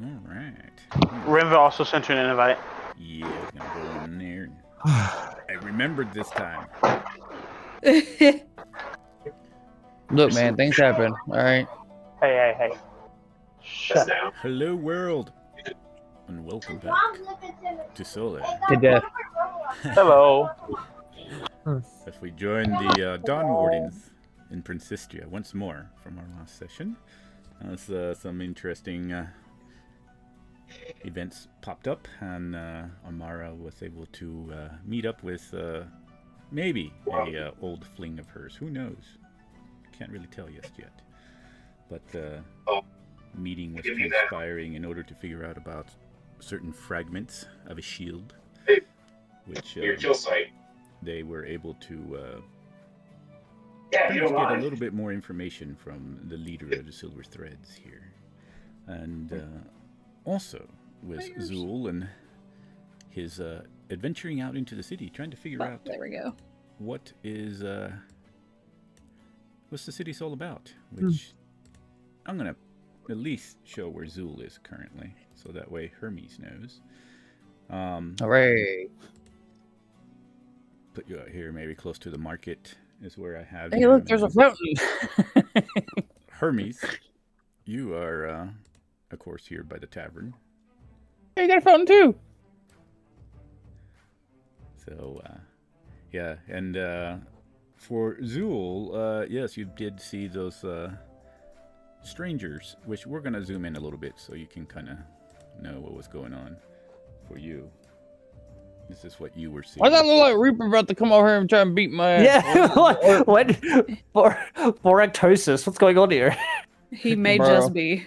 All right. Rinva also sent you an invite. Yeah, I was gonna go in there. I remembered this time. Look, man, things happen. All right. Hey. Shut down. Hello, world, and welcome back to Solar. To death. Hello. As we join the Dawn Wardens in Brensistria once more from our last session, as some interesting events popped up, and Amara was able to meet up with maybe a old fling of hers. Who knows? Can't really tell just yet. But meeting was transpiring in order to figure out about certain fragments of a shield, which they were able to get a little bit more information from the leader of the Silver Threads here. And also with Zool and his adventuring out into the city, trying to figure out there we go. What is what's the city's all about, which I'm gonna at least show where Zool is currently, so that way Hermes knows. Hooray. Put you out here, maybe close to the market is where I have. Hey, look, there's a fountain. Hermes, you are, of course, here by the tavern. Hey, you got a fountain too. So, yeah, and for Zool, yes, you did see those strangers, which we're gonna zoom in a little bit so you can kind of know what was going on for you. This is what you were seeing. Why does that look like Reaper about to come over here and try and beat my ass? Yeah, what? For ectosis, what's going on here? He may Bro. just be.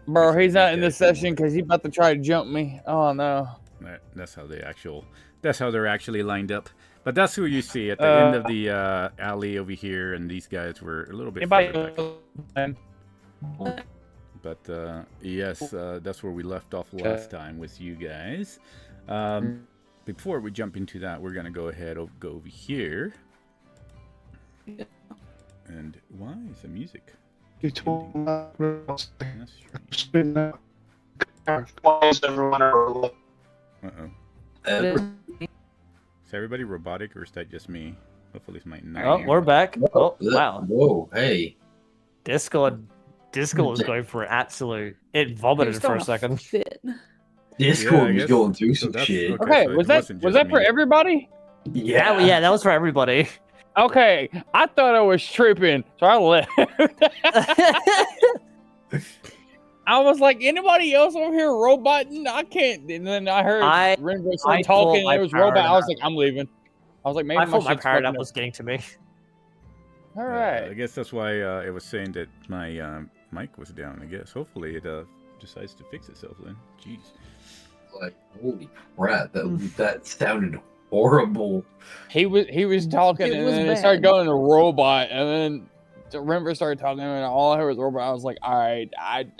Bro, he's not in this session because he's about to try to jump me. Oh no. That's how they're actually lined up. But that's who you see at the end of the alley over here, and these guys were a little bit further back. But yes, that's where we left off last time with you guys. Before we jump into that, we're gonna go ahead and go over here. And why is the music? Uh-oh. Is everybody robotic, or is that just me? Hopefully it's my night. Oh, we're back. Oh, wow. Whoa, hey. Discord was going for absolute. It vomited for a second. Discord was going through so some shit. Okay, so was it wasn't that just for me. everybody? Yeah, that was for everybody. Okay, I thought I was tripping, so I left. I was like, anybody else over here roboting? I can't. And then I heard Renzo start talking, and it was robot. I was like, I'm leaving. I was like, maybe I thought my shit's power fucking up up. was getting to me. All right. I guess that's why it was saying that my mic was down, I guess. Hopefully it decides to fix itself then. Jeez. Like, holy crap, that sounded horrible. He was talking, and then it started going to robot, and then Renzo started talking, and all I heard was robot. I was like, all right,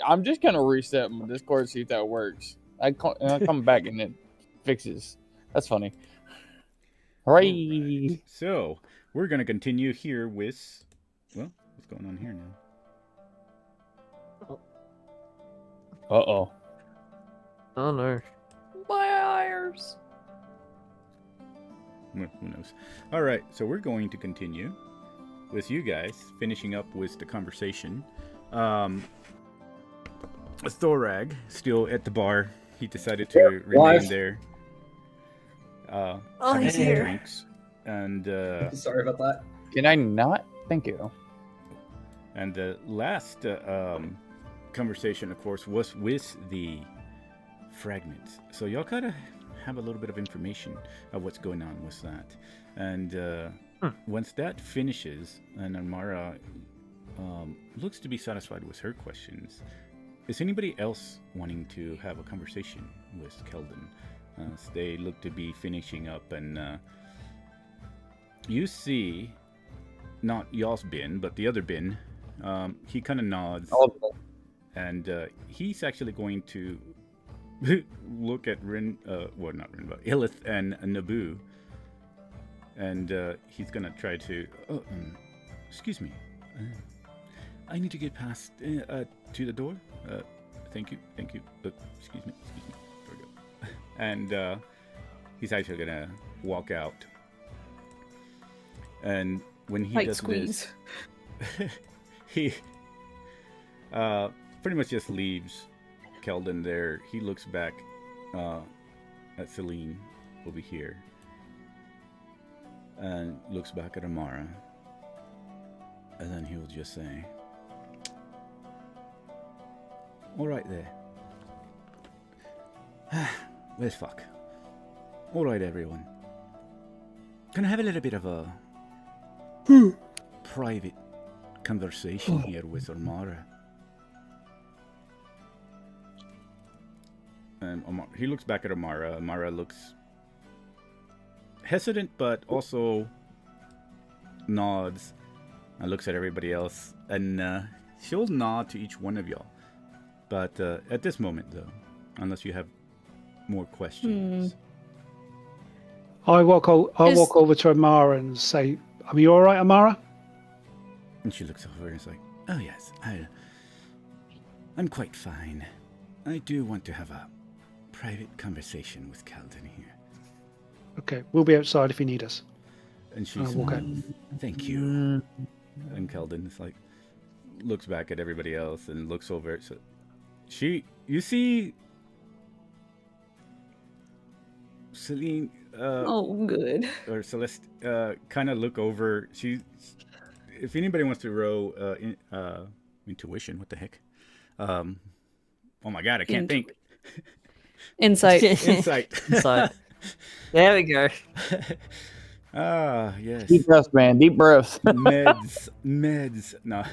I'm just gonna reset my Discord, see if that works. I come back and it fixes. That's funny. Hooray! So we're gonna continue here with, well, what's going on here now? Uh-oh. Oh no. My ears. Well, who knows? All right, so we're going to continue with you guys, finishing up with the conversation. Thorag still at the bar. He decided to remain there. He's having here. drinks, and Sorry about that. Can I not? Thank you. and the last conversation, of course, was with the fragments. So y'all gotta have a little bit of information of what's going on with that. And once that finishes, and Amara looks to be satisfied with her questions, is anybody else wanting to have a conversation with Keldon? They look to be finishing up, and you see, not y'all's bin, but the other bin. He kind of nods, and he's actually going to look at not Rin, but Illith and Naboo, and he's gonna try to. Excuse me, I need to get past to the door. thank you. Look, excuse me. There we go. And he's actually gonna walk out. And when he Tight does squeeze. this, he pretty much just leaves Keldon there. He looks back at Celine over here and looks back at Amara, and then he'll just say, all right there. Well, fuck. All right, everyone. Can I have a little bit of a private conversation here with Amara? And he looks back at Amara. Amara looks hesitant, but also nods and looks at everybody else. And she'll nod to each one of y'all. But at this moment, though, unless you have more questions. I walk over to Amara and say, "Are you all right, Amara?" And she looks over and is like, "Oh yes, I'm quite fine. I do want to have a private conversation with Keldon here." Okay, we'll be outside if you need us. And she's walk like, out. "Thank you." And Keldon is like, looks back at everybody else and looks over. So you see Celine Oh, good. or Celeste kind of look over. If anybody wants to roll intuition, what the heck? Oh my god, I can't think. Insight. Insight. So, there we go. Ah, yes. Deep breaths, man. Deep breaths. Meds. No,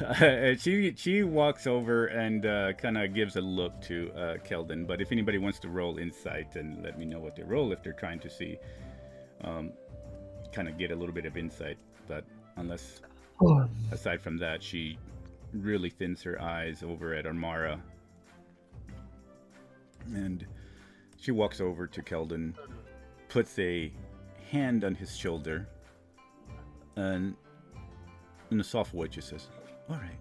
she walks over and kind of gives a look to Keldon. But if anybody wants to roll insight, and let me know what they roll if they're trying to see, kind of get a little bit of insight. But unless, aside from that, she really thins her eyes over at Amara, and she walks over to Keldon, puts a hand on his shoulder, and in a soft voice she says, "All right,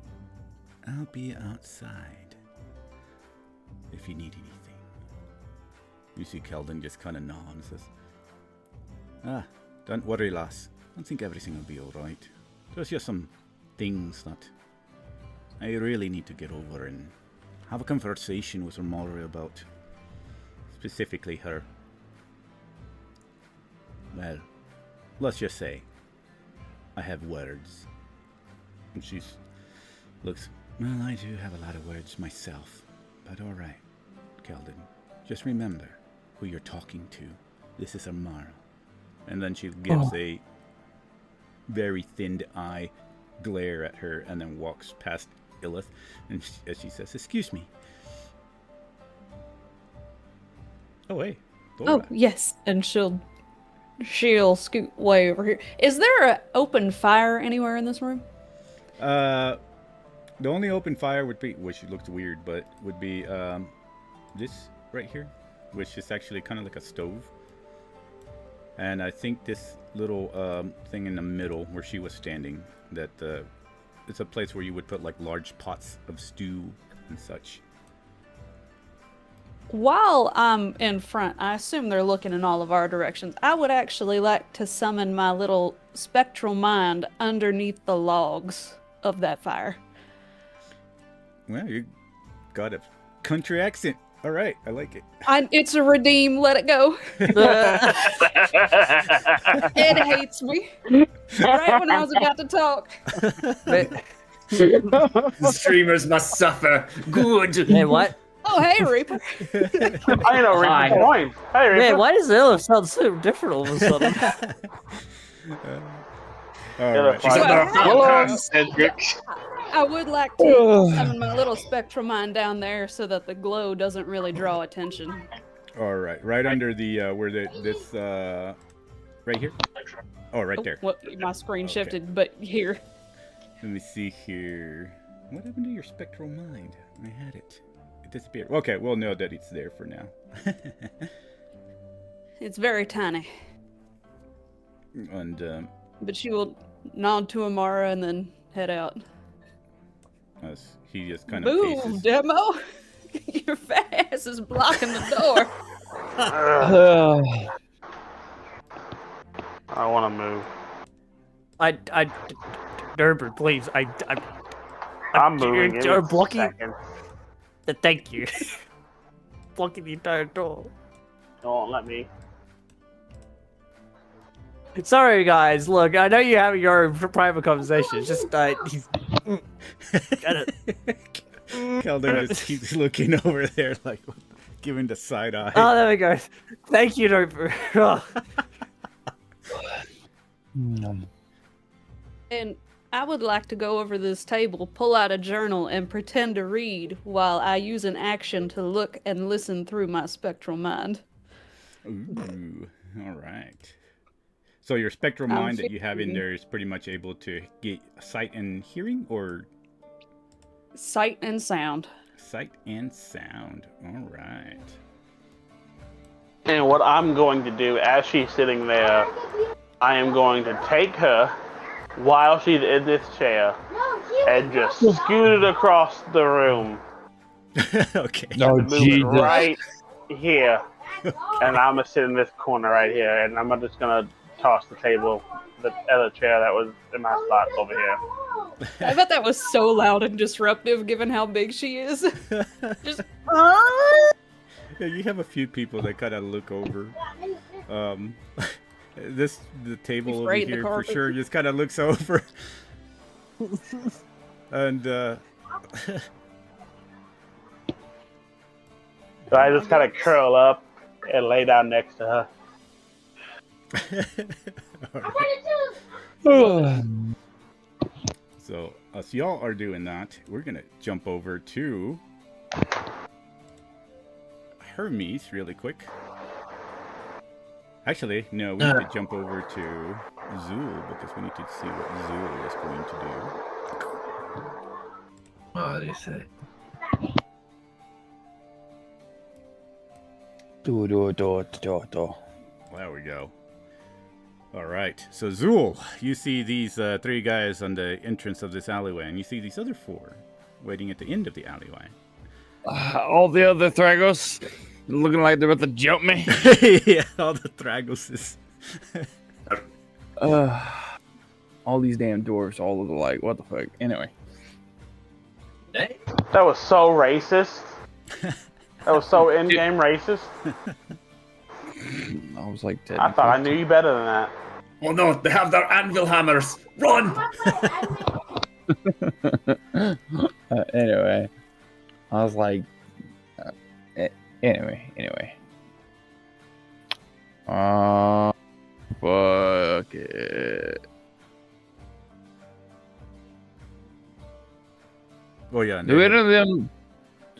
I'll be outside if you need anything." You see Keldon just kind of nod and says, "Don't worry, lass. I think everything will be all right. There's just some things that I really need to get over and have a conversation with Amara about, specifically her. Well, let's just say I have words." And she looks, "Well, I do have a lot of words myself, but all right, Keldon, just remember who you're talking to. This is Amara." And then she gives a very thinned eye glare at her and then walks past Illith, and as she says, "Excuse me." Oh, hey. Dora. Oh, yes. And she'll scoot way over here. Is there an open fire anywhere in this room? The only open fire would be, which looks weird, but would be this right here, which is actually kind of like a stove. And I think this little thing in the middle where she was standing, that it's a place where you would put like large pots of stew and such. While I'm in front, I assume they're looking in all of our directions. I would actually like to summon my little spectral mind underneath the logs of that fire. Well, you got a country accent. All right, I like it. It's a redeem. Let it go. It hates me. Right when I was about to talk. The streamers must suffer. Good. Hey, what? Oh, hey, Reaper. I know, Hi. Reaper. Point. Hey, Reaper. Man, why does Ella sound so different all of a sudden? All right. I would like to summon my little spectral mind down there so that the glow doesn't really draw attention. All right, right under the where this right here. Oh, right there. What, my screen Okay. shifted, but here. Let me see here. What happened to your spectral mind? I had it. It disappeared. Okay, we'll know that it's there for now. It's very tiny. And But she will nod to Amara and then head out. as he just kind of Boom, paces. demo! You're ass is blocking the door. I want to move. Derber, please. I'm moving. Give me You're a blocking. second. Thank you. Blocking the entire door. It won't let me. Sorry, guys. Look, I know you have your private conversation. It's just he's. Calder just keeps looking over there, like giving the side eye. Oh, there we go. Thank you, Derber. And I would like to go over this table, pull out a journal, and pretend to read while I use an action to look and listen through my spectral mind. Ooh, all right. So your spectral mind that you have in there is pretty much able to get sight and hearing, or sight and sound. Sight and sound. All right. And what I'm going to do as she's sitting there, I am going to take her while she's in this chair and just scoot it across the room. Okay. No, Move it Jesus. right here. And I'm going to sit in this corner right here. And I'm just going to toss the table, the other chair that was in my spot over here. I bet that was so loud and disruptive given how big she is. Just Yeah, you have a few people that kind of look over. The table over here for sure just kind of looks over. And So I just kind of curl up and lay down next to her. So as y'all are doing that, we're gonna jump over to Hermes really quick. Actually, no, we need to jump over to Zool because we need to see what Zool is going to do. What do you say? There we go. All right, so Zool, you see these 3 guys on the entrance of this alleyway, and you see these other 4 waiting at the end of the alleyway. All the other Thragos looking like they're about to jump me. Yeah, all the Thragoses. All these damn dwarves all look alike. What the fuck? Anyway. That was so racist. That was so in-game racist. I was like, I thought I knew you better than that. Oh no, they have their anvil hammers. Run! Anyway, I was like, anyway. Fuck it. Oh yeah. Do any of them?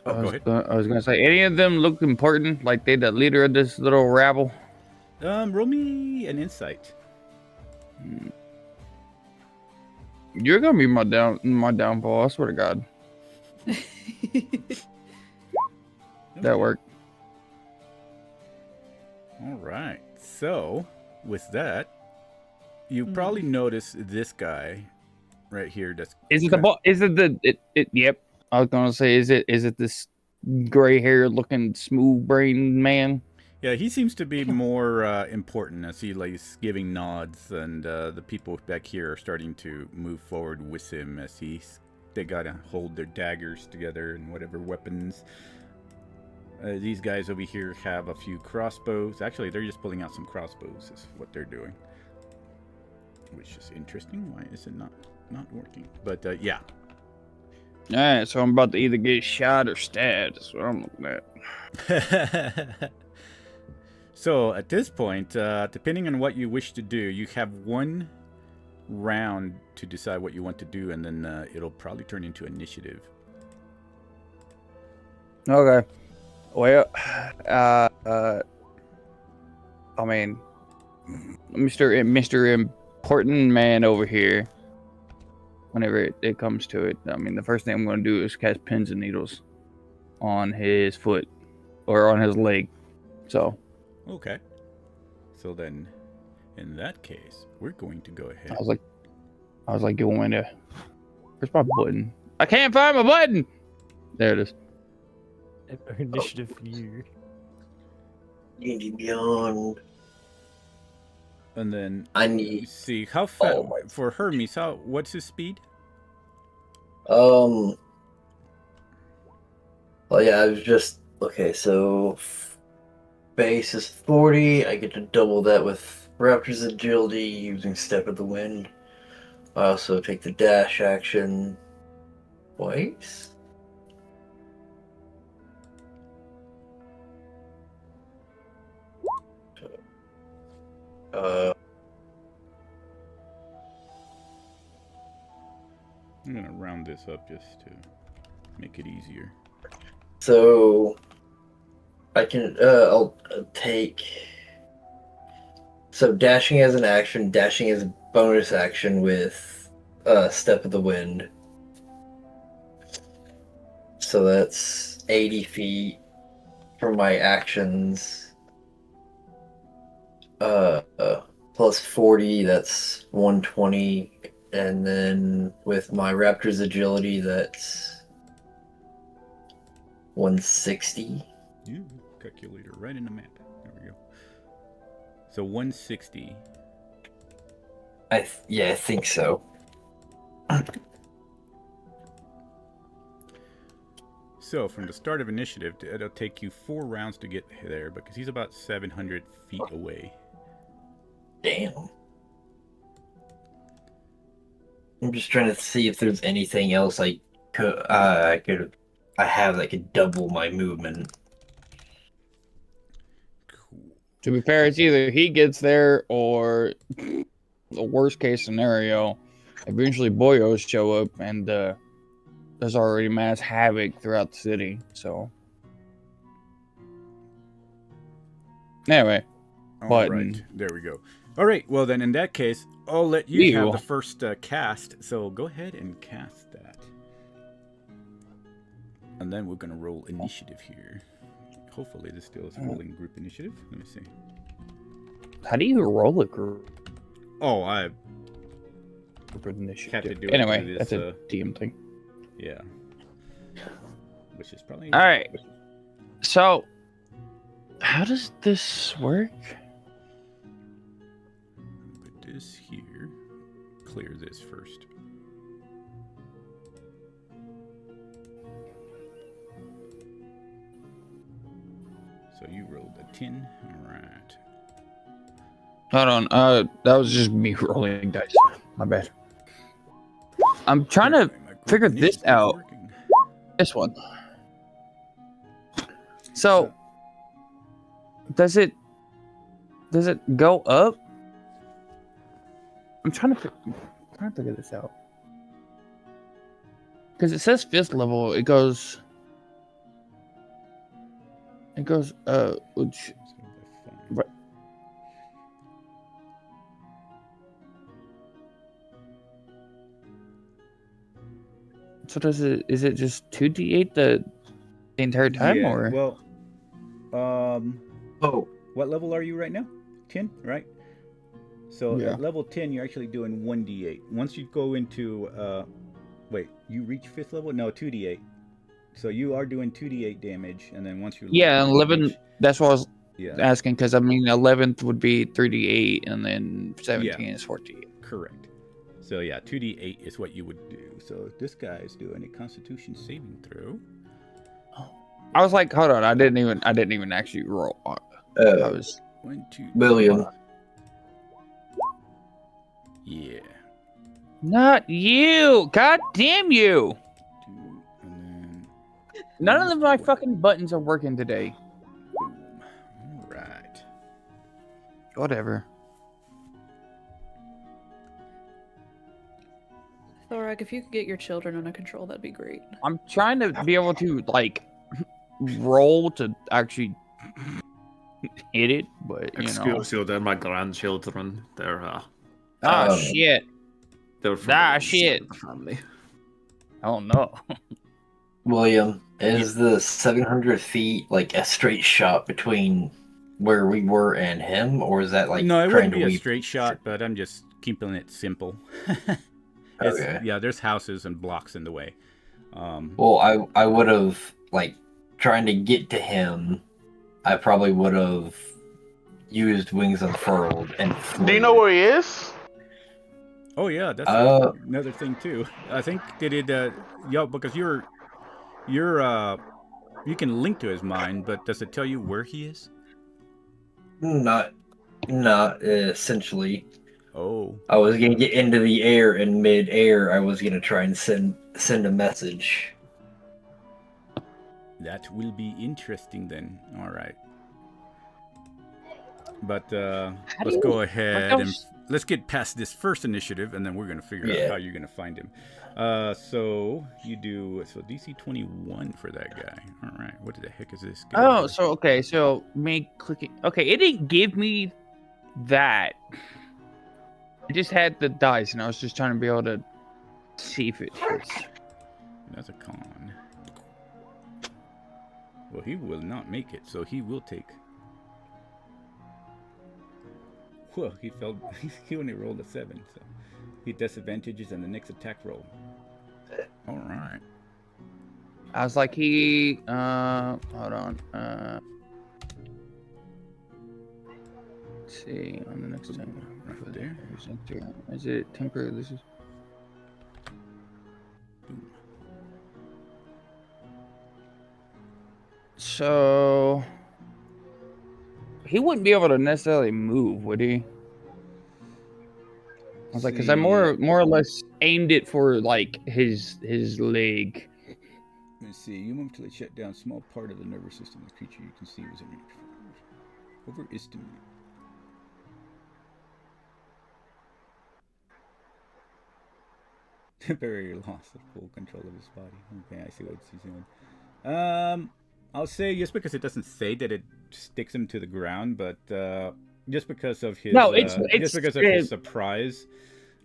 Oh, go ahead. I was gonna say, any of them look important? Like they the leader of this little rabble? Roll me an insight. You're gonna be my downfall. I swear to God. That worked. All right. So, with that, you probably notice this guy right here. That's Is it the ball? Is it the? Yep. I was gonna say, is it this gray hair looking smooth brained man? Yeah, he seems to be more important as he is giving nods, and the people back here are starting to move forward with him as they gotta hold their daggers together and whatever weapons. These guys over here have a few crossbows. Actually, they're just pulling out some crossbows is what they're doing, which is interesting. Why is it not working? But yeah. All right, so I'm about to either get shot or stabbed. That's what I'm looking at. So at this point, depending on what you wish to do, you have 1 round to decide what you want to do, and then it'll probably turn into initiative. Okay. Well, I mean, Mr. Important Man over here. Whenever it comes to it, I mean, the first thing I'm going to do is cast pins and needles on his foot or on his leg. So. Okay. So then, in that case, we're going to go ahead. I was like, you want me to? Where's my button? I can't find my button. There it is. Initiative for you. D&D Beyond. And then I need. see how fast Oh my- for Hermes. What's his speed? Well, yeah, I was just okay. So base is 40. I get to double that with Raptor's agility using Step of the Wind. I also take the dash action twice. I'm gonna round this up just to make it easier. So I can I'll take so dashing as an action, dashing as a bonus action with Step of the Wind. So that's 80 feet for my actions. Plus 40, that's 120. And then with my Raptor's agility, that's 160. Calculator right in the map. There we go. So 160. Yeah, I think so. So from the start of initiative, it'll take you 4 rounds to get there because he's about 700 feet away. Damn. I'm just trying to see if there's anything else I have that could double my movement. Cool. To be fair, it's either he gets there or the worst case scenario, eventually boyos show up and there's already mass havoc throughout the city. So anyway, All button. right, there we go. All right, well then in that case, I'll let you have the first cast. So go ahead and cast that. And then we're going to roll initiative here. Hopefully this still is rolling group initiative. Let me see. How do you roll a group Oh, I initiative? had to do it Anyway, through that's this, a DM thing. yeah. Which is probably... All right. So, how does this work? Put this here. Clear this first. So you rolled a 10. All right. Hold on. That was just me rolling dice. My bad. I'm trying to figure this out. This one. So, does it go up? I'm trying to figure this out. Because it says 5th level. It goes. Right. So is it just 2d8 the entire time, Yeah, or? well, Oh, what level are you right now? 10, right? So Yeah. at level 10, you're actually doing 1d8. Once you go into, wait, you reach 5th level? No, 2d8. So you are doing 2d8 damage, and then once you... Yeah, 11. That's what I was Yeah, asking, because I mean 11th would be 3d8, and then 17 is 4d8. correct. So yeah, 2d8 is what you would do. So this guy is doing a Constitution saving throw. I was like, hold on, I didn't even actually roll. I was 1, 2, William. yeah. not you. God damn you! 2, and then None of my fucking buttons are working today. boom. All right. Whatever. Thorak, if you could get your children under control, that'd be great. I'm trying to be able to like roll to actually hit it, but you know. Excuse you, they're my grandchildren. They're Shit. they're from Ah, the shit. side of the family. Oh no. William, is the 700 feet like a straight shot between where we were and him, or is that like No, it trying wouldn't to be a weave? straight shot, but I'm just keeping it simple. Okay. Yeah, there's houses and blocks in the way. Well, I would have like trying to get to him, I probably would have used Wings Unfurled and Do you know where he is? Oh yeah, that's another thing too. I think because you can link to his mind, but does it tell you where he is? Not essentially. Oh. I was gonna get into the air, and mid-air, I was gonna try and send a message. That will be interesting then. All right. But let's go ahead and let's get past this first initiative, and then we're gonna figure out how you're gonna find him. So you do DC 21 for that guy. All right. What the heck is this? So me clicking. Okay, it didn't give me that. I just had the dice, and I was just trying to be able to see if it hits. That's a con. Well, he will not make it, so he will take. Well, he failed. He only rolled a 7, so he disadvantages on the next attack roll. All right. I was like, hold on. Let's see on the next time. Right there. Is it temporary? This is. So he wouldn't be able to necessarily move, would he? I was like, because I more or less aimed it for like his leg. Let's see. You momentarily shut down a small part of the nervous system of the creature you can see was overestimated. Temporary loss of full control of his body. Okay, I see what he's doing. I'll say just because it doesn't say that it sticks him to the ground, but just because of his just because of his surprise,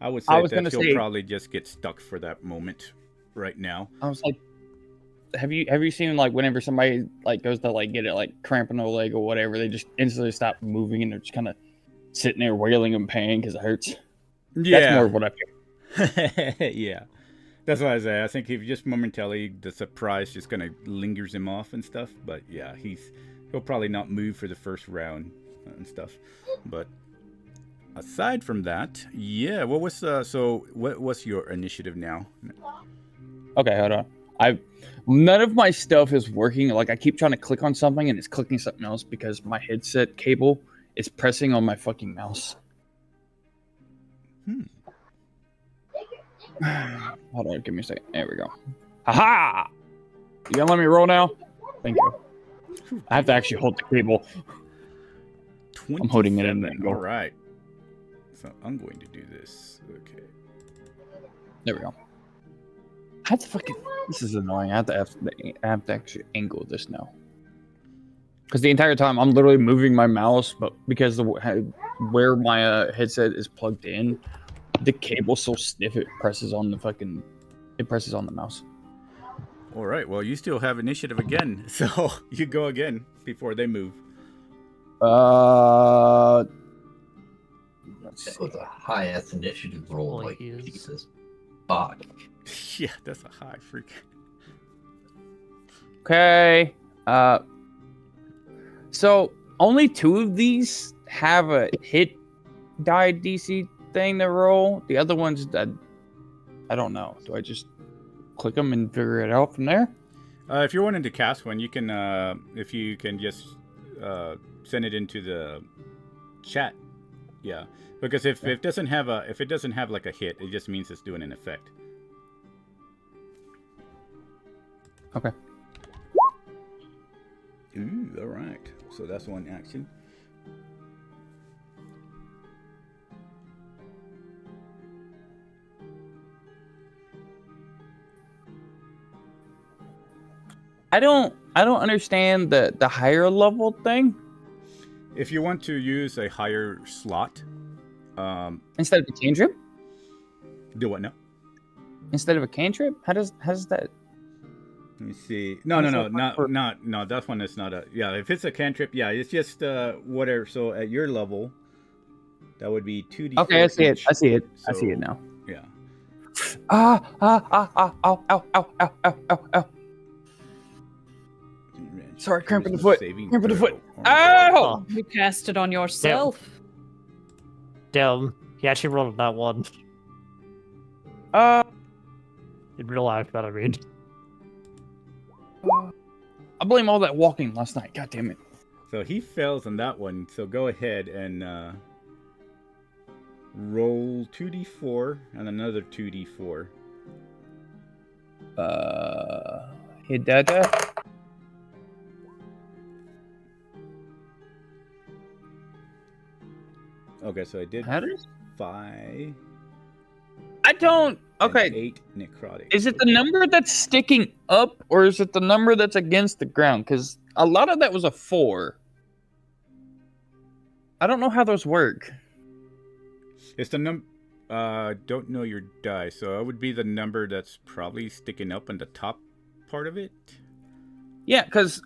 I would say that he'll probably just get stuck for that moment right now. I was like, have you seen like whenever somebody like goes to like get it like cramping their leg or whatever, they just instantly stop moving and they're just kind of sitting there wailing in pain because it hurts. Yeah, that's more of what I feel. Yeah, that's what I say. I think if just momentarily the surprise just kind of lingers him off and stuff. But yeah, he'll probably not move for the first round and stuff. But aside from that, yeah. What was your initiative now? Okay, hold on. None of my stuff is working. Like I keep trying to click on something and it's clicking something else because my headset cable is pressing on my fucking mouse. Hold on, give me a second. There we go. Haha! You gonna let me roll now? Thank you. I have to actually hold the cable. I'm holding it in there. All right. So I'm going to do this. Okay. There we go. I have to fucking. This is annoying. I have to actually angle this now. Because the entire time I'm literally moving my mouse, but because where my headset is plugged in, the cable's so stiff it presses on the mouse. All right. Well, you still have initiative again, so you go again before they move. That was a high-ass initiative roll. Well, like Jesus. Fuck. Yeah, that's a high freak. Okay. So only 2 of these have a hit die DC thing to roll. The other ones that I don't know. Do I just click them and figure it out from there? If you're wanting to cast one, you can if you can just send it into the chat. Yeah, because if it doesn't have like a hit, it just means it's doing an effect. Okay. Ooh, all right. So that's one action. I don't understand the higher level thing. If you want to use a higher slot, instead of a cantrip. Do what now? Instead of a cantrip, how does that? Let me see. No. That one is not a. Yeah, if it's a cantrip, yeah, it's just whatever. So at your level, that would be 2d. Okay, I see it. I see it now. Yeah. Ow. Let me Sorry, cramp in the Charisma foot. saving Cramp in the throw. foot. Oh, Ow! You cast it on yourself. Damn, he actually rolled that one. In real life, but I mean. I blame all that walking last night. God damn it. So he fails on that one. So go ahead and roll 2d4 and another 2d4. Hit that. Okay, so I did How does? 5. I don't. Okay. And 8 necrotic. Is it the number that's sticking up, or is it the number that's against the ground? Because a lot of that was a 4. I don't know how those work. It's the don't know your die, so it would be the number that's probably sticking up on the top part of it. Yeah, because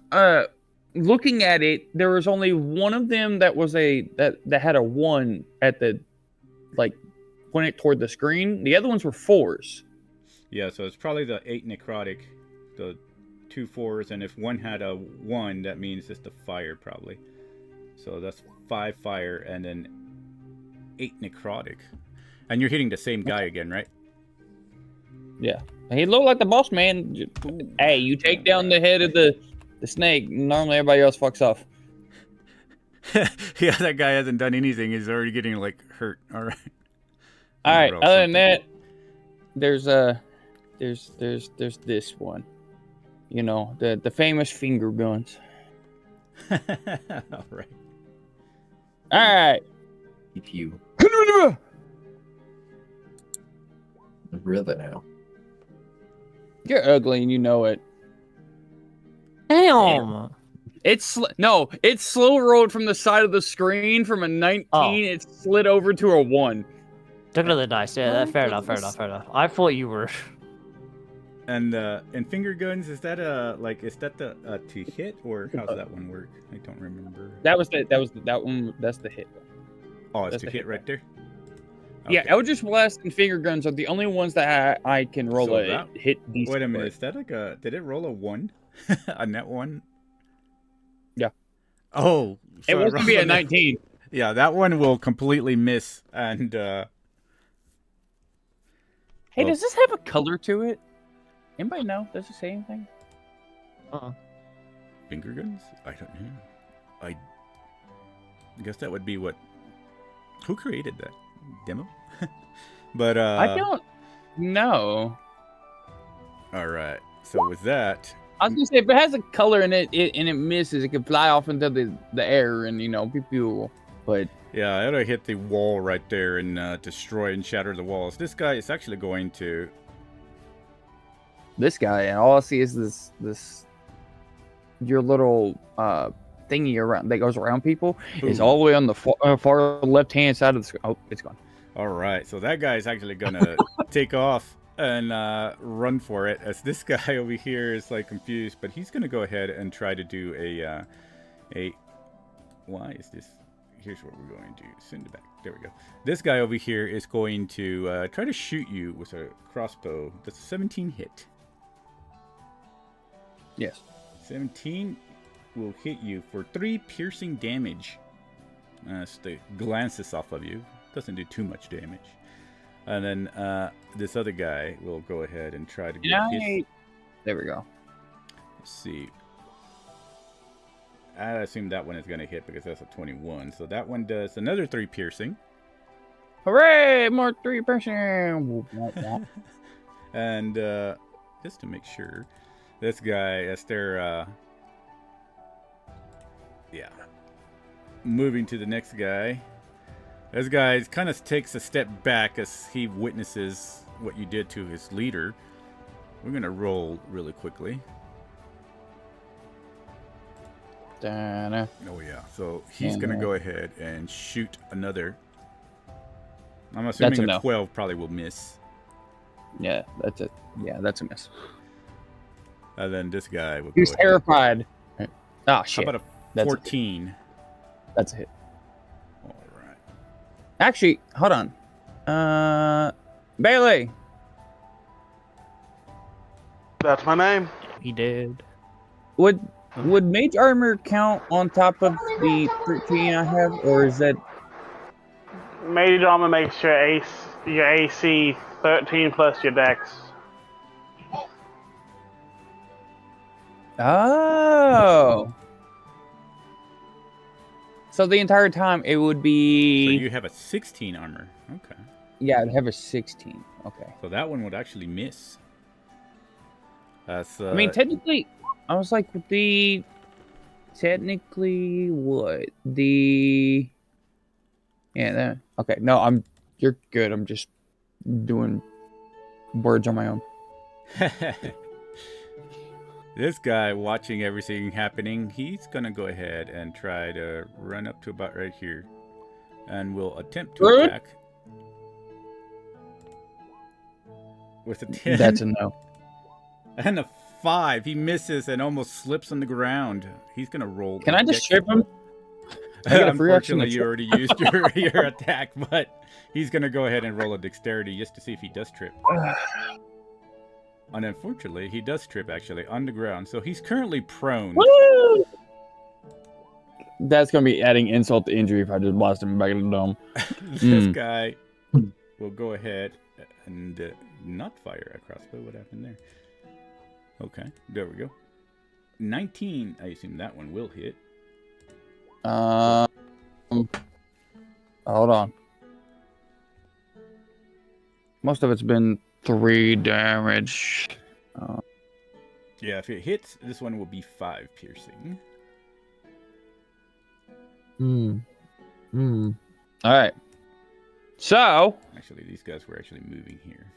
looking at it, there was only one of them that was that had a 1 at the pointed toward the screen. The other ones were 4s. Yeah, so it's probably the 8 necrotic, the 2 4s, and if one had a 1, that means it's the fire probably. So that's 5 fire and then 8 necrotic. And you're hitting the same guy again, right? Yeah. He looked like the boss man. Hey, you take down the head of the snake. Normally everybody else fucks off. Yeah, that guy hasn't done anything. He's already getting hurt. All right. All right. Other than that, there's this one. You know, the famous finger guns. All right. All right. If you really now. You're ugly and you know it. Damn. It's slow rolled from the side of the screen from a 19. Oh. It slid over to a 1. Took another dice. Yeah, fair enough. I thought you were. And finger guns, is that to hit, or how's that one work? I don't remember. That one. That's the hit. Oh, it's That's to the hit hit right there. Yeah, Okay. Eldritch Blast and finger guns are the only ones that I can roll So a that- hit decent. Wait a minute, with. is that did it roll a 1? A net 1? Yeah. Oh. It so was gonna be a rolled 19. Yeah, that one will completely miss, and Hey, well- does this have a color to it? Anybody know? Does it say anything? finger guns? I don't know. I guess that would be what. Who created that demo? But I don't know. All right. So with that, I was gonna say if it has a color in it, and it misses, it can fly off into the air and people. But yeah, it'll hit the wall right there and destroy and shatter the walls. This guy is actually going to. this guy, and all I see is this your little thingy around that goes around people is Ooh. all the way on the far left hand side of the screen. Oh, it's gone. All right, so that guy's actually gonna take off and run for it. As this guy over here is confused, but he's gonna go ahead and try to do a. Why is this? Here's what we're going to send it back. There we go. This guy over here is going to try to shoot you with a crossbow. That's a 17 hit. Yes. 17 will hit you for 3 piercing damage. As the glances off of you. Doesn't do too much damage. And then this other guy will go ahead and try to get his... There we go. Let's see. I assume that one is going to hit because that's a 21. So that one does another 3 piercing. Hooray! More 3%. And just to make sure, this guy, as they're moving to the next guy, this guy kind of takes a step back as he witnesses what you did to his leader. We're going to roll really quickly. Da-na. Oh yeah, so he's going to go ahead and shoot another. I'm assuming a no. 12 probably will miss. Yeah, that's it. Yeah, that's a miss. And then this guy will He's go ahead. terrified. Oh How shit! about a That's a hit. 14? That's a hit. All right. Actually, hold on. Bailey. That's my name. He did. Would Would mage armor count on top of the 13 I have, or is that? Mage armor makes your AC 13 plus your dex. Oh. So the entire time it would So be. you have a 16 armor. Okay. Yeah, I'd have a 16. Okay. So that one would actually miss. That's. I mean, technically, I was like, technically, what? Yeah, okay. No, you're good. I'm just doing words on my own. This guy watching everything happening, he's gonna go ahead and try to run up to about right here, and will attempt to attack with a 10. That's a no. And a 5. He misses and almost slips on the ground. He's gonna roll. Can I just trip him? I get a free action Unfortunately, to you already used your attack, but he's gonna go ahead and roll a dexterity just to see if he does trip. And unfortunately, he does trip actually on the ground, so he's currently prone. Woo! That's gonna be adding insult to injury if I just blast him back in the dome. This guy will go ahead and not fire a crossbow. What happened there? Okay, there we go. 19. I assume that one will hit. Hold on. Most of it's been 3 damage. Yeah, if it hits, this one will be 5 piercing. All right. So. Actually, these guys were actually moving here.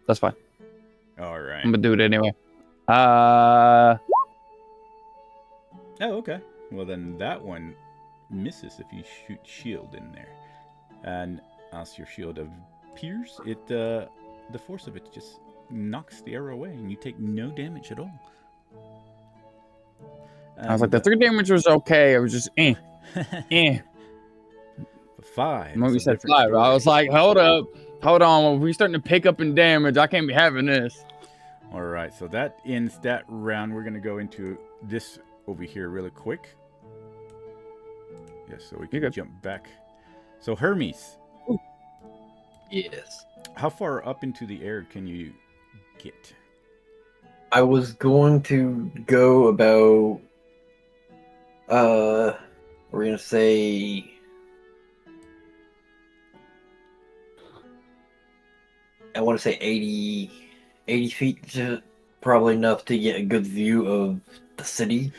That's fine. All right. I'm gonna do it anyway. Oh, okay. Well, then that one misses if you shoot shield in there. And as your shield appears, it the force of it just knocks the arrow away, and you take no damage at all. I was like, the 3 damage was okay. I was just 5. When we said 5, I was like, hold on. We're starting to pick up in damage. I can't be having this. All right, so that ends that round. We're gonna go into this over here really quick. Yes, so we can jump back. So Hermes. Ooh. Yes. How far up into the air can you get? I was going to go about we're gonna say I want to say 80 feet, to probably enough to get a good view of the city.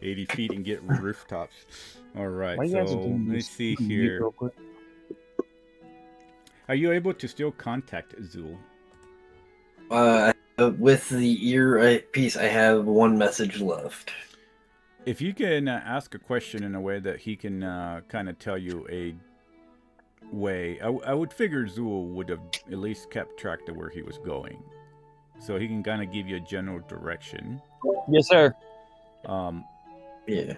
80 feet and get rooftops. All right, so let's see here. Are you able to still contact Zool? With the earpiece, I have one message left. If you can ask a question in a way that he can kind of tell you a way, I would figure Zool would have at least kept track of where he was going, so he can kind of give you a general direction. Yes, sir. Yeah.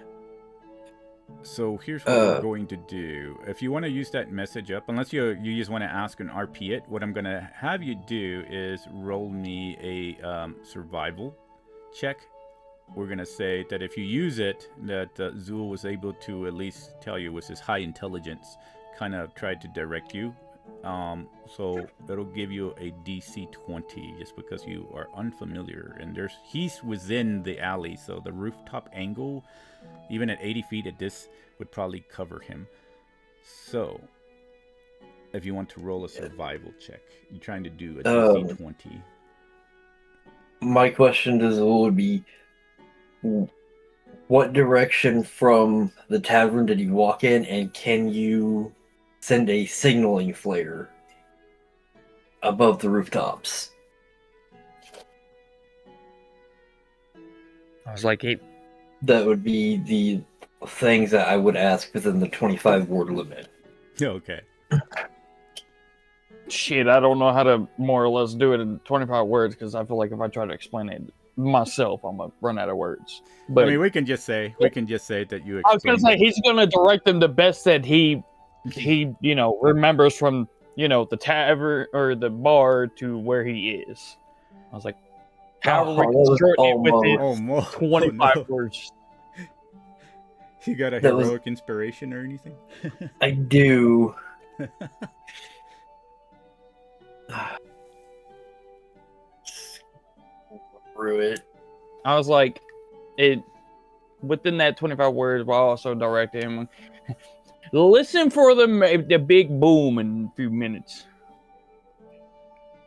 So here's what we're going to do. If you want to use that message up, unless you just want to ask and RP it, what I'm going to have you do is roll me a survival check. We're going to say that if you use it, that Zool was able to at least tell you with his high intelligence, kind of tried to direct you. So it'll give you a DC 20 just because you are unfamiliar. And he's within the alley, so the rooftop angle, even at 80 feet at this, would probably cover him. So if you want to roll a survival check, you're trying to do a DC 20. My question to Zool would be, what direction from the tavern did you walk in, and can you send a signaling flare above the rooftops? I was like, hey. That would be the things that I would ask within the 25 word limit. Okay. Shit, I don't know how to more or less do it in 25 words, because I feel like if I try to explain it myself, I'm gonna run out of words. But I mean, we can just say that you. I was gonna say he's gonna direct them the best that he remembers from the tavern or the bar to where he is. I was like, how Oh, are we that was shorten it within Almost. 25 Oh, no. words? You got a That was- heroic inspiration or anything? I do. Screw it. I was like, it within that 25 words, while also directing him. Listen for the big boom in a few minutes.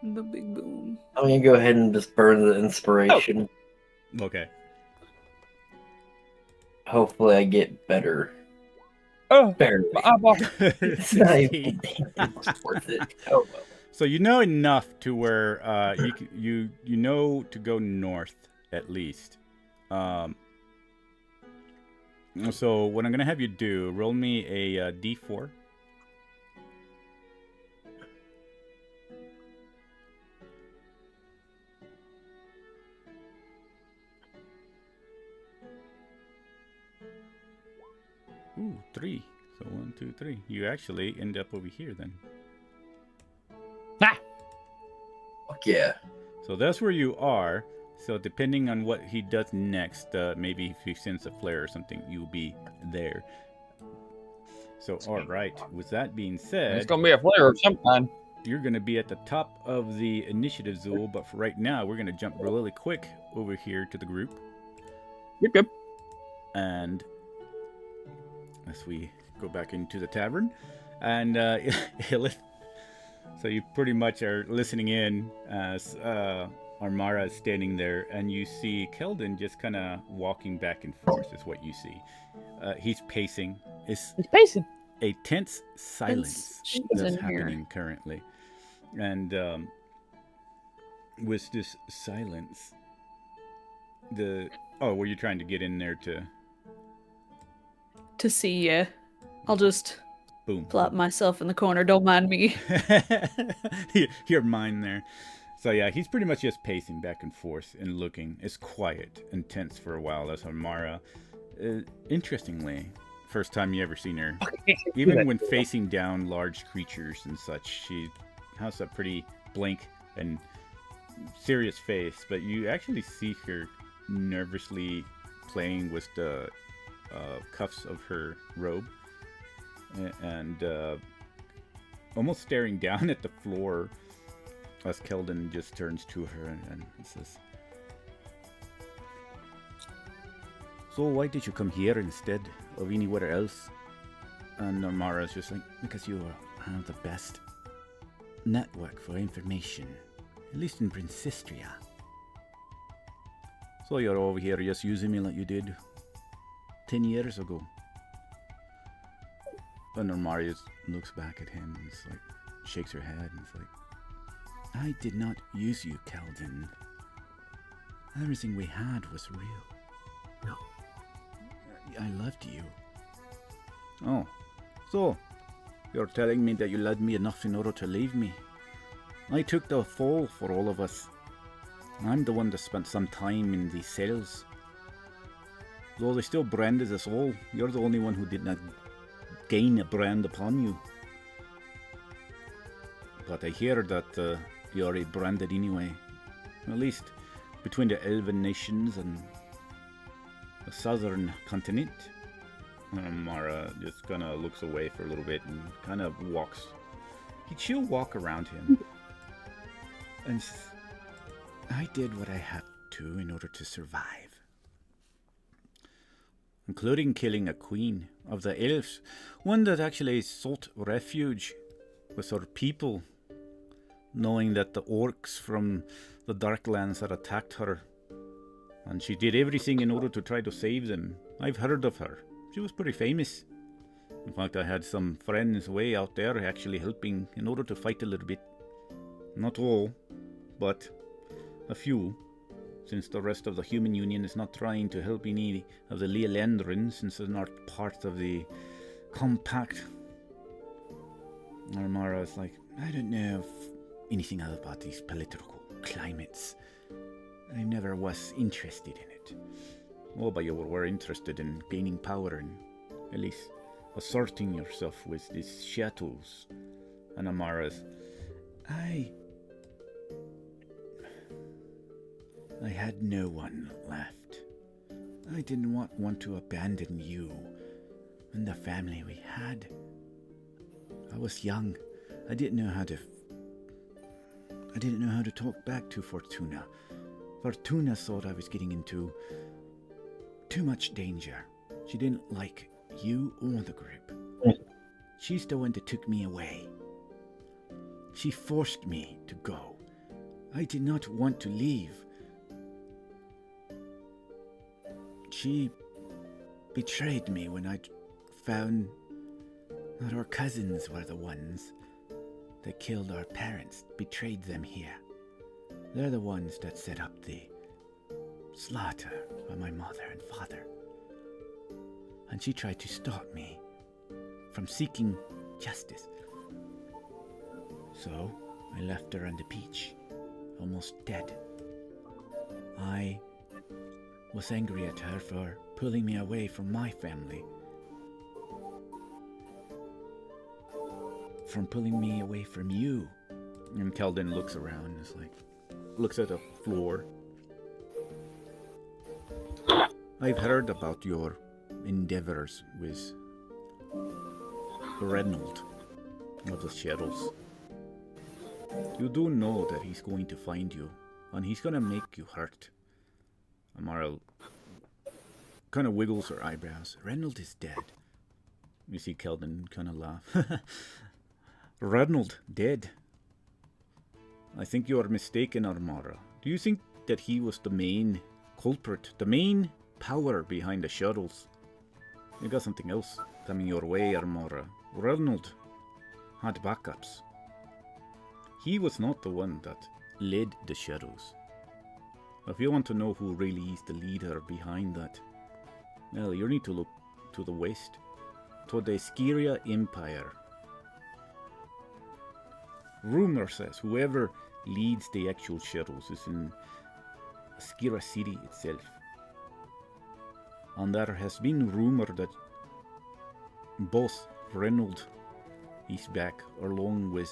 The big boom. I'm gonna go ahead and just burn the inspiration. Okay. Hopefully, I get better. Oh, Barely. my eyeball. It's not even it's worth it. Oh well. So you know enough to where you know to go north at least. So what I'm gonna have you do, roll me a d4. Ooh, 3. So 1, 2, 3. You actually end up over here then. Fuck yeah. So that's where you are. So depending on what he does next, maybe if he sends a flare or something, you'll be there. So all right. With that being said, It's gonna be a flare of some kind. you're going to be at the top of the initiative, Zool. But for right now, we're going to jump really quick over here to the group. Yep. And as we go back into the tavern, and Hilith, so you pretty much are listening in as Armara is standing there, and you see Keldon just kind of walking back and forth is what you see. He's pacing. It's pacing. a tense silence she's that's in here. happening currently. And with this silence, were you trying to get in there To see ya. I'll just boom. plop myself in the corner. Don't mind me. Your mind there. So yeah, he's pretty much just pacing back and forth and looking. It's quiet and tense for a while as Amara. Interestingly, first time you ever seen her, even when facing down large creatures and such, she has a pretty blank and serious face. But you actually see her nervously playing with the cuffs of her robe and almost staring down at the floor as Keldon just turns to her and says, "So why did you come here instead of anywhere else?" And Amara's just like, "Because you have the best network for information, at least in Brensistria. So you're over here just using me like you did 10 years ago." And Amara just looks back at him and it's like, shakes her head and it's like, "I did not use you, Keldon. Everything we had was real. No. I loved you." "Oh, so you're telling me that you loved me enough in order to leave me? I took the fall for all of us. I'm the one that spent some time in these cells. Though they still branded us all, you're the only one who did not gain a brand upon you. But I hear that you're already branded anyway. At least between the Elven nations and the southern continent." Mara just kind of looks away for a little bit and kind of walks. She'll walk around him. And says, "I did what I had to in order to survive. Including killing a queen of the elves, one that actually sought refuge with her people, knowing that the orcs from the Darklands had attacked her. And she did everything in order to try to save them. I've heard of her. She was pretty famous. In fact, I had some friends way out there actually helping in order to fight a little bit. Not all, but a few, since the rest of the Human Union is not trying to help any of the Leolendrins since they're not part of the compact." Armara's like, "I don't know anything about these political climates. I never was interested in it. Oh, but you were interested in gaining power and at least asserting yourself with these chateaus." And Amara's, I had no one left. I didn't want to abandon you and the family we had. I was young. I didn't know how to talk back to Fortuna. Fortuna thought I was getting into too much danger. She didn't like you or the group. She's the one that took me away. She forced me to go. I did not want to leave. She betrayed me when I found that our cousins were the ones that killed our parents, betrayed them here. They're the ones that set up the slaughter of my mother and father. And she tried to stop me from seeking justice. So I left her on the beach, almost dead. I was angry at her for pulling me away from my family. From pulling me away from you. And Keldon looks around, is like, looks at the floor. I've heard about your endeavors with Reynold of the Shadows. You do know that he's going to find you, and he's gonna make you hurt. Amara kind of wiggles her eyebrows. Reynold is dead. You see Keldon kind of laugh. Reynold dead. I think you are mistaken, Amara. Do you think that he was the main culprit, the main power behind the shuttles? You got something else coming your way, Amara. Reynold had backups. He was not the one that led the shadows. If you want to know who really is the leader behind that, well, you need to look to the west, to the Skyria Empire. Rumor says whoever leads the actual shadows is in Skyria city itself. And there has been rumor that both Reynold is back along with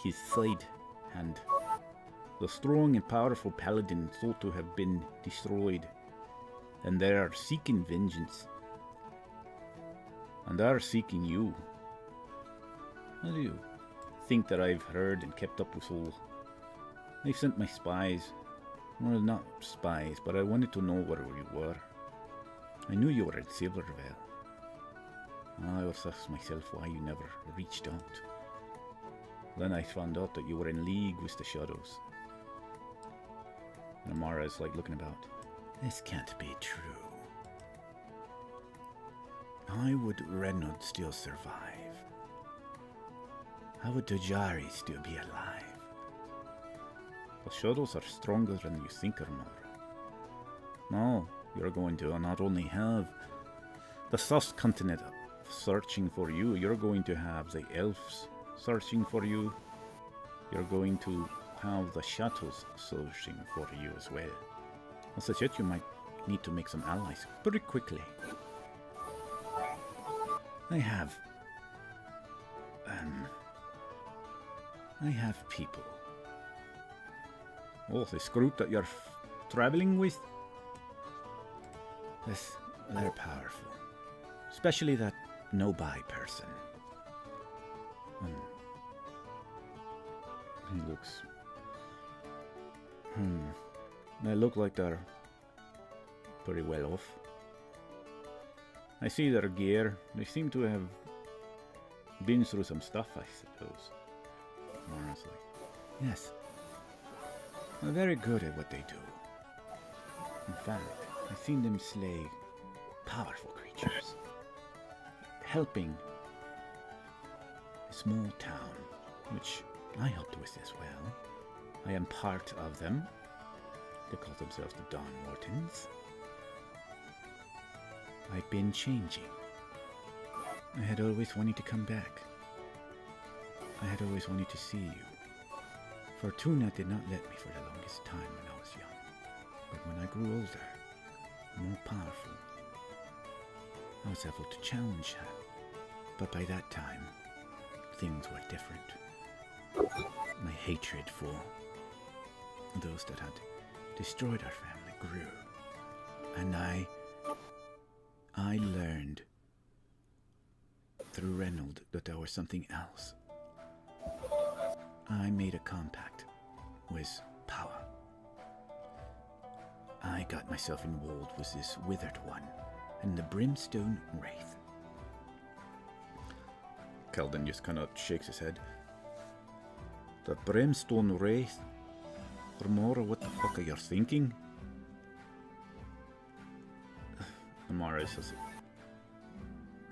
his side hand. The strong and powerful paladin thought to have been destroyed, and they are seeking vengeance. And they are seeking you. How do you think that I've heard and kept up with all? They've sent my spies. Well, not spies, but I wanted to know where you were. I knew you were in Silvervale. I was asked myself why you never reached out. Then I found out that you were in league with the Shadows. And Amara is like looking about. This can't be true. How would Reynold still survive? How would Dojari still be alive? The Shadows are stronger than you think, Amara. Now, you're going to not only have the South Continent searching for you, you're going to have the elves searching for you. You're going to have the Shadows searching for you as well. I suggest you might need to make some allies pretty quickly. I have people. Oh, this group that you're traveling with? They're powerful. Especially that no-buy person. He looks... They look like they're pretty well off. I see their gear. They seem to have been through some stuff, I suppose. Mara's like, yes. They're very good at what they do. In fact, I've seen them slay powerful creatures. Helping a small town, which I helped with as well. I am part of them. They call themselves the Dawn Wardens. I've been changing. I had always wanted to come back. I had always wanted to see you. Fortuna did not let me for the longest time when I was young. But when I grew older, more powerful, I was able to challenge her. But by that time, things were different. My hatred for those that had destroyed our family grew. And I learned through Reynold that there was something else. I made a compact with power. I got myself involved with this withered one and the Brimstone Wraith. Keldon just kind of shakes his head. The Brimstone Wraith? Amara, what the fuck are you thinking? Amara says,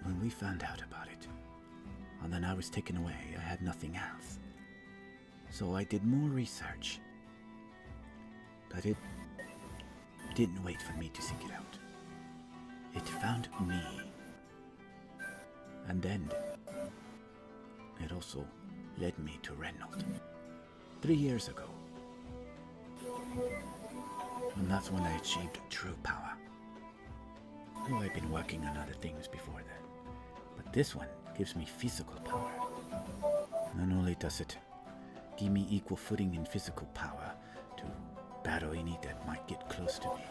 when we found out about it, and then I was taken away, I had nothing else. So I did more research. But it didn't wait for me to seek it out. It found me. And then it also led me to Reynold 3 years ago. And that's when I achieved true power. Oh, I've been working on other things before then. But this one gives me physical power. Not only does it give me equal footing in physical power to battle any that might get close to me,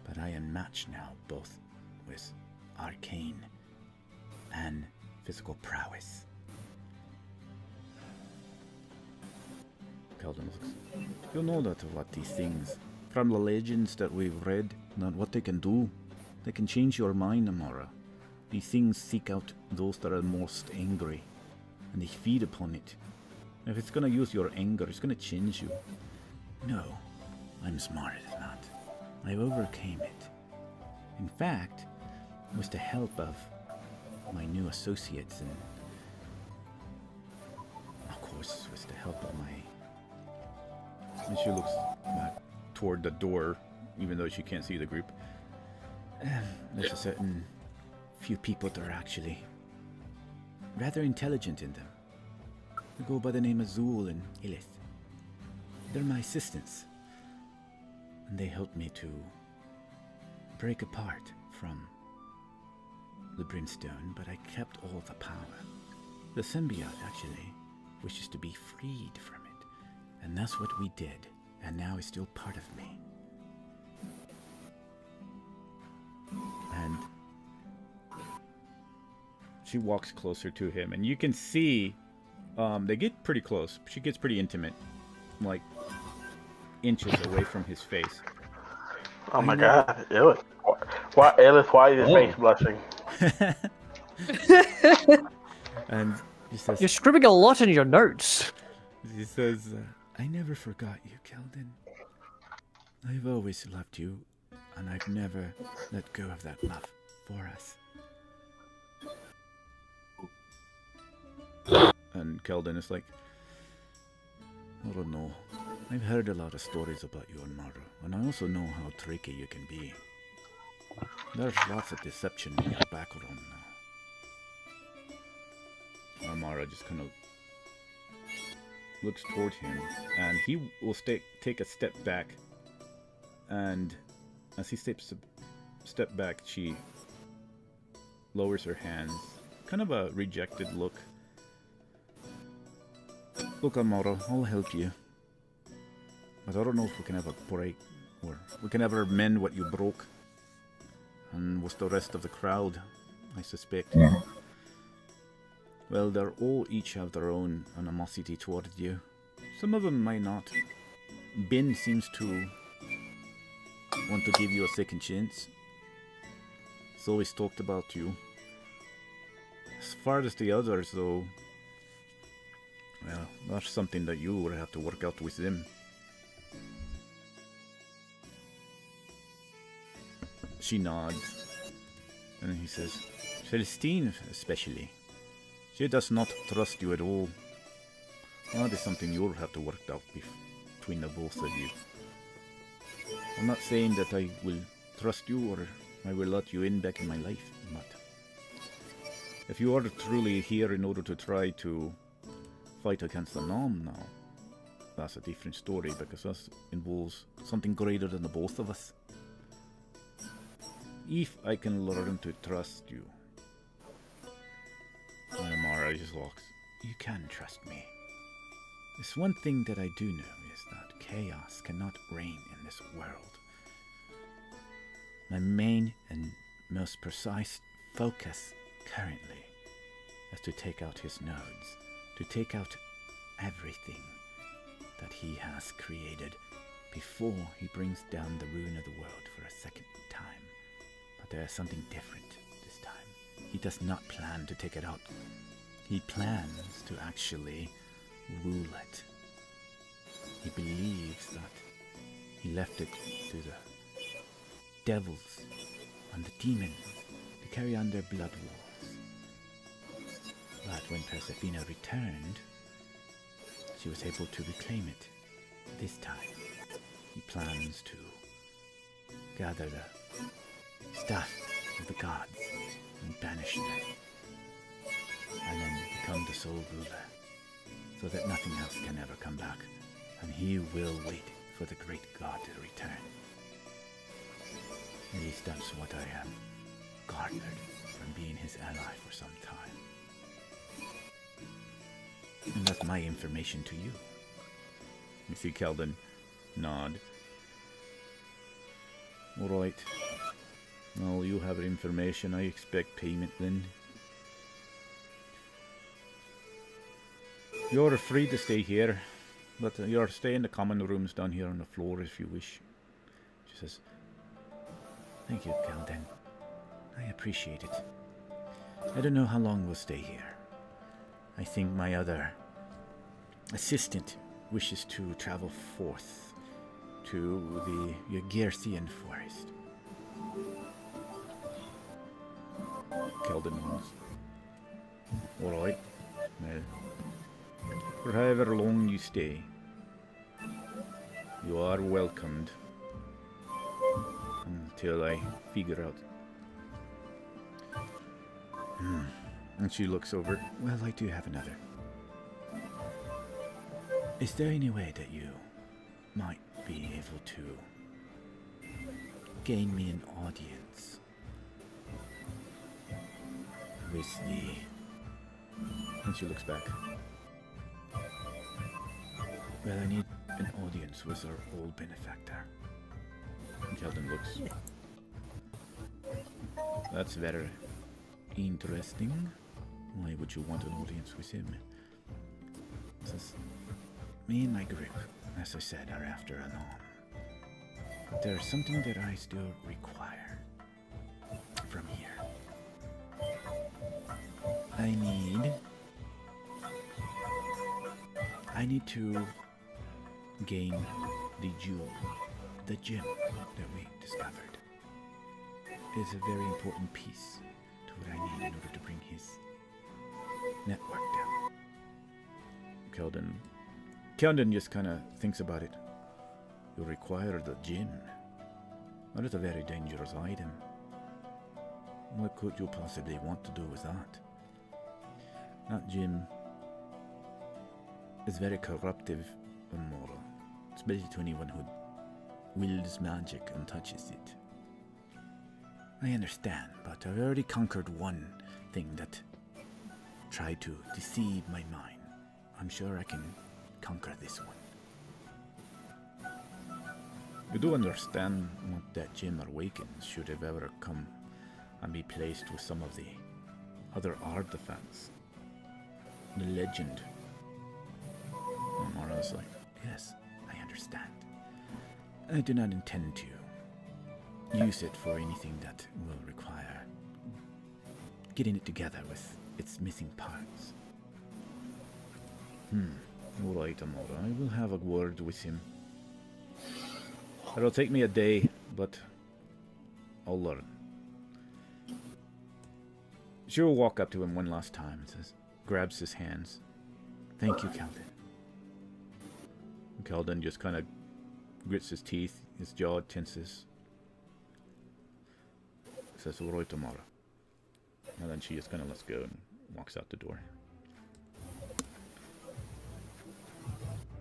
but I am matched now both with arcane and physical prowess. Keldon looks. You know that what these things, from the legends that we've read, not what they can do. They can change your mind, Amara. These things seek out those that are most angry, and they feed upon it. If it's gonna use your anger, it's gonna change you. No, I'm smarter than that. I overcame it. In fact, with the help of my new associates and, of course, with the help of my... And she looks back toward the door, even though she can't see the group. There's a certain few people that are actually rather intelligent in them. They go by the name of Zool and Ilith. They're my assistants. And they helped me to break apart from the Brimstone, but I kept all the power. The symbiote actually wishes to be freed from it. And that's what we did. And now it's still part of me. And she walks closer to him, and you can see they get pretty close. She gets pretty intimate, like inches away from his face. Oh my god, Ellis. Why, Ellis, why is his face blushing? And he says, You're scribbling a lot in your notes. he says, I never forgot you, Keldon. I've always loved you, and I've never let go of that love for us. And Keldon is like, I don't know. I've heard a lot of stories about you and Mara, and I also know how tricky you can be. There's lots of deception in your background now. Amara just kind of looks toward him, and he will take a step back. And as he step back, she lowers her hands, kind of a rejected look. Look, Amara, I'll help you, but I don't know if we can ever break, or we can ever mend what you broke. And with the rest of the crowd, I suspect. Well, they're all each have their own animosity toward you. Some of them might not. Ben seems to want to give you a second chance. He's always talked about you. As far as the others, though, well, that's something that you would have to work out with them. She nods, and he says, Celestine especially. She does not trust you at all. That is something you'll have to work out between the both of you. I'm not saying that I will trust you or I will let you in back in my life, but if you are truly here in order to try to fight against the Nom now, that's a different story, because that involves something greater than the both of us. If I can learn to trust you. And Amara just walks. You can trust me. There's one thing that I do know is that chaos cannot reign in this world. My main and most precise focus currently is to take out his nodes, to take out everything that he has created before he brings down the ruin of the world for a second time. But there is something different this time. He does not plan to take it out. He plans to actually rule it. He believes that he left it to the devils and the demons to carry on their blood wars. But when Persephina returned, she was able to reclaim it. This time, he plans to gather the stuff of the gods and banish them, and then become the sole ruler, so that nothing else can ever come back, and he will wait for the great god to return. At least that's what I have garnered from being his ally for some time. And that's my information to you. You see Keldon nod. Alright. Well, you have information. I expect payment then. You're free to stay here, but you're stay in the common rooms down here on the floor if you wish. She says, thank you, Keldon. I appreciate it. I don't know how long we'll stay here. I think my other assistant wishes to travel forth to the Yagirthian forest. Keldon nods. Alright. Well, for however long you stay, you are welcomed until I figure out. And she looks over. Well, I do have another. Is there any way that you might be able to gain me an audience with the... And she looks back. Well, I need an audience with our old benefactor. And Keldon looks. That's very interesting. Why would you want an audience with him? Says, me and my group, as I said, are after a norm. But there's something that I still require from here. I need to gain the jewel, the gem that we discovered. It's a very important piece to what I need in order to bring his network down. Keldon just kind of thinks about it. You require the gem. That is a very dangerous item. What could you possibly want to do with that? That gem is very corruptive and moral, especially to anyone who wields magic and touches it. I understand, but I've already conquered one thing that tried to deceive my mind. I'm sure I can conquer this one. You do understand what that gem awakens should have ever come and be placed with some of the other artifacts. The legend. And Mara's like, yes, I understand. I do not intend to use it for anything that will require getting it together with its missing parts. Alright, Amora, I will have a word with him. It'll take me a day, but I'll learn. She will walk up to him one last time and says, grabs his hands. Thank you, Keldon. Keldon just kind of grits his teeth, his jaw tenses. Says, alright, tomorrow. And then she just kind of lets go and walks out the door.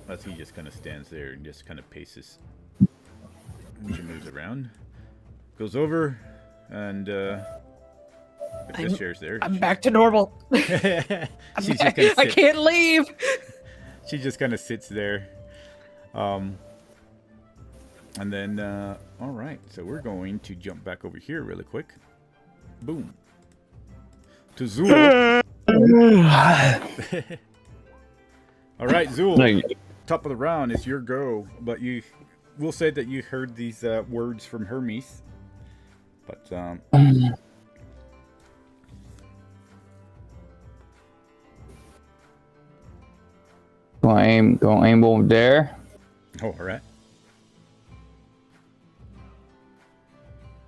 As he just kind of stands there and just kind of paces. And she moves around, goes over, and if this chair's there, I'm back to normal. she's just gonna sit. I can't leave. She just kind of sits there. And then, all right. So we're going to jump back over here really quick. Boom. To Zool. All right, Zool. Top of the round, it's your go. But we'll say that you heard these words from Hermes. But Go aim over there. oh, all right.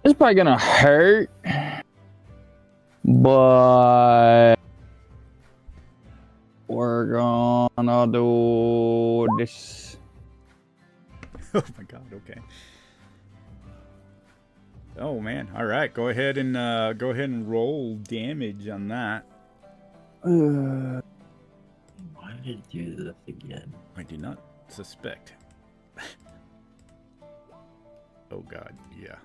It's probably gonna hurt, but we're gonna do this. Oh my God. Okay. Oh man. All right. Go ahead and roll damage on that. Why did it do this again? I do not suspect. Oh God. Yeah.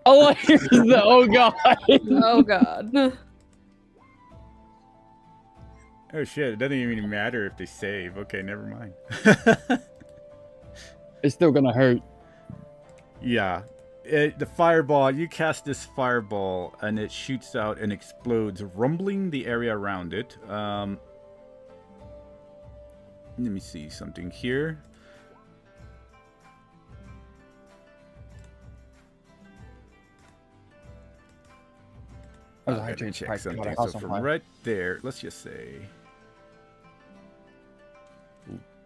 Oh, here's the oh God. Oh God. Oh shit. It doesn't even matter if they save. Okay. Never mind. It's still gonna hurt. Yeah. The fireball, you cast this fireball and it shoots out and explodes, rumbling the area around it. Let me see something here. I was I gotta hydrated, check probably something. got So a from house on right there, let's just say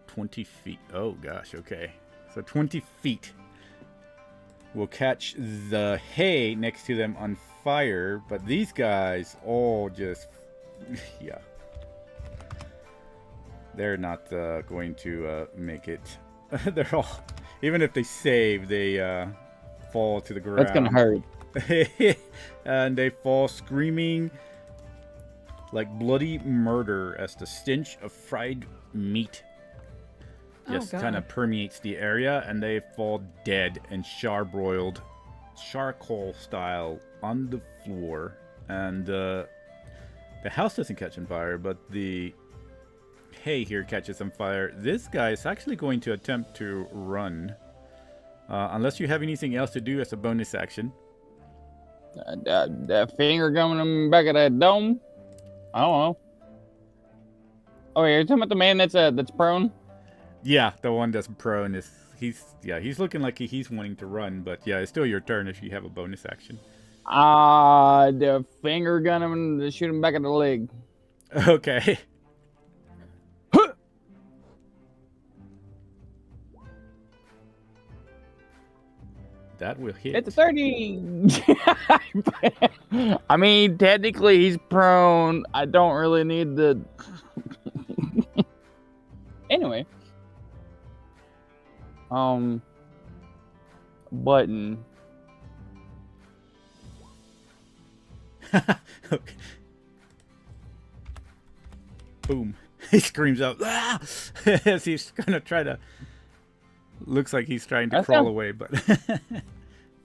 20 feet. Oh gosh, okay. So 20 feet will catch the hay next to them on fire, but these guys all just, yeah. They're not going to make it. They're all, even if they save, they fall to the ground. That's gonna hurt. And they fall screaming like bloody murder as the stench of fried meat just kind of permeates the area, and they fall dead and charbroiled, charcoal style, on the floor. And the house doesn't catch on fire, but the hay here catches on fire. This guy is actually going to attempt to run, unless you have anything else to do as a bonus action. That finger coming in the back of that dome. I don't know. Oh, you're talking about the man that's prone? Yeah, the one that's prone is he's looking like he's wanting to run, but yeah, it's still your turn if you have a bonus action. The finger gun him and shoot him back at the leg. Okay. That will hit. It's a 30. I mean, technically he's prone. I don't really need the. Anyway. Button. Okay. Boom. He screams out, "Ah!" as he's gonna try to. Looks like he's trying to crawl away, but.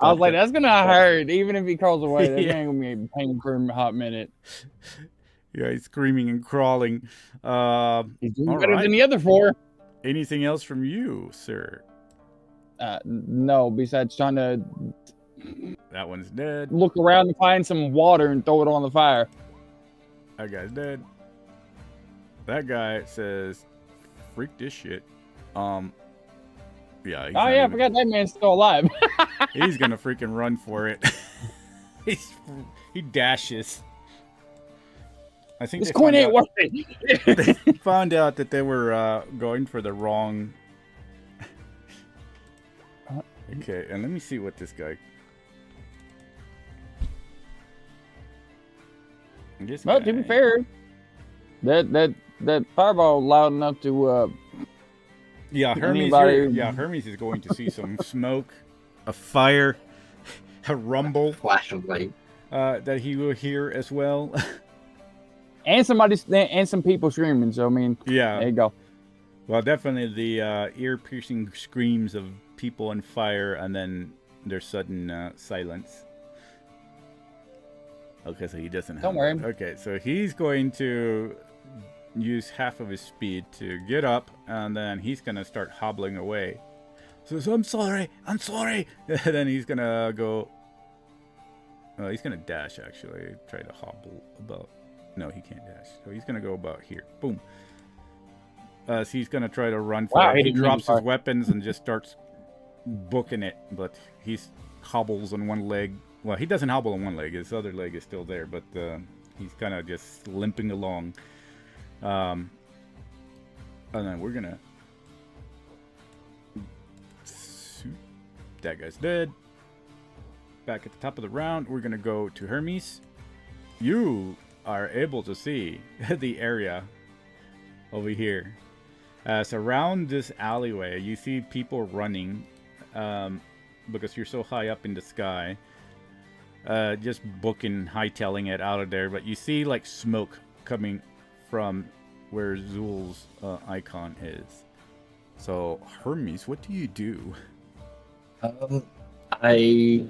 I was like, that's gonna hurt, even if he crawls away. That ain't gonna be a pain for a hot minute. Yeah, he's screaming and crawling. He's doing better than the other four. Anything else from you, sir? No, besides trying to That one's dead. look around and find some water and throw it on the fire. That guy's dead. That guy says, "Freak this shit." Yeah. Oh yeah, I forgot that man's still alive. He's gonna freaking run for it. He dashes. I think this coin ain't worth it. They found out that they were going for the wrong. Okay, and let me see what this guy. Well, to be fair, that fireball loud enough to. Yeah, Hermes. Hermes is going to see some smoke, a fire, a rumble, flash of light that he will hear as well. And some people screaming. So I mean, yeah, there you go. Well, definitely the ear-piercing screams of people on fire, and then their sudden silence. Okay, so he doesn't. Don't worry. Okay, so he's going to use half of his speed to get up, and then he's gonna start hobbling away. So I'm sorry, and then he's gonna go. He's gonna dash actually. Try to hobble about. No, he can't dash. So he's gonna go about here. Boom. So he's gonna try to run for it. He drops his weapons and just starts booking it, but he's hobbles on one leg. Well, he doesn't hobble on one leg. His other leg is still there, but he's kind of just limping along. And then we're gonna. That guy's dead. Back at the top of the round, we're gonna go to Hermes. You are able to see the area over here. So around this alleyway, you see people running because you're so high up in the sky. Just booking, hightailing it out of there. But you see like smoke coming from where Zul's icon is. So Hermes, what do you do? I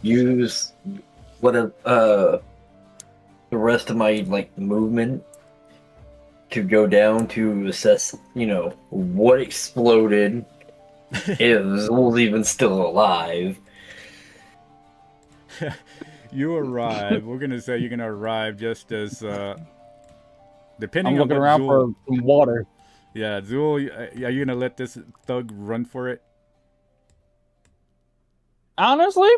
use the rest of my movement to go down to assess, what exploded, if Zul's even still alive. You arrive. We're gonna say you're gonna arrive just as depending I'm on looking what around Zul, for some water. Yeah, Zul, are you gonna let this thug run for it? Honestly,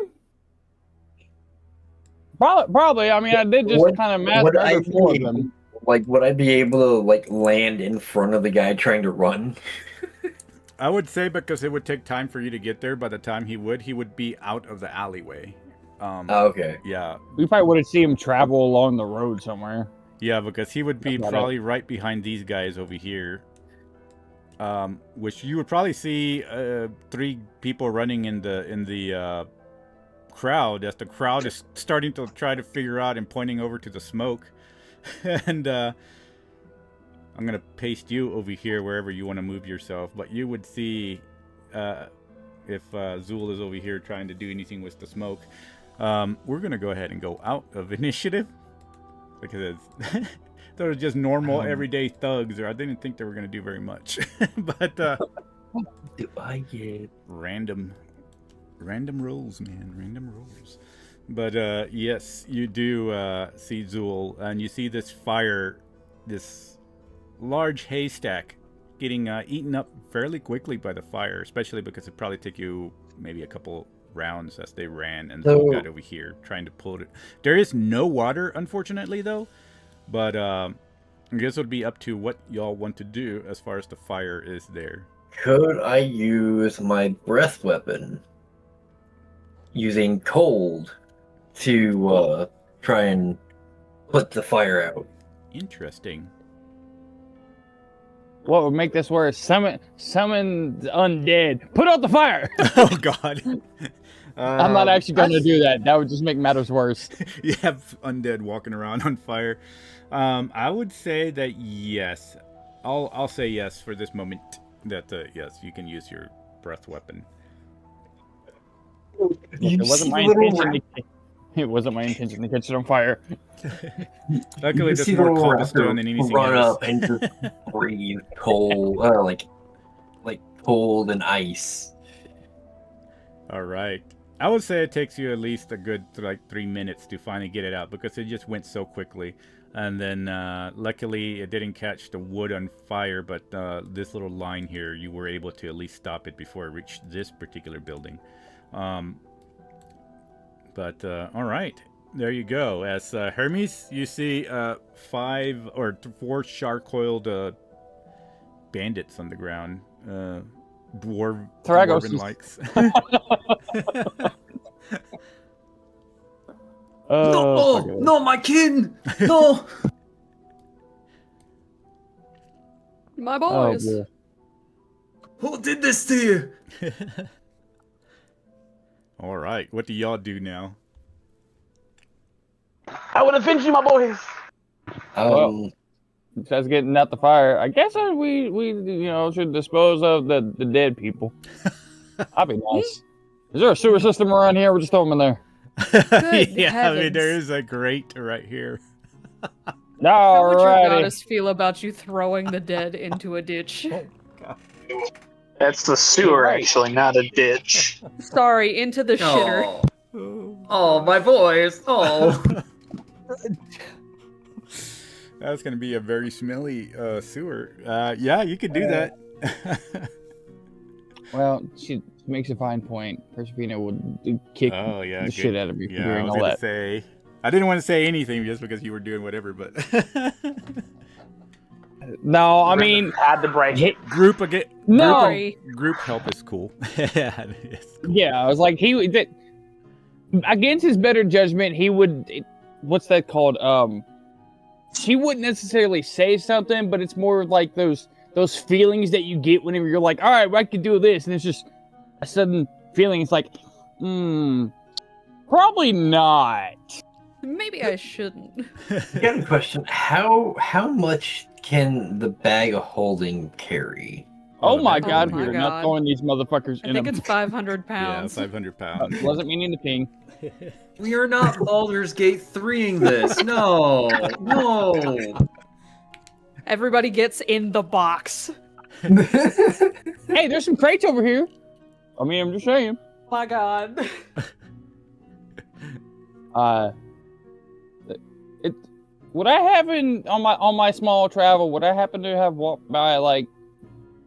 probably. I mean, I did just kind of master four of them. Would I be able to land in front of the guy trying to run? I would say because it would take time for you to get there. By the time he would be out of the alleyway. Okay. Yeah. We probably would have seen him travel along the road somewhere. Yeah, because he would be probably right behind these guys over here. Which you would probably see 3 people running in the crowd as the crowd is starting to try to figure out and pointing over to the smoke. And I'm gonna paste you over here wherever you want to move yourself. But you would see if Zul is over here trying to do anything with the smoke. We're gonna go ahead and go out of initiative because they're just normal everyday thugs, or I didn't think they were gonna do very much. But what do I get? Random rolls, man, random rolls. But yes, you do see Zul, and you see this fire, this large haystack getting eaten up fairly quickly by the fire, especially because it probably took you maybe a couple rounds as they ran, and Zul got over here trying to pull it. There is no water, unfortunately, though, but I guess it would be up to what y'all want to do as far as the fire is there. Could I use my breath weapon using cold to try and put the fire out? Interesting. What would make this worse? Summon the undead. Put out the fire! Oh, God. I'm not actually going to do that. That would just make matters worse. You have undead walking around on fire. I would say that yes. I'll say yes for this moment. That yes, you can use your breath weapon. It wasn't my intention to catch it on fire. Luckily, there's more cobblestone than anything run else. Up and just breathe cold, like cold and ice. All right. I would say it takes you at least a good 3 minutes to finally get it out because it just went so quickly. And then luckily it didn't catch the wood on fire, but this little line here, you were able to at least stop it before it reached this particular building. But all right, there you go. As Hermes, you see 5 or 4 shark-coiled bandits on the ground. Dwarven likes. No, my kin! No! My boys. Oh, Who did this to you? All right, what do y'all do now? I would avenge you, my boys. Besides getting out the fire, I guess we should dispose of the dead people. That'd be nice. Is there a sewer system around here? We'll just throw them in there. Good Yeah, I mean, heavens. there is a grate right here. How would your Alrighty. goddess feel about you throwing the dead into a ditch? That's the sewer, actually, not a ditch. Sorry, into the shitter. Oh, my voice. Oh. That's gonna be a very smelly sewer. Yeah, you could do that. Well, she makes a fine point. Persephina would kick the shit out of you for Yeah, I doing was all gonna that. say. I didn't want to say anything just because you were doing whatever, but No, I mean, Had to break it. group again. no. Sorry. Group help is cool. It's cool. Yeah, I was like, against his better judgment, he would. What's that called? She wouldn't necessarily say something, but it's more like those feelings that you get whenever you're like, all right, well, I could do this, and it's just a sudden feeling. It's like, probably not. Maybe I shouldn't. I got a question. How much can the bag of holding carry? Oh my that's god, Oh we my are not God. throwing these motherfuckers I in think a... it's 500 Yeah, pounds. 500 pounds. Wasn't meaning to ping. We are not Baldur's Gate 3ing this. No. No. Everybody gets in the box. Hey, there's some crates over here. I mean, I'm just saying. My God. Would I happen on my small travel? Would I happen to have walked by like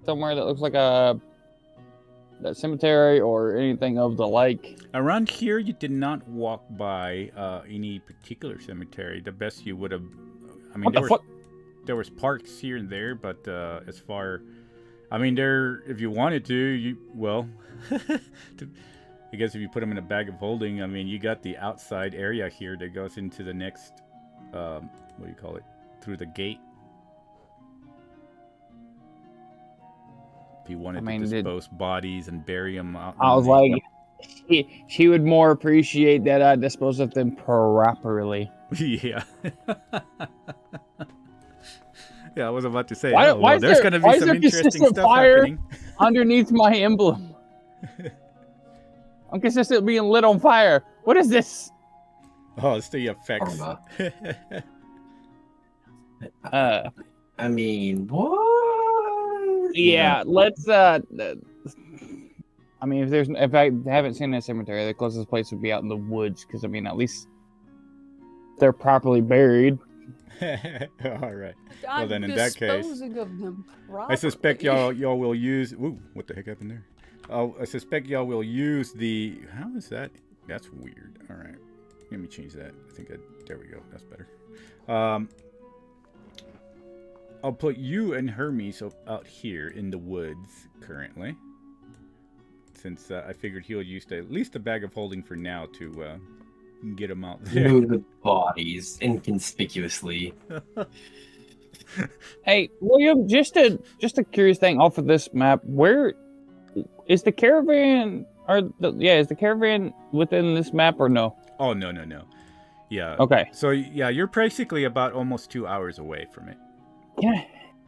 somewhere that looks like that cemetery or anything of the like? Around here, you did not walk by any particular cemetery. The best you would have. I mean, What the fuck? there was parks here and there, but as far, I mean, if you wanted to, I guess if you put them in a bag of holding, I mean, you got the outside area here that goes into the next, what do you call it, through the gate. If you wanted to dispose bodies and bury them out. I was like, she would more appreciate that I dispose of them properly. Yeah. Yeah, I was about to say, Why there's going to be some interesting stuff happening. Underneath my emblem? I'm consistently being lit on fire. What is this? Oh, it's the effects. I mean, what? Yeah, let's. I mean, if I haven't seen a cemetery, the closest place would be out in the woods, because I mean, at least they're properly buried. All right. I'm Well, then in that case, disposing of them I suspect properly. y'all will use. Ooh, what the heck happened there? I suspect y'all will use the. How is that? That's weird. All right, let me change that. I think there we go. That's better. I'll put you and Hermes out here in the woods currently, since I figured he'll use at least a bag of holding for now to get him out there. Move the bodies inconspicuously. Hey, William, just a curious thing off of this map. Where is the caravan? Is the caravan within this map or no? Oh no. Yeah. Okay. So yeah, you're basically about almost 2 hours away from it.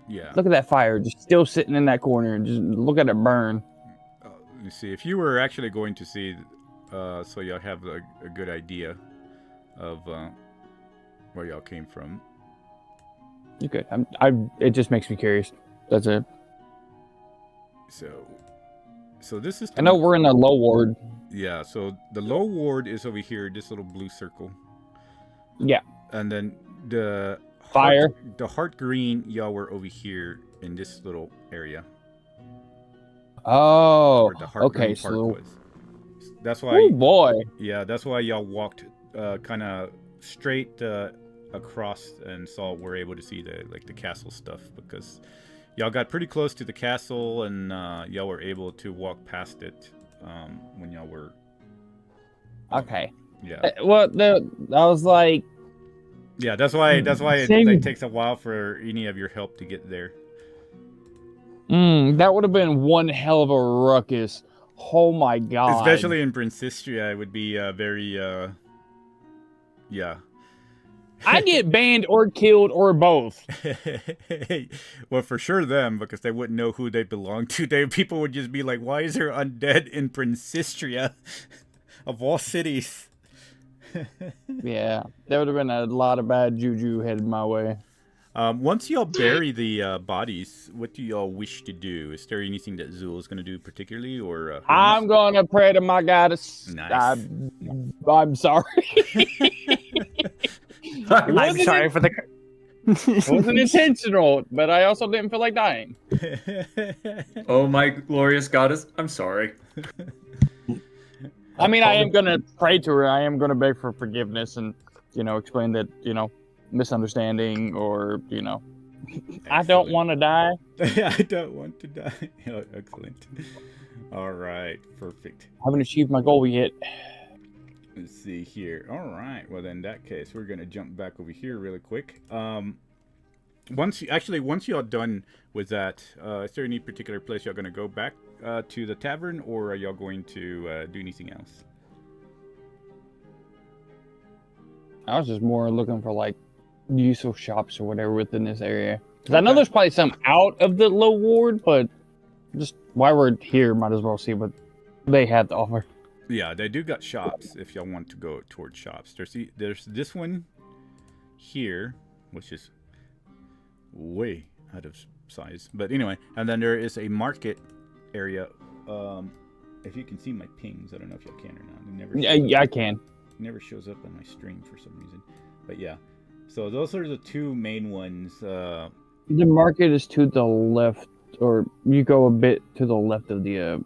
Yeah. Look at that fire, just still sitting in that corner, and just look at it burn. Let me see. If you were actually going to see, so y'all have a good idea of where y'all came from. You could. It just makes me curious. That's it. So this is. I know we're in the low ward. Yeah. So the low ward is over here, this little blue circle. Yeah. And then the Fire. The heart green, y'all were over here in this little area. Oh. Where the heart Okay. green part So. was. That's why. Oh boy. Yeah, that's why y'all walked kind of straight across and were able to see the castle stuff, because y'all got pretty close to the castle and y'all were able to walk past it when y'all were. Okay. Yeah. Well, I was like. Yeah, that's why it takes a while for any of your help to get there. That would have been one hell of a ruckus. Oh my god. Especially in Brensistria, it would be very yeah. I get banned or killed or both. Well, for sure them, because they wouldn't know who they belong to. People would just be like, why is there undead in Brensistria of all cities? Yeah, there would have been a lot of bad juju headed my way. Once y'all bury the bodies, what do y'all wish to do? Is there anything that Zool is going to do particularly, or I'm going to pray to my goddess. Nice. I'm sorry. I'm sorry for the. It wasn't intentional, but I also didn't feel like dying. Oh my glorious goddess, I'm sorry. I mean, I am going to pray to her. I am going to beg for forgiveness and, explain that, misunderstanding or, I don't want to die. I don't want to die. Oh, excellent. All right, perfect. I haven't achieved my goal yet. Let's see here. All right. Well, in that case, we're gonna jump back over here really quick. Once y'all done with that, is there any particular place y'all gonna go back to the tavern, or are y'all going to do anything else? I was just more looking for like useful shops or whatever within this area. Because I know there's probably some out of the low ward, but just while we're here, might as well see what they had to offer. Yeah, they do got shops if y'all want to go towards shops. There's this one here, which is way out of size. But anyway, and then there is a market area. If you can see my pings, I don't know if y'all can or not. It never Yeah, I can. It never shows up on my stream for some reason. But yeah, so those are the two main ones. The market is to the left, or you go a bit to the left of the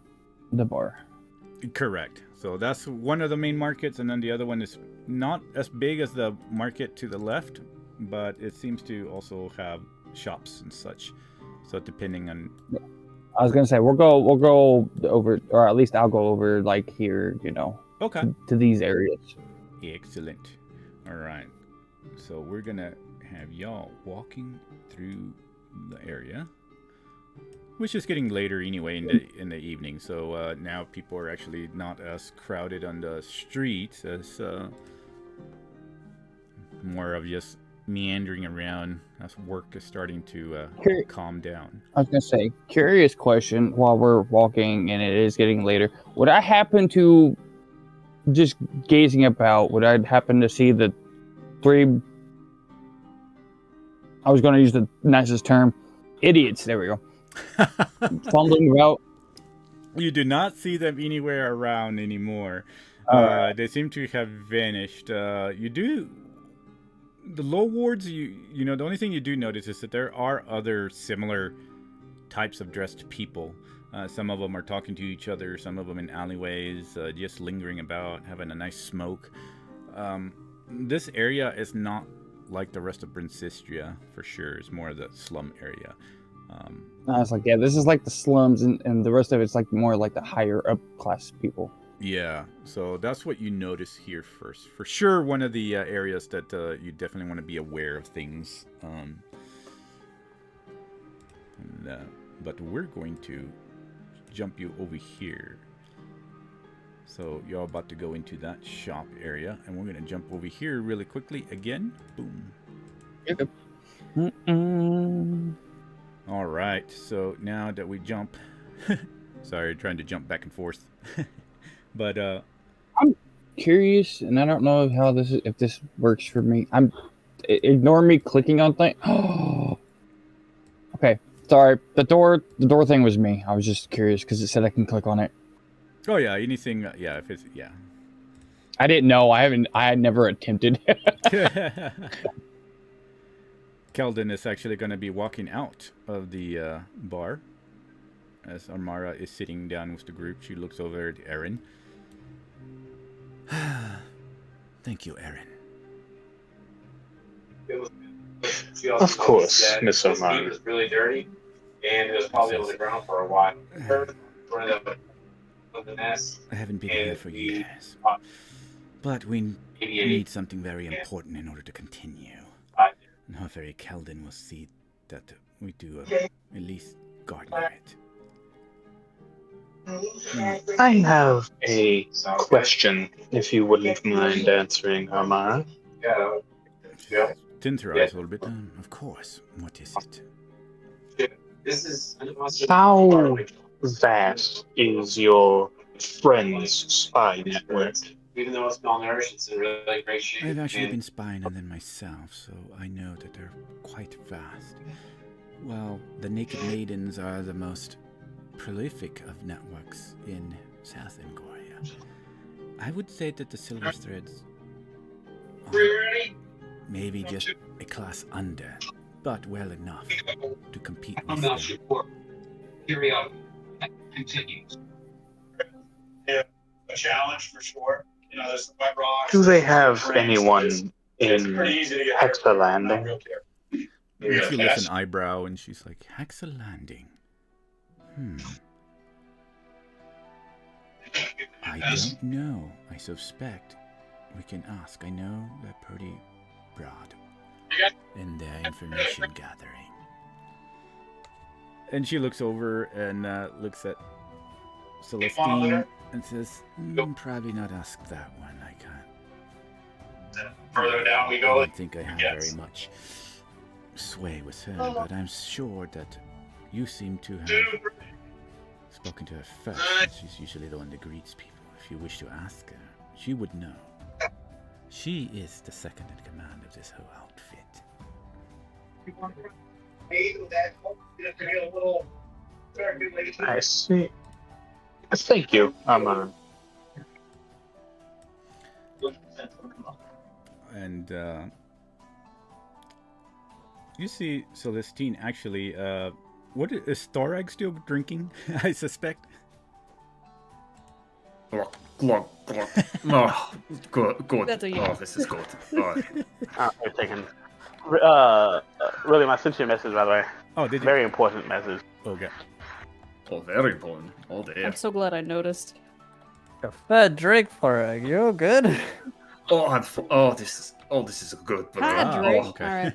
bar. Correct. So that's one of the main markets, and then the other one is not as big as the market to the left, but it seems to also have shops and such. So depending on, I was gonna say we'll go over, or at least I'll go over like here, okay, to these areas. Excellent. All right. So we're gonna have y'all walking through the area, which is getting later anyway in the evening. So now people are actually not as crowded on the streets as more of just meandering around as work is starting to calm down. I was gonna say, curious question while we're walking and it is getting later. Would I happen to, just gazing about, would I happen to see the three, I was gonna use the nicest term, idiots, there we go, fumbling about? You do not see them anywhere around anymore. They seem to have vanished. You do, the low wards, the only thing you do notice is that there are other similar types of dressed people. Some of them are talking to each other, some of them in alleyways, just lingering about, having a nice smoke. This area is not like the rest of Brensistria, for sure. It's more of the slum area. I was like, yeah, this is like the slums, and the rest of it's like more like the higher up class people. Yeah, so that's what you notice here first. For sure, one of the areas that you definitely want to be aware of things. But we're going to jump you over here. So you're about to go into that shop area, and we're going to jump over here really quickly again. Boom. Okay. All right, so now that we jump, sorry, trying to jump back and forth, but I'm curious, and I don't know how if this works for me. Ignore me clicking on things. Okay, sorry. The door thing was me. I was just curious because it said I can click on it. Oh yeah, anything. Yeah, if it's yeah. I didn't know. I had never attempted. Keldon is actually going to be walking out of the bar as Amara is sitting down with the group. She looks over at Aaron. Thank you, Aaron. Of course, Miss O'Mara. It was really dirty, and it was probably on the ground for a while. I haven't been here for years, but we need something very important in order to continue. And hopefully Keldon will see that we do at least garden it. I have a question, if you wouldn't mind answering, Amara. Tint her eyes a little bit. Of course. What is it? How vast is your friend's spy network? Even though it's malnourished, it's in really great shape. I've actually and been spying on them myself, so I know that they're quite fast. Well, the Naked Maidens are the most prolific of networks in South Angoria. I would say that the Silver Threads are maybe just a class under, but well enough to compete with I'm them. not sure. Hear me out. Continues. Yeah, a challenge for sure. You know, there's the wet rocks. Do they have anyone It's in pretty easy to get Hexa hurt. Landing? Not real care. And she lifts an eyebrow and she's like, Hexa Landing. I don't know. I suspect we can ask. I know they're pretty broad in their information gathering. And she looks over and looks at Celestine and says, probably not ask that one. I can't. Further down we I go. don't think I have very much sway with her, but I'm sure that you seem to have spoken to her first. She's usually the one that greets people. If you wish to ask her, she would know. She is the second in command of this whole outfit. I see. Thank you, Amara. And you see Celestine actually, what is Thorag still drinking? I suspect. Glug, glug, glug. Oh, good, good. That's a Oh, yes. this is good. Oh. Wait a second. Really, I sent you a message, by the way. Oh, did you? Very important message. Okay. Oh, very important. Oh, dear. I'm so glad I noticed. A fair drink for her. You're good. Oh, this is good. But, Hi, wow, Drake. okay. All right.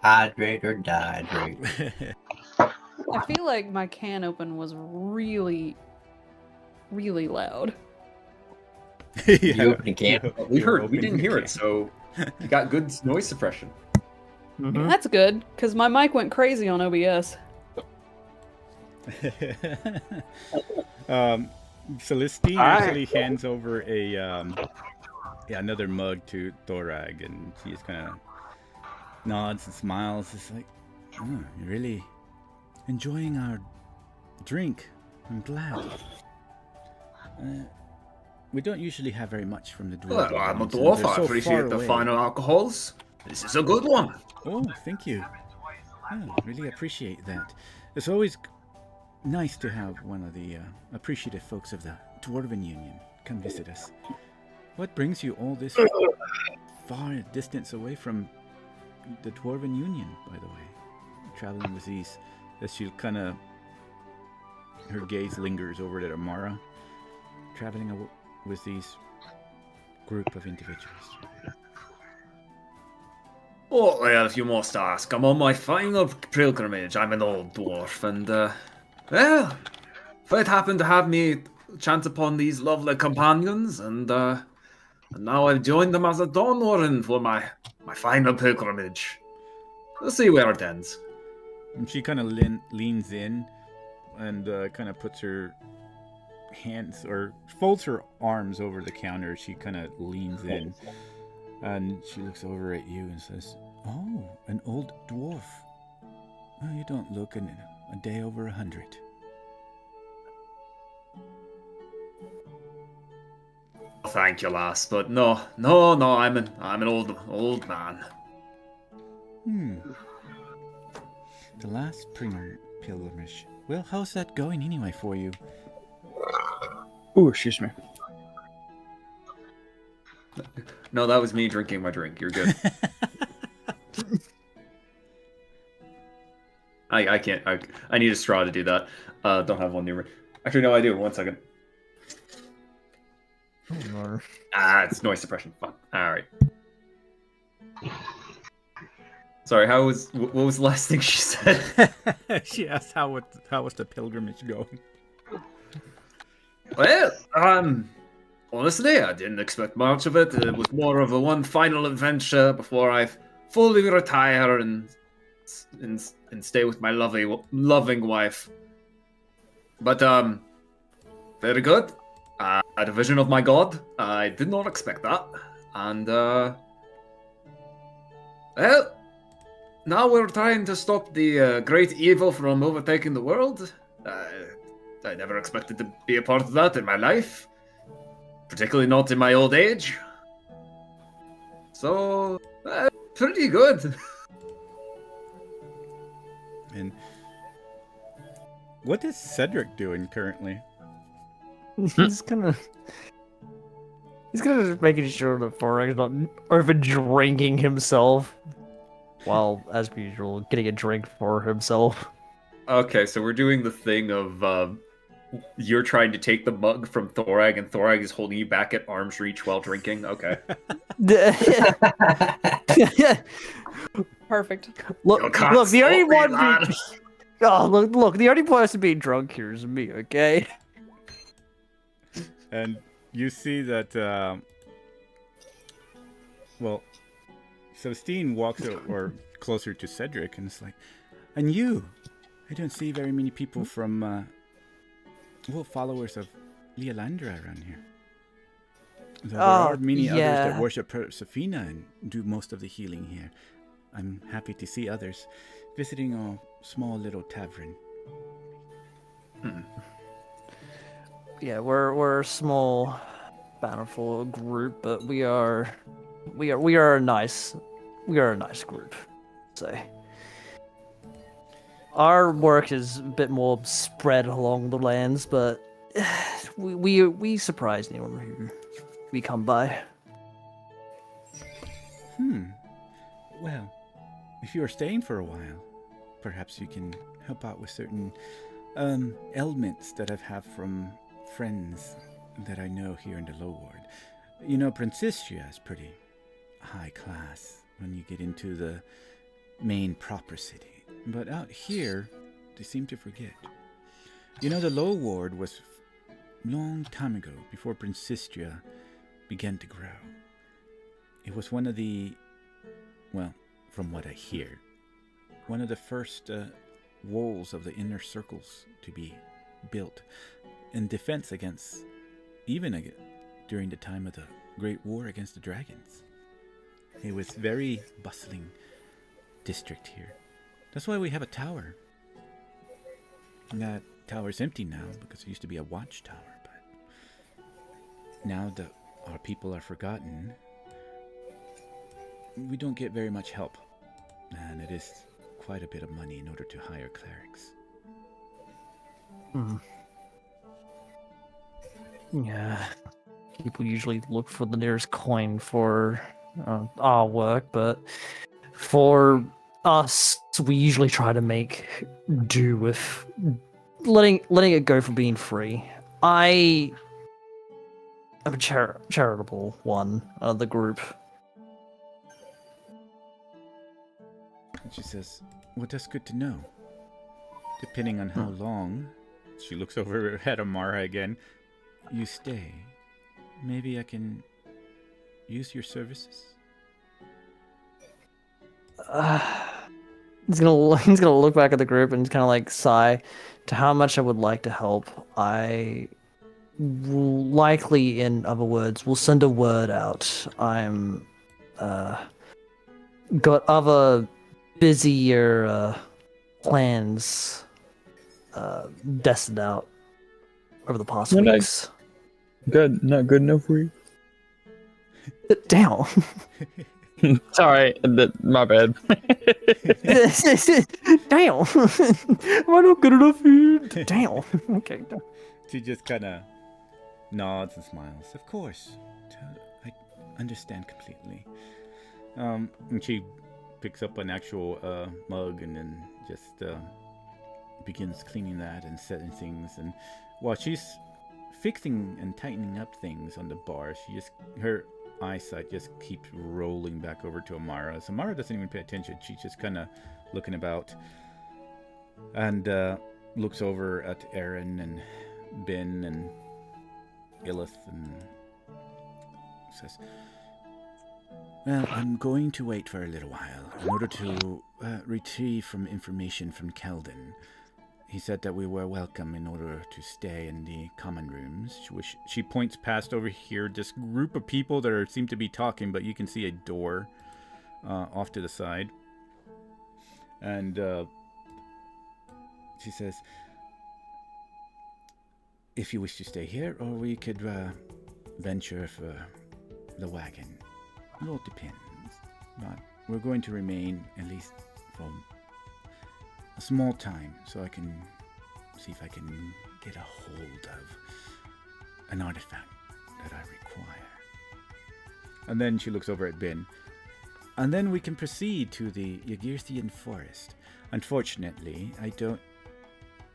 Hydrate or dihydrate. I feel like my can open was really, really loud. You open a can? we heard. We didn't hear it, so you got good noise suppression. Mm-hmm. That's good, because my mic went crazy on OBS. Celestine Alright. actually hands over a another mug to Thorag, and she just kind of nods and smiles. It's like, oh, you're really enjoying our drink. I'm glad. We don't usually have very much from the dwarf. Well, I'm a islands, and dwarf. they're I so appreciate far the away. finer alcohols. This is a good one. Oh, thank you. Oh, really appreciate that. It's always nice to have one of the appreciative folks of the Dwarven Union come visit us. What brings you all this far distance away from the Dwarven Union, by the way? Traveling with these, as she kind of, her gaze lingers over at Amara. Traveling with these group of individuals. Oh, well, if you must ask, I'm on my final pilgrimage. I'm an old dwarf, and, well, fate happened to have me chance upon these lovely companions, and now I've joined them as a Donoran for my final pilgrimage. We'll see where it ends. And she kind of leans in and kind of puts her hands, or folds her arms over the counter. She kind of leans in. And she looks over at you and says, "Oh, an old dwarf. Well, you don't look a day over 100. Thank you, lass, but no, I'm an old man. The last pilgrimage. Well, how's that going anyway for you?" Ooh, excuse me. No, that was me drinking my drink. You're good. I can't. I need a straw to do that. Don't have one near me. Actually, no, I do. 1 second. It's noise suppression. Fun. All right. Sorry. What was the last thing she said? She asked how was the pilgrimage going. Well, honestly, I didn't expect much of it. It was more of a one final adventure before I fully retire and stay with my loving wife. But, very good. A vision of my god. I did not expect that. And, well, now we're trying to stop the great evil from overtaking the world. I never expected to be a part of that in my life. Particularly not in my old age. So, pretty good. And what is Cedric doing currently? He's kind of just making sure that Thorax is not over drinking himself, while, as per usual, getting a drink for himself. Okay, so we're doing the thing of you're trying to take the mug from Thorag, and Thorag is holding you back at arm's reach while drinking. Okay. Perfect. Look, Yo, the only one. lad. Look, the only person being drunk here is me. Okay. And you see that, well, Celestine walks or closer to Cedric, and it's like, and you, I don't see very many people from, followers of Leolandra around here. Though there are many others that worship Persephina and do most of the healing here. I'm happy to see others visiting a small little tavern. Yeah, we're a small, bountiful group, but we are a nice group. Say, our work is a bit more spread along the lands, but we surprise anyone who we come by. Well, if you are staying for a while, perhaps you can help out with certain ailments that I've had from friends that I know here in the Low Ward. You know, Brensistria is pretty high class when you get into the main proper city. But out here, they seem to forget. You know, the Low Ward was long time ago, before Brensistria began to grow. It was one of the, well, from what I hear, one of the first walls of the inner circles to be built in defense against, even during the time of the Great War against the dragons. It was very bustling district here. That's why we have a tower. And that tower's empty now because it used to be a watchtower, but now that our people are forgotten, we don't get very much help. And it is quite a bit of money in order to hire clerics. Yeah, people usually look for the nearest coin for our work, but for us, we usually try to make do with letting it go for being free. I am a charitable one of the group. And she says, well, that's good to know. Depending on how long, she looks over at Amara again, you stay, maybe I can use your services? He's gonna look back at the group and kind of like sigh to how much I would like to help. I will likely, in other words, will send a word out. I'm got other busier plans destined out over the past weeks. Good, not good enough for you. Down. Sorry, my bad. Damn. Am I not good enough for you? Damn. Okay. She just kind of nods and smiles. Of course. I understand completely. And she picks up an actual mug and then just begins cleaning that and setting things. And while she's fixing and tightening up things on the bar, her eyesight just keeps rolling back over to Amara. So Amara doesn't even pay attention. She's just kind of looking about and looks over at Aaron and Ben and Illith and says, well, I'm going to wait for a little while in order to retrieve information from Keldon. he said that we were welcome in order to stay in the common rooms. She points past over here, this group of people that seem to be talking, but you can see a door off to the side. And she says, if you wish to stay here, or we could venture for the wagon. It all depends. But we're going to remain, at least for a small time, so I can see if I can get a hold of an artifact that I require. And then she looks over at Ben. And then we can proceed to the Yagirthian forest. Unfortunately, I don't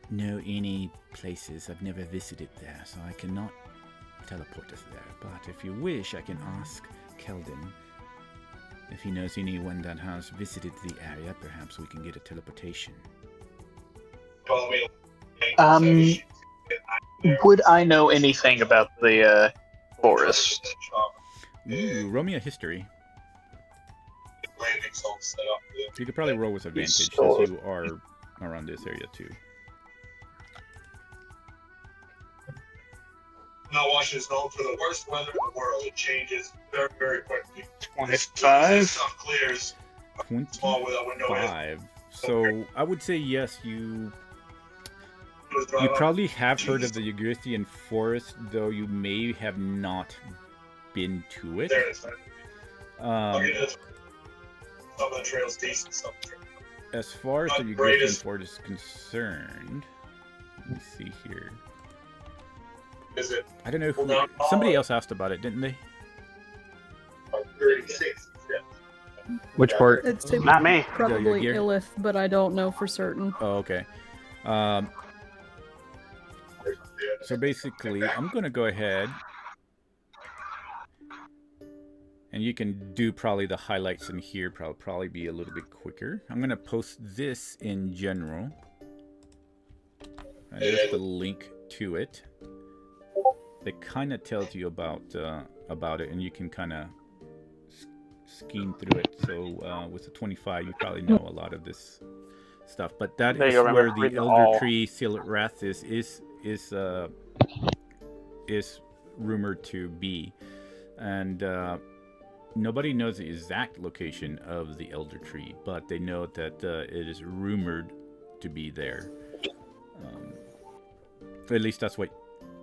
know any places. I've never visited there, so I cannot teleport us there. But if you wish, I can ask Keldon if he knows anyone that has visited the area. Perhaps we can get a teleportation. Would I know anything about the forest? Ooh, roll me a history. You could probably roll with advantage since you are around this area too. Now, Washington is known for the worst weather in the world. It changes very, very quickly. 25. Sun clears. 25. So I would say yes. You probably have heard of the Yagirthian forest, though you may have not been to it. Some of the trails decent, some as far as the Yagirthian forest is concerned, let me see here. Is it? I don't know who. Somebody else asked about it, didn't they? 36. Yeah. Which part? It's Not me. probably gear. Illith, but I don't know for certain. Oh, okay. So basically, I'm going to go ahead. And you can do probably the highlights in here, probably be a little bit quicker. I'm going to post this in general. There's the link to it. It kind of tells you about it, and you can kind of scheme through it. So with the 25, you probably know a lot of this stuff. But that is where the Elder Tree Seal at Wrath is rumored to be, and nobody knows the exact location of the Elder Tree, but they know that it is rumored to be there. At least that's what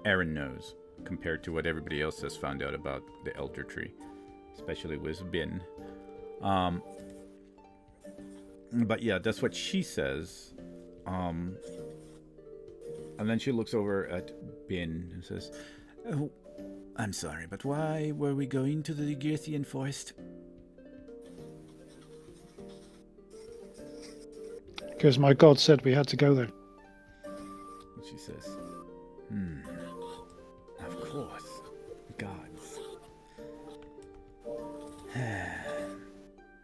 Aaron knows, compared to what everybody else has found out about the Elder Tree, especially with Bin. But yeah, that's what she says. And then she looks over at Bin and says, "Oh, I'm sorry, but why were we going to the Yagirthian forest?" Because my god said we had to go there. And she says, of course, gods.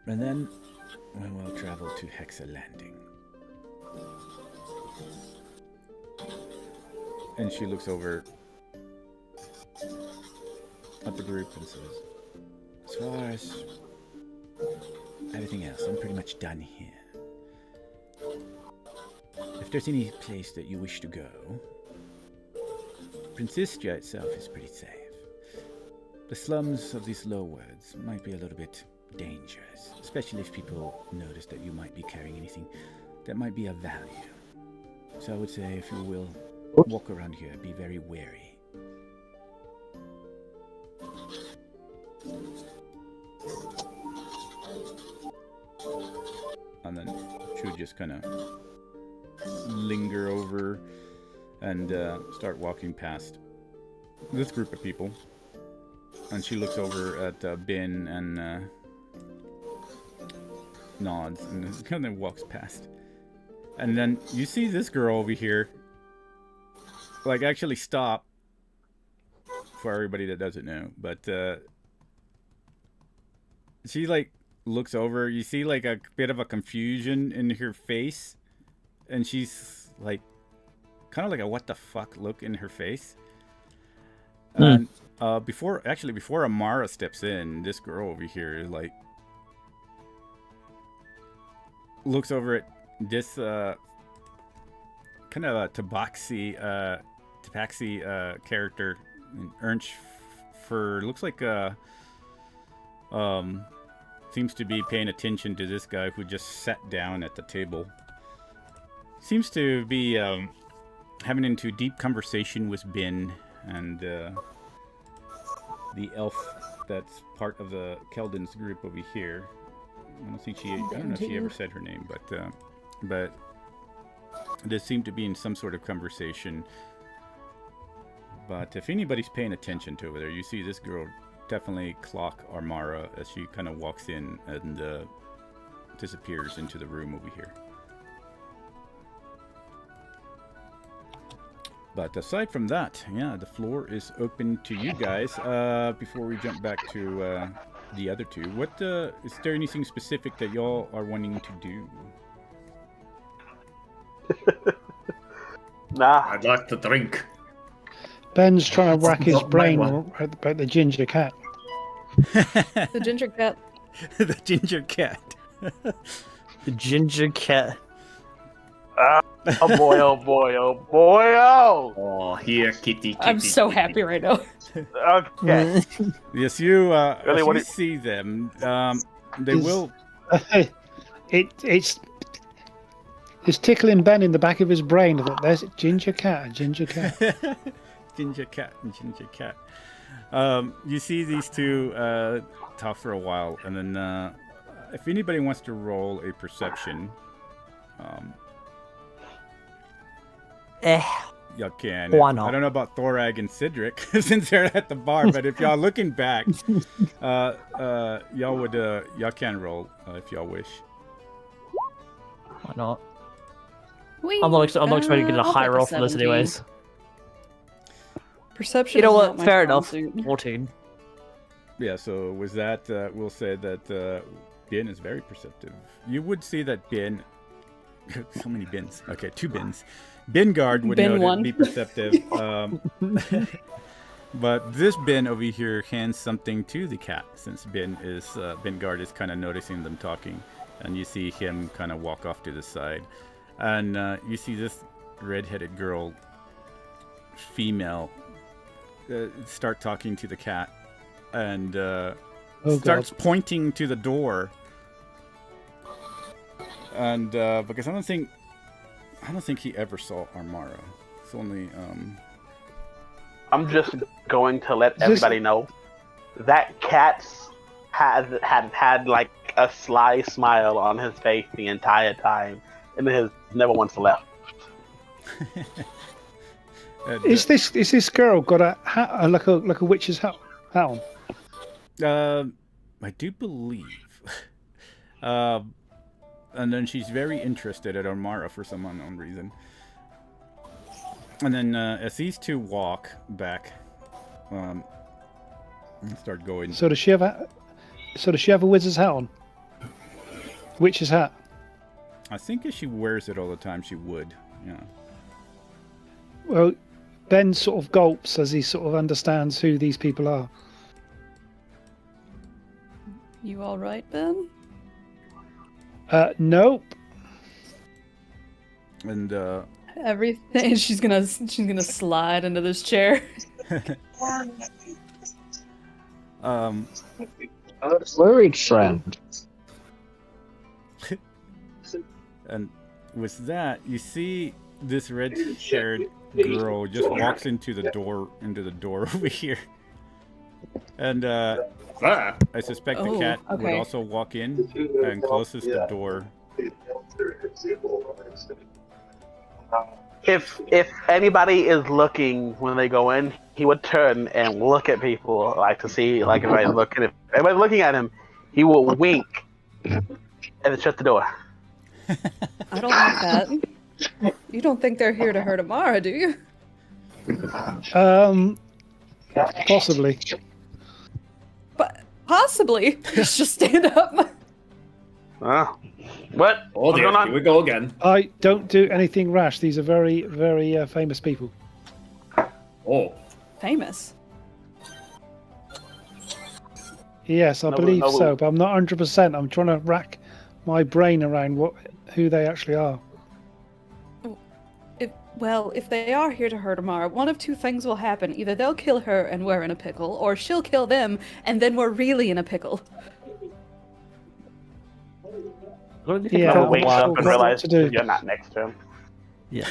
And then we will travel to Hexa Landing. And she looks over at the group and says, as far as everything else, I'm pretty much done here. If there's any place that you wish to go, Brensistria itself is pretty safe. The slums of these lowwards might be a little bit dangerous, especially if people notice that you might be carrying anything that might be of value. So I would say, if you will walk around here, be very wary. And then she would just kind of linger over and start walking past this group of people. And she looks over at Ben and nods and kind of walks past. And then you see this girl over here, like, actually stop, for everybody that doesn't know. But she, like, looks over. You see, like, a bit of a confusion in her face. And she's, like, kind of like a what the fuck look in her face. And before Amara steps in, this girl over here, like, looks over at this kind kind of a tabaxi character, Ernst for looks like seems to be paying attention to this guy who just sat down at the table. Seems to be having into deep conversation with Ben and the elf that's part of the Keldon's group over here. I don't know if she ever said her name, but they seem to be in some sort of conversation. But if anybody's paying attention to over there, you see this girl definitely clock Armara as she kind of walks in and disappears into the room over here. But aside from that, yeah, the floor is open to you guys. Before we jump back to the other two, what is there anything specific that y'all are wanting to do? Nah. I'd like to drink. Ben's trying to rack his not my brain one. about the ginger cat. The ginger cat. The ginger cat. The ginger cat. Oh boy, oh boy, oh boy, oh! Oh, here, kitty. I'm so happy right now. Okay. Yes, you. Really, As what you it- see them, they Is- will. It's tickling Ben in the back of his brain that there's a ginger cat, Ginger cat and ginger cat. You see these two talk for a while, and then if anybody wants to roll a perception, y'all can. Why not? I don't know about Thorag and Cedric since they're at the bar, but if y'all looking back, y'all can roll if y'all wish. Why not? Whee! I'm not expecting to get a I'll high take roll for this 17. anyways. Perception. You know is what? not my Fair strong enough. suit. 14. Yeah, so with that, we'll say that Ben is very perceptive. You would see that Ben... so many bins. Okay, 2 bins. Bengard would Bin know to one. be perceptive. But this Ben over here hands something to the cat, since Bengard is kind of noticing them talking. And you see him kind of walk off to the side. And you see this red-headed girl, female, start talking to the cat. And starts pointing to the door. And because I don't think he ever saw Armara. It's only I'm just going to let everybody know that cat had like a sly smile on his face the entire time, and has never once left. Is this girl got a hat like a witch's hat on? I do believe. And then she's very interested at Armara for some unknown reason. And then as these two walk back, and start going. So does she have a wizard's hat on? Witch's hat. I think if she wears it all the time, she would. Yeah. Well, Ben sort of gulps as he sort of understands who these people are. You all right, Ben? Nope. And Everything. She's gonna slide into this chair. Worried friend. And with that, you see this red-haired girl just walks into the door over here. And I suspect the cat would also walk in and closes the door. If anybody is looking when they go in, he would turn and look at people like to see like if everybody's looking. If everybody's looking at him, he will wink and then shut the door. I don't like that. You don't think they're here to hurt Amara, do you? Possibly. But possibly. Just stand up. What? Oh dear, here we go again. I don't do anything rash. These are very, very famous people. Oh. Famous. Yes, I believe so, but I'm not 100%. I'm trying to rack my brain around who they actually are. if they are here to hurt Amara, one of two things will happen. Either they'll kill her and we're in a pickle, or she'll kill them and then we're really in a pickle. Yeah, wake up and realize you're not next to him. Yeah.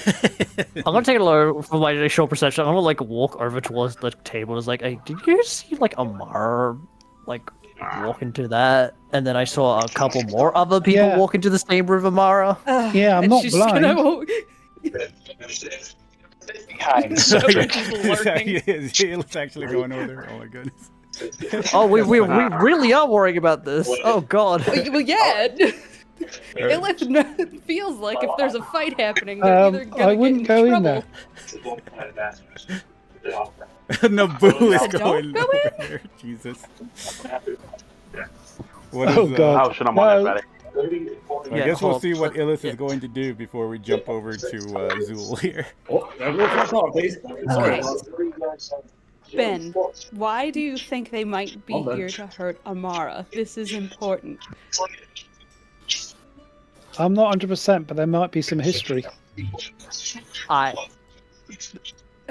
I'm gonna take a look for my show perception. I'm gonna like walk over towards the table. It's like, hey, did you see like Amara like walk into that? And then I saw a couple more other people walk into the same room, Amara. Yeah, I'm not blind. It's actually going over there. Oh my goodness. Oh, we really are worrying about this. Oh god. Well, yeah. It feels like if there's a fight happening, they're either gonna I wouldn't get in go in trouble. there. Naboo is going over there. Jesus. What is, God. Oh shit, I'm on that, I guess we'll see what Illis is going to do before we jump over to Zool here. Okay. Ben, why do you think they might be here to hurt Amara? This is important. I'm not 100%, but there might be some history.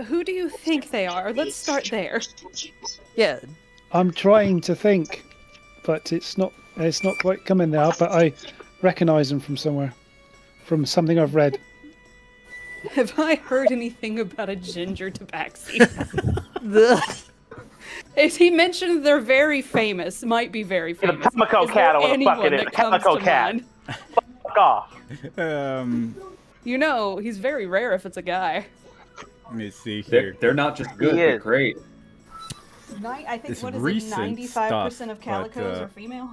Who do you think they are? Let's start there. Yeah. I'm trying to think, but it's not quite coming now. But I recognise them from somewhere, from something I've read. Have I heard anything about a ginger tabaxi? As he mentioned, they're very famous. Might be very famous. The Pimlico cat or the fucking Pimlico cat. Fuck off. You know, he's very rare if it's a guy. Let me see here. They're not just good, they're great. I think, It's what is recent it, 95% stuff, of calicos but, are female?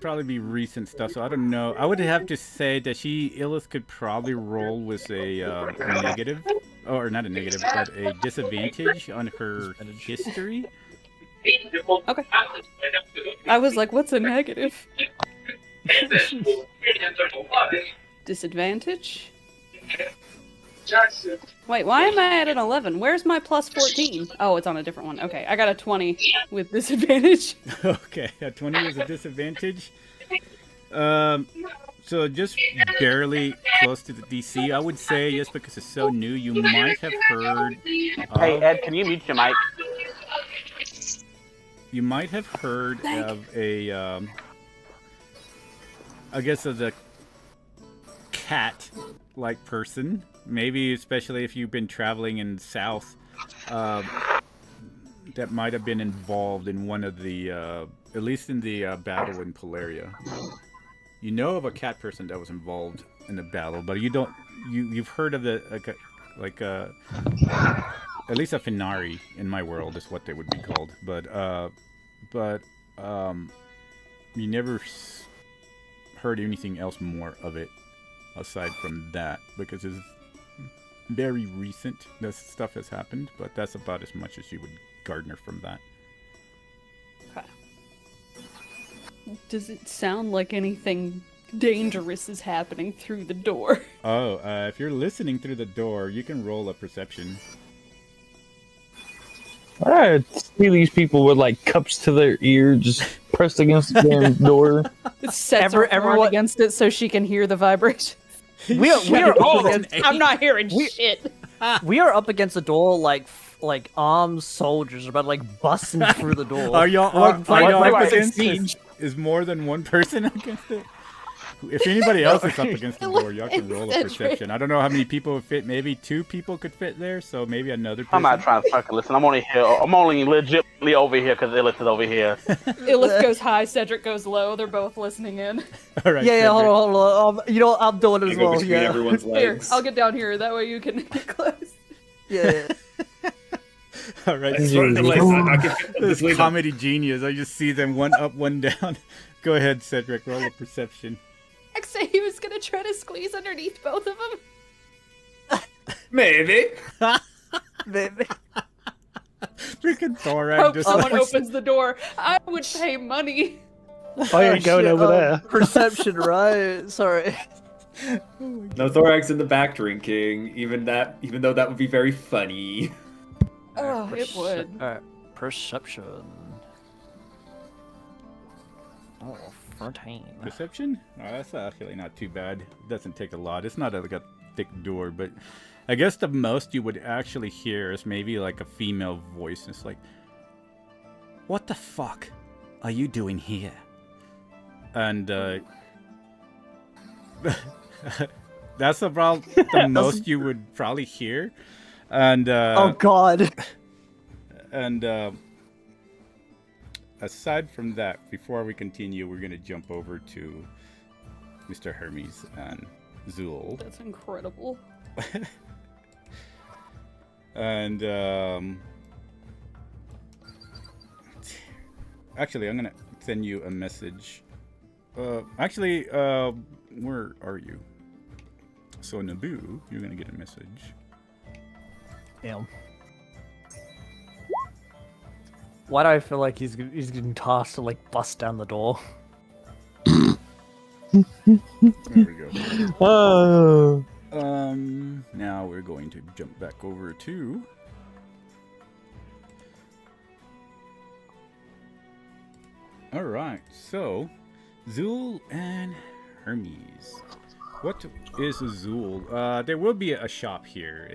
Probably be recent stuff, so I don't know. I would have to say that Illis could probably roll with a negative, or not a negative, but a disadvantage on her history. Okay. I was like, what's a negative? Disadvantage? Wait, why am I at an 11? Where's my plus 14? Oh, it's on a different one. Okay, I got a 20 with disadvantage. Okay, a 20 is a disadvantage. So just barely close to the DC, I would say, just because it's so new, you might have heard... Hey, Ed, can you mute your mic? You might have heard of a, I guess of the cat-like person. Maybe especially if you've been traveling in the south, that might have been involved in one of the, at least in the battle in Polaria. You know of a cat person that was involved in the battle, but you've heard of the, at least a Finari in my world is what they would be called, but you never heard anything else more of it aside from that, because it's very recent this stuff has happened, but that's about as much as you would garner from that. Okay. Does it sound like anything dangerous is happening through the door? Oh, if you're listening through the door, you can roll a perception. I see these people with like cups to their ear just pressed against the damn door. It sets everyone against it so she can hear the vibration. We are up against, I'm not hearing shit. We are up against the door like armed soldiers are about to like busting through the door. Are y'all up against siege? Is more than one person against it? If anybody else is up against the door, y'all can roll a perception. I don't know how many people would fit. Maybe 2 people could fit there, so maybe another person. I'm not trying to fucking listen. I'm only here. I'm only legitimately over here because Illis is over here. Illis goes high, Cedric goes low. They're both listening in. All right. Yeah, hold on. You know, I'm doing it as well. Yeah. Everyone's Here, legs. I'll get down here. That way you can get close. Yeah. All right. This comedy genius. I just see them one up, one down. Go ahead, Cedric. Roll a perception. I say he was gonna try to squeeze underneath both of them. Maybe. Maybe. Freaking Thorak Hope just someone opens the door. I would pay money. I ain't going over there. Perception, right? Sorry. No Thorax in the back drinking, even though that would be very funny. Oh, it would. Alright, perception. Oh, 14. Perception? Oh, that's actually not too bad. It doesn't take a lot. It's not like a thick door, but I guess the most you would actually hear is maybe like a female voice. It's like, "What the fuck are you doing here?" And that's about the most you would probably hear. And Oh God. and aside from that, before we continue, we're gonna jump over to Mr. Hermes and Zool. That's incredible. And actually, I'm gonna send you a message. Actually, where are you? So Naboo, you're gonna get a message. Damn. Why do I feel like he's getting tossed to like bust down the door? There we go. Oh. Now we're going to jump back over to all right. So Zool and Hermes. What is Zool? There will be a shop here.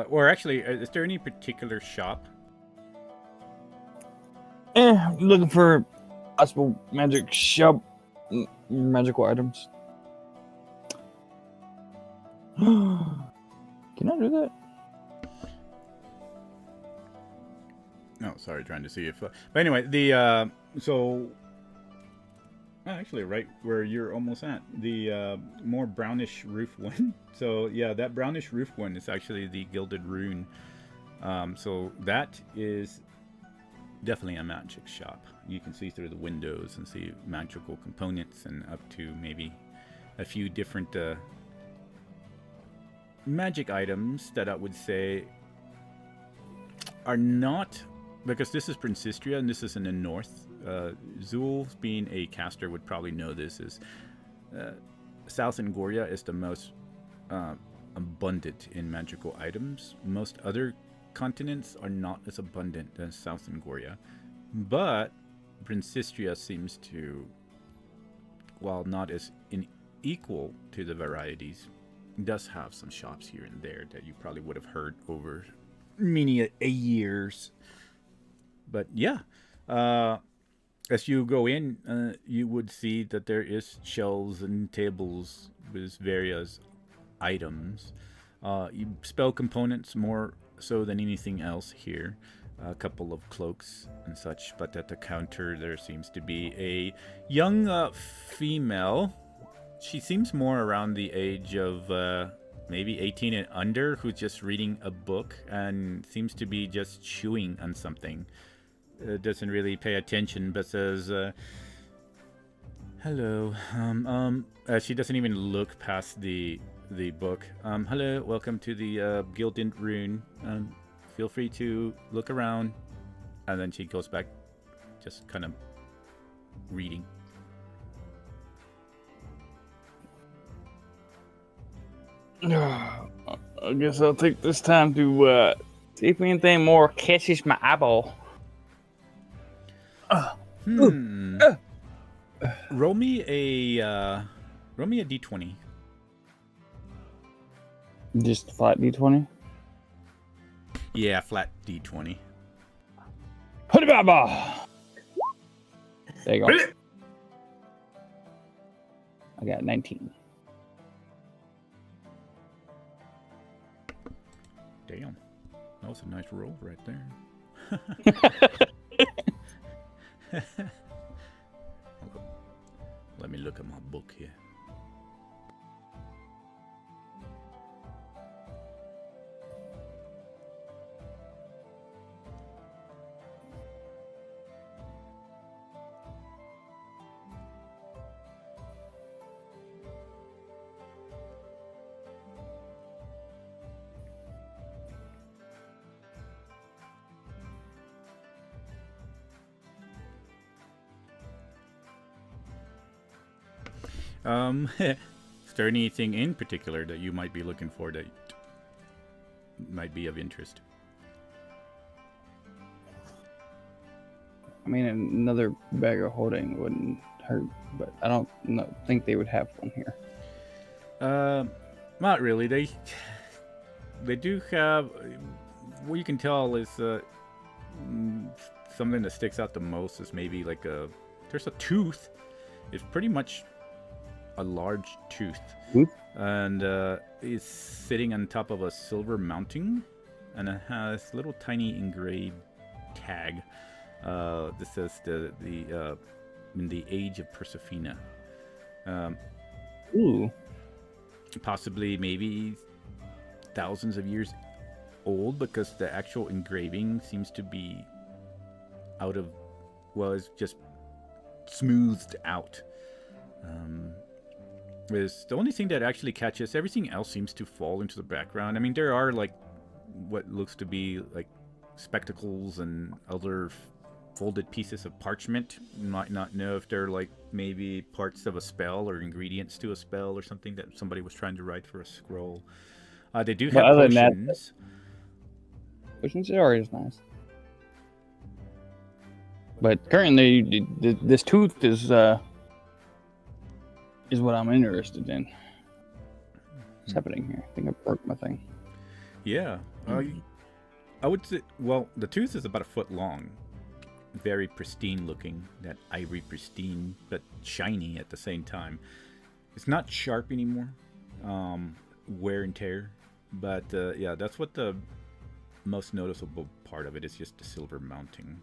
Or actually, is there any particular shop? I'm looking for possible magic shop, magical items. Can I do that? No, sorry, trying to see if. But anyway, the actually, right where you're almost at, the more brownish roof one. So yeah, that brownish roof one is actually the gilded rune. So that is definitely a magic shop. You can see through the windows and see magical components and up to maybe a few different magic items that I would say are not, because this is Brensistria and this is in the north. Zool, being a caster, would probably know this. Is South Angoria is the most abundant in magical items. Most other continents are not as abundant as South Angoria, but Brensistria seems to, while not as equal to the varieties, does have some shops here and there that you probably would have heard over many years. But yeah, as you go in, you would see that there is shelves and tables with various items. Spell components more so than anything else here. A couple of cloaks and such, but at the counter there seems to be a young female. She seems more around the age of maybe 18 and under, who's just reading a book and seems to be just chewing on something. Doesn't really pay attention, but says, hello. She doesn't even look past the book. Hello, welcome to the Gilded Rune. Feel free to look around. And then she goes back, just kind of reading. I guess I'll take this time to see if anything more catches my eyeball. Roll me a d20. Just flat d20? Yeah, flat d20. Put it back. There you go. I got 19. Damn. That was a nice roll right there. Let me look at my book here. Is there anything in particular that you might be looking for that might be of interest? I mean, another bag of holding wouldn't hurt, but I don't think they would have one here. Not really. They do have. What you can tell is something that sticks out the most is maybe like there's a tooth. It's pretty much a large tooth, and it's sitting on top of a silver mounting, and it has little tiny engraved tag. This says in the age of Persefina. Ooh. Possibly maybe thousands of years old, because the actual engraving seems to be it's just smoothed out. Is the only thing that actually catches. Everything else seems to fall into the background. I mean, there are like what looks to be like spectacles and other folded pieces of parchment. You might not know if they're like maybe parts of a spell or ingredients to a spell or something that somebody was trying to write for a scroll. They do have potions. Potions are always nice. But currently, this tooth is what I'm interested in. What's happening here? I think I broke my thing. Yeah. I would say, well, the tooth is about a foot long. Very pristine looking. That ivory pristine, but shiny at the same time. It's not sharp anymore. Wear and tear. But yeah, that's what the most noticeable part of it is, just the silver mounting.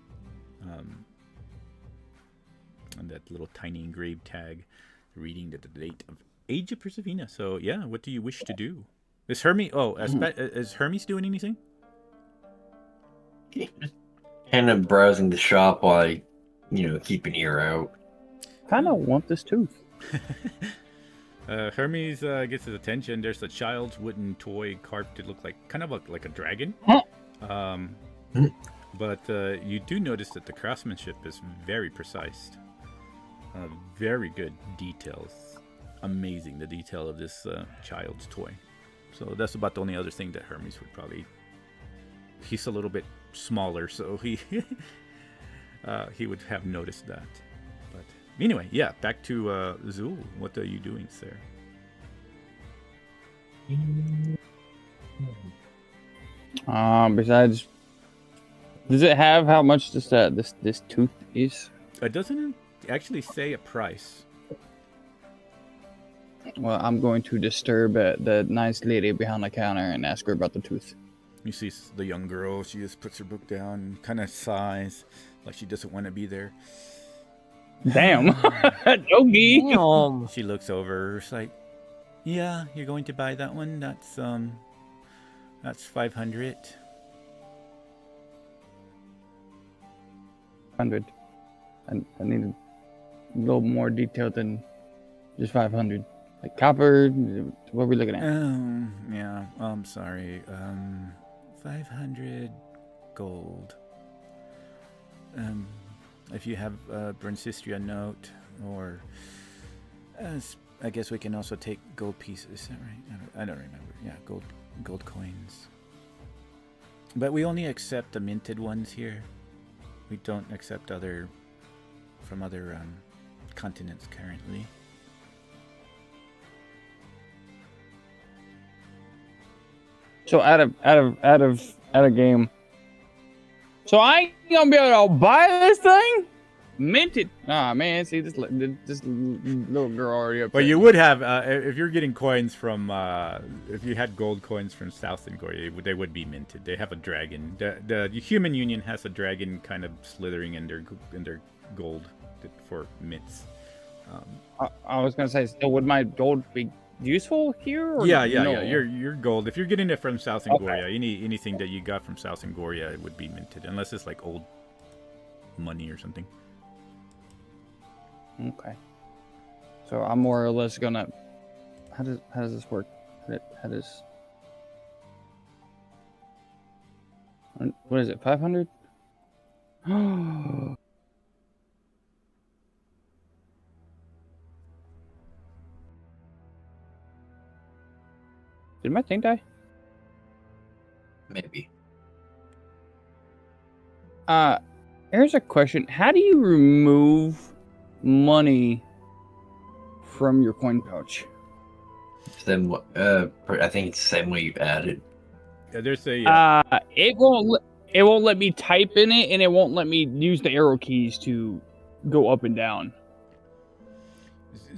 And that little tiny engraved tag reading the date of Age of Persefina. So yeah, what do you wish to do? Is Hermes is Hermes doing anything? Kind of browsing the shop while I, keep an ear out. Kind of want this tooth. Hermes gets his attention. There's a child's wooden toy carved to look like kind of like a dragon. But you do notice that the craftsmanship is very precise. Very good details. Amazing, the detail of this child's toy. So that's about the only other thing that Hermes would probably... He's a little bit smaller, so he would have noticed that. But anyway, yeah, back to Zul. What are you doing, sir? Besides, does it have how much this tooth is? It doesn't actually say a price. Well, I'm going to disturb the nice lady behind the counter and ask her about the tooth. You see the young girl, she just puts her book down, kind of sighs, like she doesn't want to be there. Damn. Yogi. She looks over, it's like, yeah, you're going to buy that one? That's 500. 100. I need a little more detail than just 500. Like copper, what are we looking at? Yeah, I'm sorry. 500 gold. If you have a Brensistria note, or I guess we can also take gold pieces. Is that right? I don't remember. Yeah, gold coins. But we only accept the minted ones here. We don't accept from other continents currently. So out of game. So I ain't gonna be able to buy this thing? Minted. Ah man, see this little girl already up there. Well, you would have if you're getting coins from if you had gold coins from South Angoria, they would be minted. They have a dragon. The Human Union has a dragon kind of slithering in their gold for mints. I was gonna say, so would my gold be useful here? Or yeah. Your gold. If you're getting it from South Angoria, anything that you got from South Angoria, it would be minted, unless it's like old money or something. Okay. So I'm more or less gonna. How does this work? What is it? 500? Did my thing die? Maybe. Here's a question. How do you remove money from your coin pouch. Then what? I think it's the same way you added. Yeah, there's a. It won't let me type in it, and it won't let me use the arrow keys to go up and down.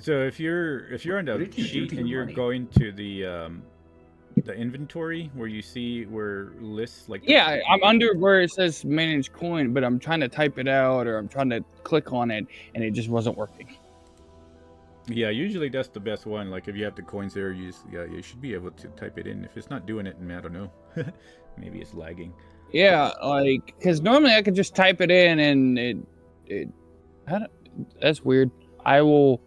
So if you're on the sheet and you're going to the inventory where you see where lists like Yeah, I'm under where it says manage coin, but I'm trying to type it out or I'm trying to click on it, and it just wasn't working. Yeah, usually that's the best one. Like if you have the coins there, you should be able to type it in. If it's not doing it, I don't know. Maybe it's lagging. Yeah, like because normally I could just type it in and that's weird. I will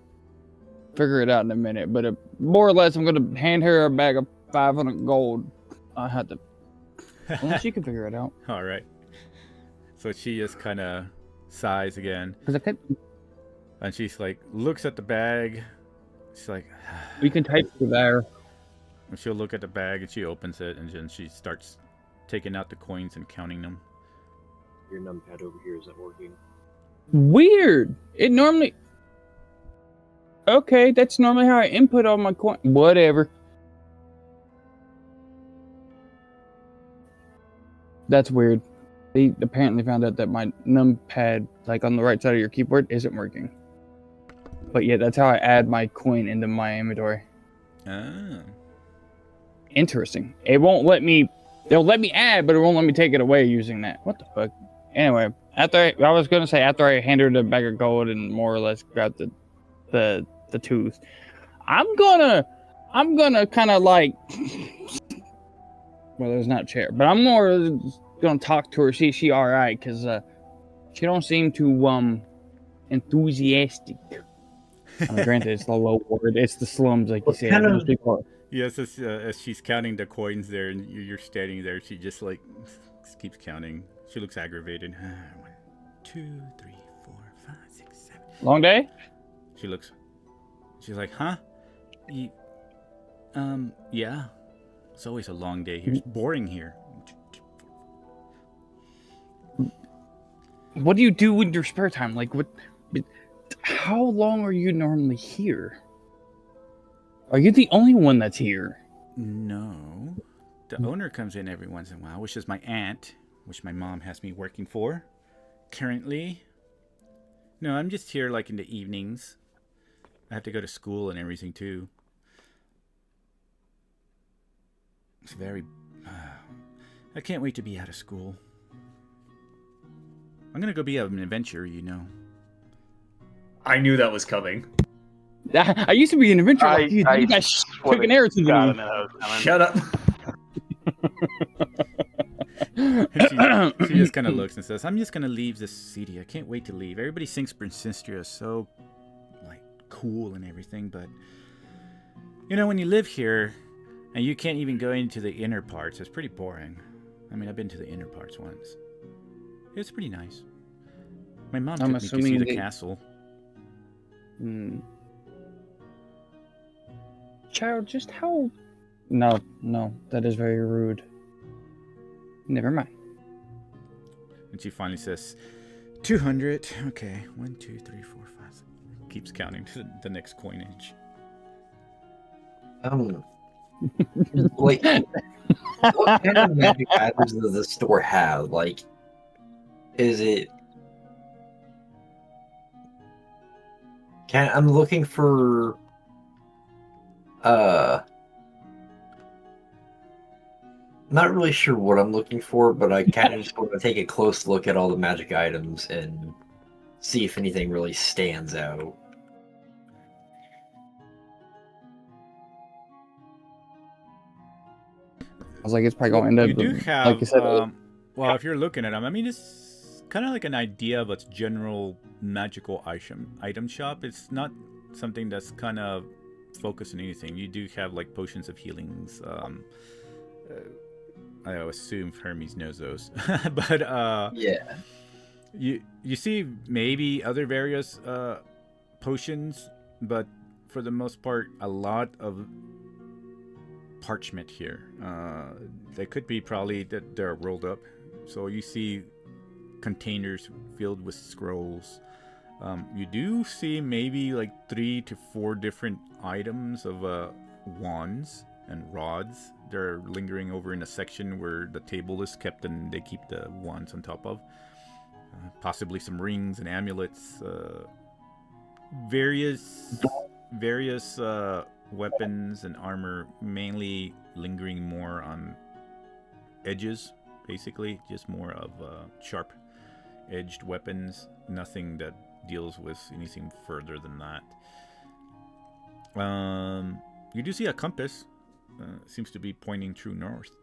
figure it out in a minute, but more or less, I'm gonna hand her a bag of 500 gold. I had to, unless you can figure it out. All right. So she just kind of sighs again, and she's like, looks at the bag. She's like, we can type through there. And she'll look at the bag and she opens it, and then she starts taking out the coins and counting them. Your numpad over here isn't working. Weird. It normally. Okay, that's normally how I input all my coin. Whatever. That's weird. They apparently found out that my numpad, like on the right side of your keyboard, isn't working. But yeah, that's how I add my coin into my inventory. Ah. Interesting. It won't let me. They'll let me add, but it won't let me take it away using that. What the fuck? Anyway, I was gonna say after I handed her the bag of gold and more or less grabbed the tooth, I'm gonna kind of like. Well, there's not a chair, but I'm more gonna talk to her, see if she all right, because she don't seem too enthusiastic. Granted, it's the low word, it's the slums, like you said. Most people. Yes, as she's counting the coins there, and you're standing there, she just like keeps counting. She looks aggravated. 1, 2, 3, 4, 5, 6, 7. Long day? She's like, huh? Yeah. It's always a long day here. It's boring here. What do you do in your spare time? Like, what? How long are you normally here? Are you the only one that's here? No. The owner comes in every once in a while, which is my aunt, which my mom has me working for currently. No, I'm just here like in the evenings. I have to go to school and everything too. It's very... I can't wait to be out of school. I'm gonna go be an adventurer, you know. I knew that was coming. I used to be an adventurer. Like you guys took an arrow to me. Shut up. she just kind of looks and says, I'm just gonna leave this city. I can't wait to leave. Everybody thinks Brensistria is so like cool and everything, but you know, when you live here and you can't even go into the inner parts, it's pretty boring. I mean, I've been to the inner parts once. It's pretty nice. My mom took me to see the castle. Child, just how... No, that is very rude. Never mind. And she finally says, 200. Okay, 1, 2, 3, 4, 5, 6. Keeps counting to the next coinage. Like, what kind of magic items does the store have? Like, is it... I'm looking for... Not really sure what I'm looking for, but I kind of just want to take a close look at all the magic items and see if anything really stands out. I was like, it's probably going to end up... You do have, like you said, well, if you're looking at them, I mean, it's kind of like an idea of a general magical item shop. It's not something that's kind of focused on anything. You do have like potions of healings. I assume Hermes knows those, but yeah, you see maybe other various potions, but for the most part, a lot of parchment here. They could be probably that they're rolled up, so you see containers filled with scrolls, You do see maybe like 3 to 4 different items of wands and rods. They're lingering over in a section where the table is kept and they keep the wands on top of. Possibly some rings and amulets. Various weapons and armor, mainly lingering more on edges, basically. Just more of sharp edged weapons. Nothing that deals with anything further than that. You do see a compass. Seems to be pointing true north.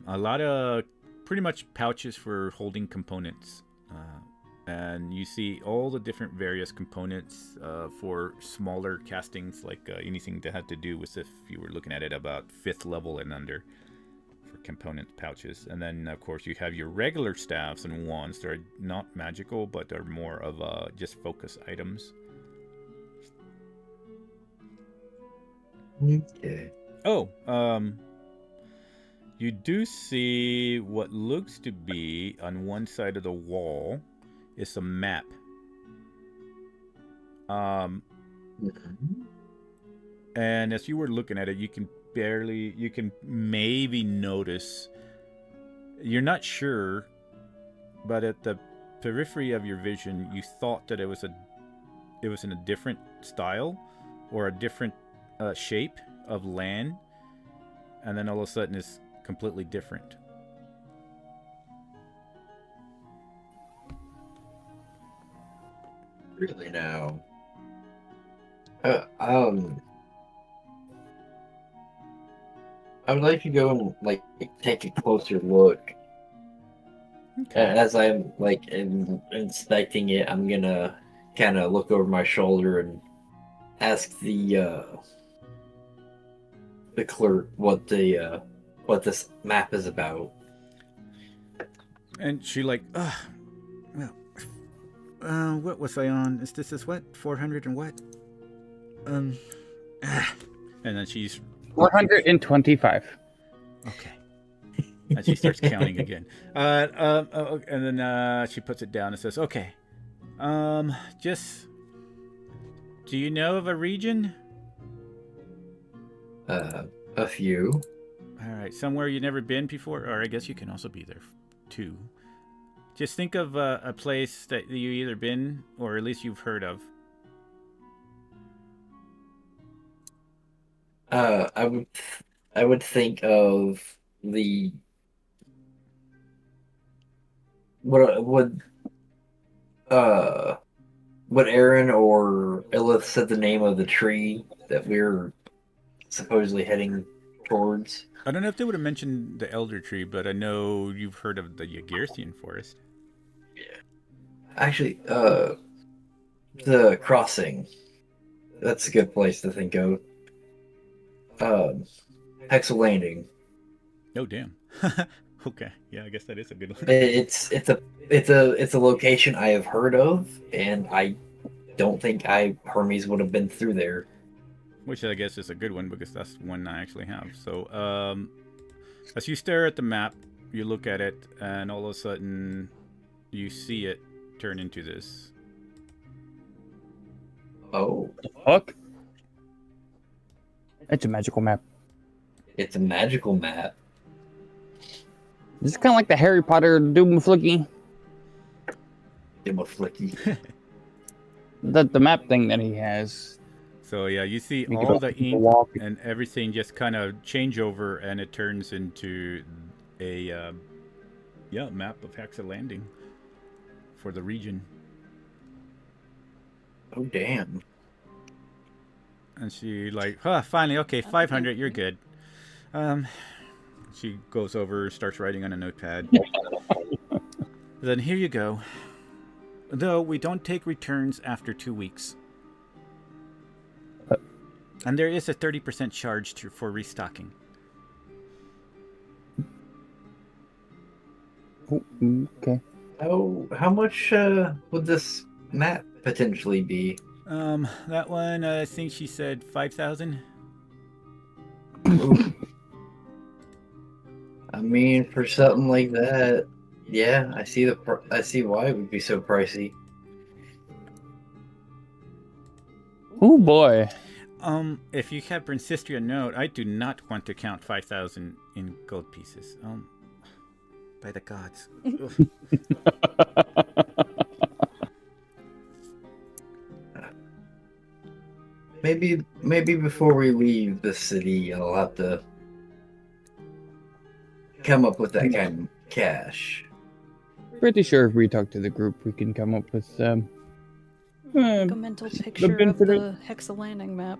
A lot of pretty much pouches for holding components. And you see all the different various components for smaller castings, like anything that had to do with, if you were looking at it, about 5th level and under. Component pouches. And then of course you have your regular staffs and wands that are not magical but are more of just focus items. Okay. Oh, you do see what looks to be on one side of the wall is a map. And as you were looking at it, you can maybe notice, you're not sure, but at the periphery of your vision, you thought that it was in a different style or a different shape of land, and then all of a sudden it's completely different. Really now? I would like to go and take a closer look. Okay. As I'm inspecting it, I'm gonna kind of look over my shoulder and ask the clerk what this map is about. And she what was I on? Is this what? 400 and what? And then she's 425. Okay. And she starts counting again. And then she puts it down and says, "Okay. Just, do you know of a region?" A few. All right. Somewhere you've never been before, or I guess you can also be there too. Just think of a place that you either been or at least you've heard of. I would think of the what Aaron or Illith said the name of the tree that we're supposedly heading towards. I don't know if they would have mentioned the elder tree, but I know you've heard of the Yagarthian forest. Yeah. Actually, the crossing. That's a good place to think of. Hexel Landing. Oh damn. Okay, yeah, I guess that is a good one. It's a location I have heard of, and I don't think Hermes would have been through there. Which I guess is a good one because that's one I actually have. So, as you stare at the map, you look at it, and all of a sudden, you see it turn into this. Oh. The fuck? It's a magical map. It's a magical map. This is kind of like the Harry Potter Doomflicky. Doomflicky. The map thing that he has. So yeah, you see all the ink and everything just kind of change over, and it turns into a map of Hexel Landing for the region. Oh damn! And she finally, okay, 500, you're good. She goes over, starts writing on a notepad. Then here you go. Though we don't take returns after 2 weeks. And there is a 30% charge for restocking. Okay. How much would this map potentially be? That one, I think she said 5,000. I mean, for something like that, Yeah, I see I see why it would be so pricey. Oh boy. If you have Brensistria note, I do not want to count 5,000 in gold pieces. By the gods. Maybe before we leave the city, I'll have to come up with that kind of cash. Pretty sure if we talk to the group, we can come up with Like a mental picture of benefit of- the Hexa landing map.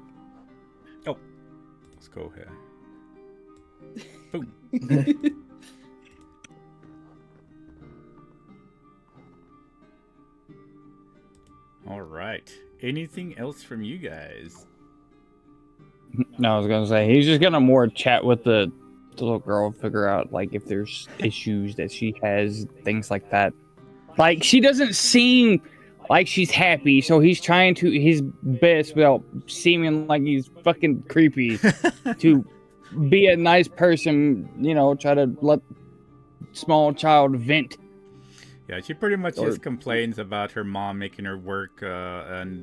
Oh, let's go ahead. Boom. All right. Anything else from you guys? No, I was gonna say he's just gonna more chat with the little girl, figure out like if there's issues that she has, things like that. Like she doesn't seem like she's happy, so he's trying to his best without seeming like he's fucking creepy to be a nice person. You know, try to let small child vent. Yeah, she pretty much just complains about her mom making her work, and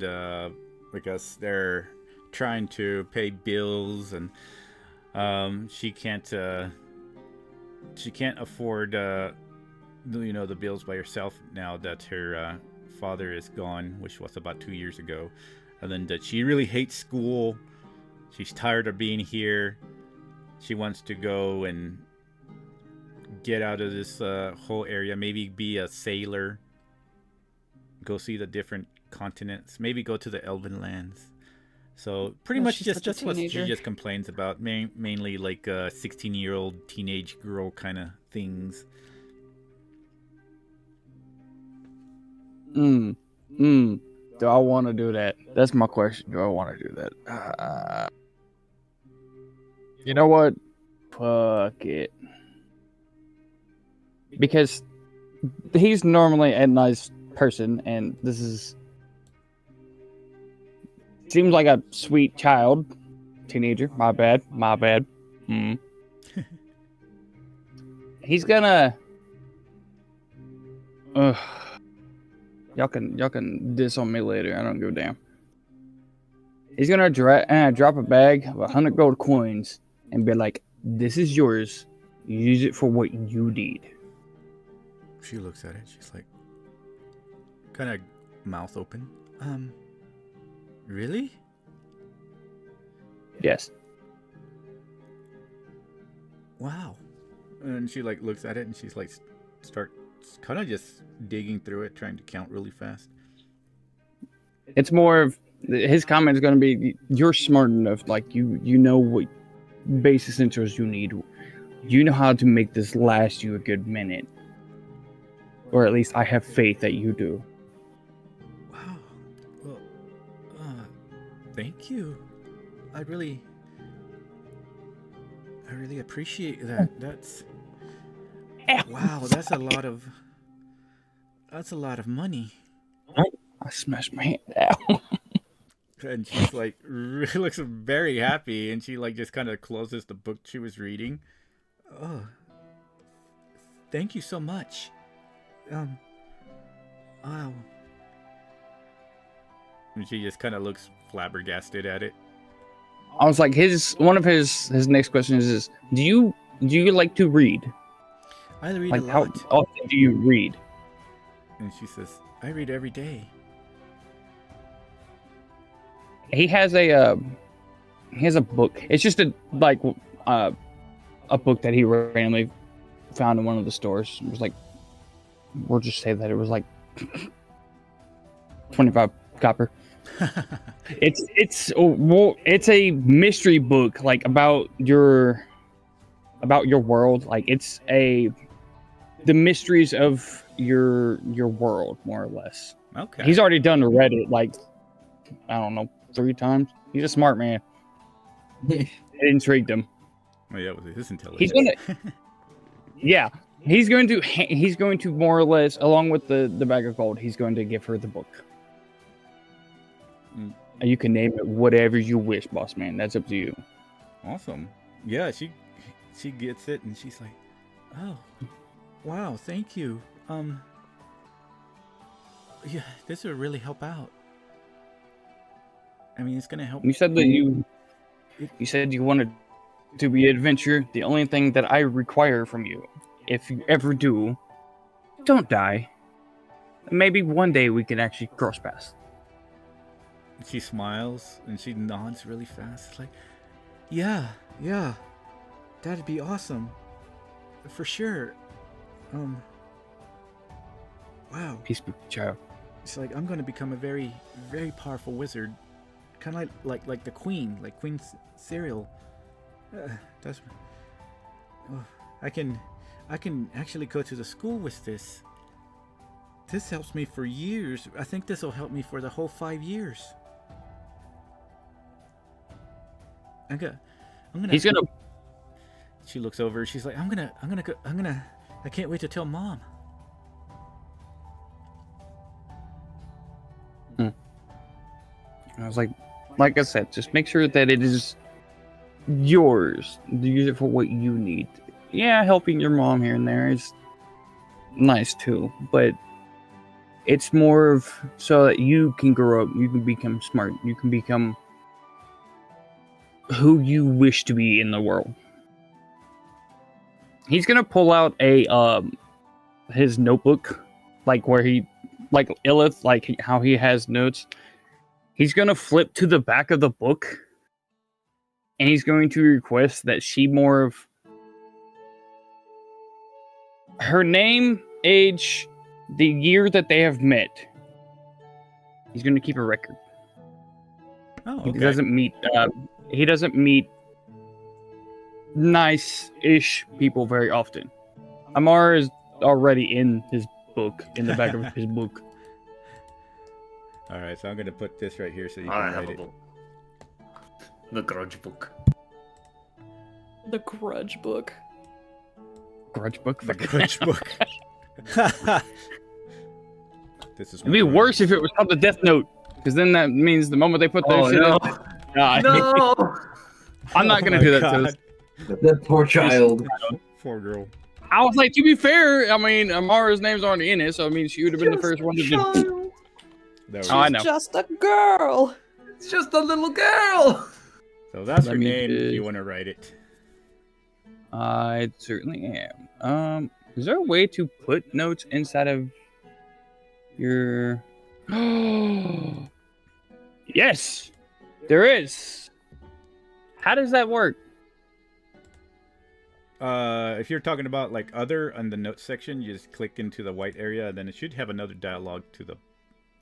because they're trying to pay bills, and she can't afford the bills by herself now that her father is gone, which was about 2 years ago, and then that she really hates school. She's tired of being here. She wants to go and get out of this whole area, maybe be a sailor, go see the different continents, maybe go to the Elven lands. So pretty much just what she just complains about, mainly like 16-year-old teenage girl kind of things. Do I want to do that? That's my question. Do I want to do that? You know what? Fuck it. Because he's normally a nice person, and this is seems like a sweet child, teenager. My bad. He's gonna. Y'all can diss on me later. I don't give a damn. He's gonna drop a bag of 100 gold coins and be like, "This is yours. Use it for what you need." She looks at it. She's like, kind of mouth open. Really? Yes. Wow. And she like looks at it and she's like, starts kind of just digging through it, trying to count really fast. It's more of his comment is going to be, "You're smart enough. Like you know what base essentials you need. You know how to make this last you a good minute. Or at least I have faith that you do." Wow. Well, thank you. I really appreciate that. Wow, that's a lot of money. I smashed my hand down. And she's like, really looks very happy, and she like just kind of closes the book she was reading. Oh, thank you so much. Wow. And she just kind of looks flabbergasted at it. I was like, one of his next questions is, do you like to read? I read Like, a how lot. often do you read? And she says, I read every day. He has a book. It's just a book that he randomly found in one of the stores. It was like, we'll just say that it was like 25 copper. It's a mystery book, like about your world. Like it's the mysteries of your world, more or less. Okay. He's already read it like, I don't know, 3 times. He's a smart man. It intrigued him. Oh yeah, with his intelligence. He's gonna, yeah, he's going to more or less, along with the bag of gold, he's going to give her the book. Mm. You can name it whatever you wish, boss man. That's up to you. Awesome. Yeah, she gets it and she's like, oh, Wow, thank you. Yeah, this would really help out. I mean, it's gonna help. You said that you said you wanted to be an adventurer. The only thing that I require from you, if you ever do, don't die. Maybe one day we can actually cross paths. She smiles and she nods really fast. It's like, yeah, that'd be awesome, for sure. Wow. Peace be child. It's like I'm gonna become a very, very powerful wizard, kind of like the queen, like Queen Cereal. That's. Oh, I can actually go to the school with this. This helps me for years. I think this will help me for the whole 5 years. He's gonna. She looks over. She's like, I can't wait to tell Mom. I was like I said, just make sure that it is yours. Use it for what you need. Yeah, helping your mom here and there is nice too, but it's more of so that you can grow up, you can become smart, you can become who you wish to be in the world. He's gonna pull out his notebook, like where he, like Illith, like how he has notes. He's gonna flip to the back of the book, and he's going to request that she more of her name, age, the year that they have met. He's going to keep a record. Oh, okay. He doesn't meet nice-ish people very often. Amara is already in his book, in the back of his book. All right, so I'm going to put this right here so you I can have write a it. book. The Grudge Book. The Grudge Book. Grudge book? The Grudge Book. This is It'd be worse if it was called the Death Note, because then that means the moment they put their shit no. in... No! I'm not going to do that to this. That poor child. Poor girl. I was like, to be fair, I mean, Amara's name's already in it, so I mean, she would have been the first one to do. I know. Just a girl. It's just a little girl! So that's Let your me name. just- If you want to write it. I certainly am. Is there a way to put notes inside of your... Yes! There is! How does that work? If you're talking about like other on the notes section, you just click into the white area, and then it should have another dialog to the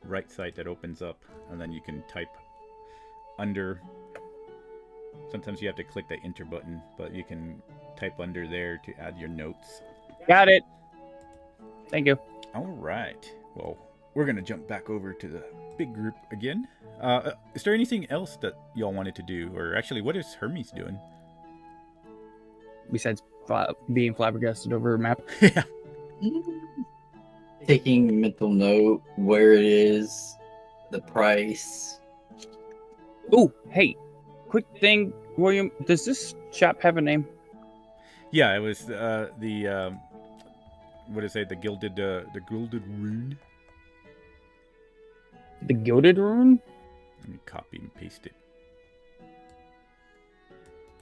right side that opens up, and then you can type under. Sometimes you have to click the enter button, but you can type under there to add your notes. Got it. Thank you. All right. Well, we're gonna jump back over to the big group again. Is there anything else that y'all wanted to do, or actually, what is Hermes doing? Besides being flabbergasted over a map. Yeah. Taking mental note where it is, the price. Ooh, hey, quick thing, William. Does this shop have a name? Yeah, it was the what is it? The gilded rune. The Gilded Rune? Let me copy and paste it.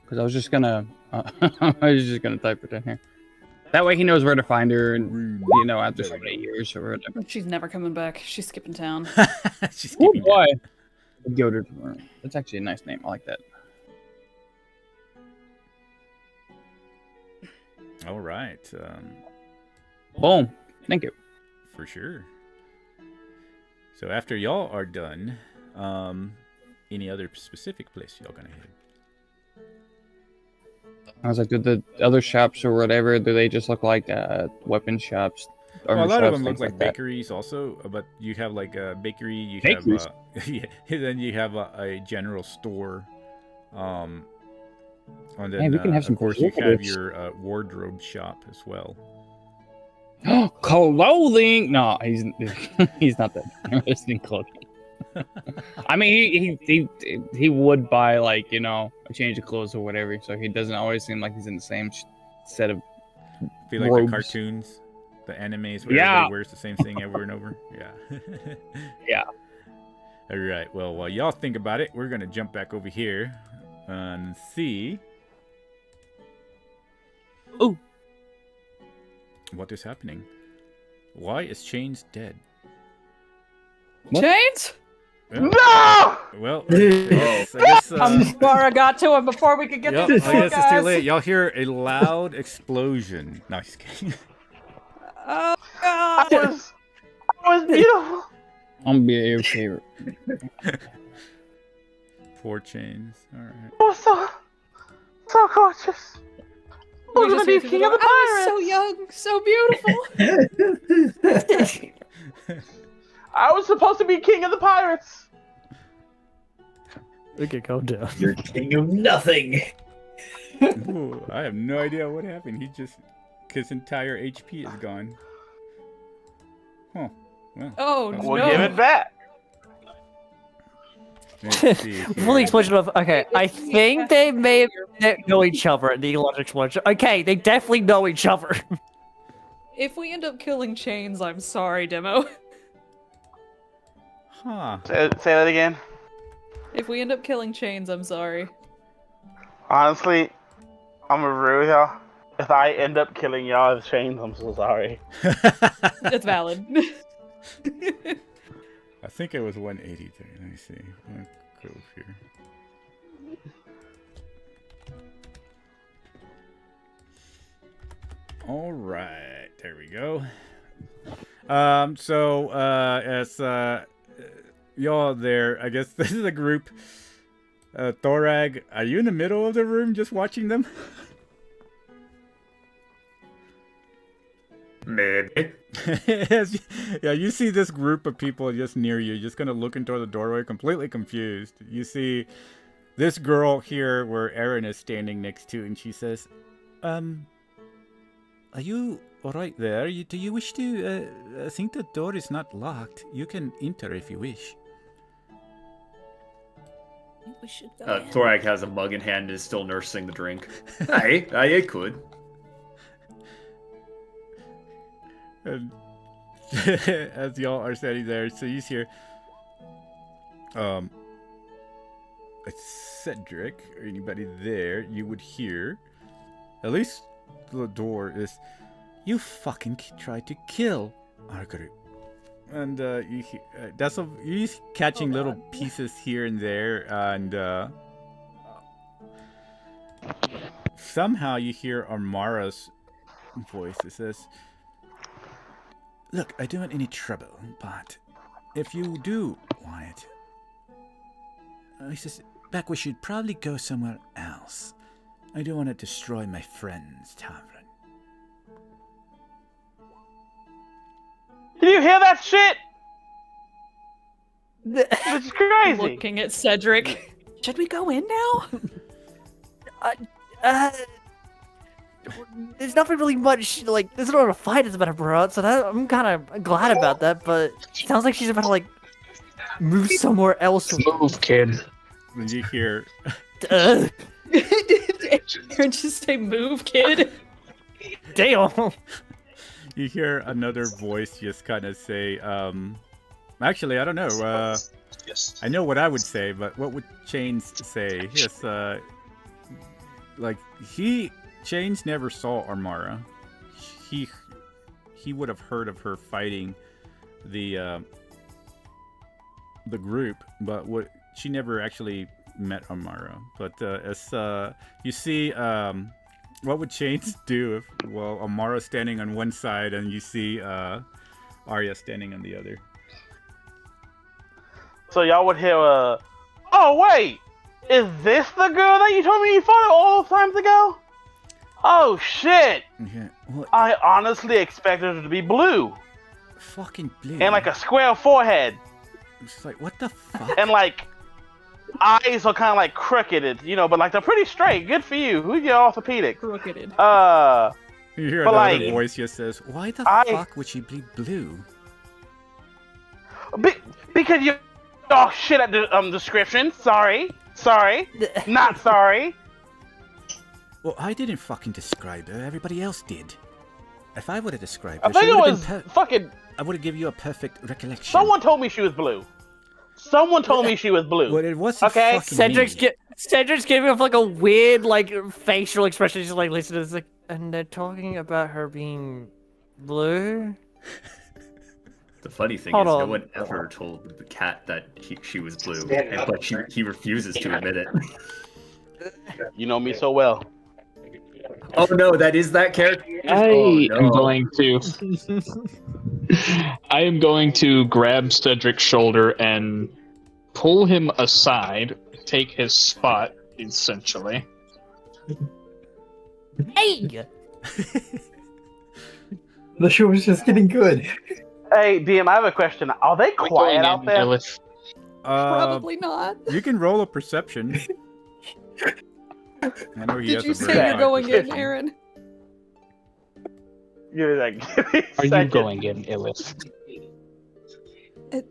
Because I was just gonna type it in here. That way he knows where to find her, and you know, after so many years or whatever. She's never coming back. She's skipping town. She's Oh skipping. boy, the Gilded Rune. That's actually a nice name. I like that. All right. Boom. Thank you. For sure. So after y'all are done, any other specific place y'all gonna head? I was like, do the other shops or whatever, do they just look like weapon shops? Well, a lot of them look things like that? bakeries also, but you have like a bakery, you Bakeries? have yeah, then you have a general store. And then, Hey, we can have some of course, you have preservatives. your wardrobe shop as well. Clothing? No, he's he's not that interested in clothing. I mean, he would buy, like, you know, a change of clothes or whatever, so he doesn't always seem like he's in the same set of Feel like robes. the cartoons. The animes where Yeah. everybody wears the same thing over and over. Yeah. Yeah. All right. Well, while y'all think about it, we're gonna jump back over here and see. Ooh. What is happening? Why is Chains dead? Chains? Yeah. No! Well, I guess, Mara got to him before we could get yep, to I the poor guess it's too guys. late. Y'all hear a loud explosion. No, just kidding. Oh I god! was beautiful. I'm gonna be okay. Poor Chains. All right. I was so gorgeous. I was gonna be king of the I was so pirates. young, so beautiful. I was supposed to be king of the pirates. Okay, calm down. You're king of nothing. Ooh, I have no idea what happened. His entire HP is gone. Huh. Well. Oh no! We'll give it back. Let's see Before the here. explosion of okay, I think they may know each other in the electric explosion. Okay, they definitely know each other. If we end up killing Chains, I'm sorry, Demo. Huh. Say that again. If we end up killing Chains, I'm sorry. Honestly, I'm gonna agree with y'all. If I end up killing y'all as Chains, I'm so sorry. It's valid. I think it was 183. Let me see. I'll go here. All right, there we go. So as y'all there, I guess this is a group. Thorag, are you in the middle of the room just watching them? Maybe. Yeah, you see this group of people just near you, just kind of looking toward the doorway, completely confused. You see this girl here where Erin is standing next to, and she says, are you all right there? Do you wish to, I think the door is not locked. You can enter if you wish. We should go. Thorak has a mug in hand and is still nursing the drink. I could. And as y'all are standing there, so you hear, Cedric or anybody there, you would hear, at least the door is, you fucking tried to kill our group. And you hear, you're catching little pieces here and there, and somehow you hear Armara's voice. It says, look, I don't want any trouble, but if you do want it, he says, Beck, we should probably go somewhere else. I don't want to destroy my friend's tavern. Did you hear that shit? It's crazy. Looking at Cedric. Should we go in now? There's nothing really much, like, there's not a fight that's about to break out, so I'm kind of glad about that, but it sounds like she's about to, like, move somewhere else. Move, kid. When you hear... Ugh. Aaron just say move, kid. Damn. You hear another voice just kind of say, actually, I don't know, Yes. I know what I would say, but what would Chains say? Yes, Chains never saw Armara. He would have heard of her fighting the group, but she never actually met Armara. But as you see, what would Chains do if Amara's standing on one side and you see Arya standing on the other? So y'all would hear oh wait, is this the girl that you told me you fought all those times ago? Oh shit! Yeah, what? I honestly expected her to be blue Fucking blue. and like a square forehead It's like, what the fuck? and like eyes are kind of like crooked, but like they're pretty straight. Good for you. Who's your orthopedic? Crooked. You hear but, another like, voice just says, why the fuck would she be blue? Because you. Oh shit at the description. Sorry. Not sorry. Well, I didn't fucking describe her. Everybody else did. If I would have described I her, she think it would was have been fucking. I would have given you a perfect recollection. Someone told me she was blue. Someone told me she was blue. Well, it wasn't Okay. fucking me. Cedric's giving off like a weird like facial expression. She's like, listen to this, like, and they're talking about her being blue. The funny thing Hold is, on. no one ever told the cat that she was blue, but he refuses to admit it. You know me so well. Oh no, that is that character. I Oh, am no. going to. I am going to grab Cedric's shoulder and pull him aside, take his spot, essentially. Hey! The show was just getting good. Hey, DM, I have a question. Are they quiet out there? Probably not. You can roll a perception. I know he Did has you a say very you're high going in, perception. Aaron? Give me that. Are you going in, Illith? It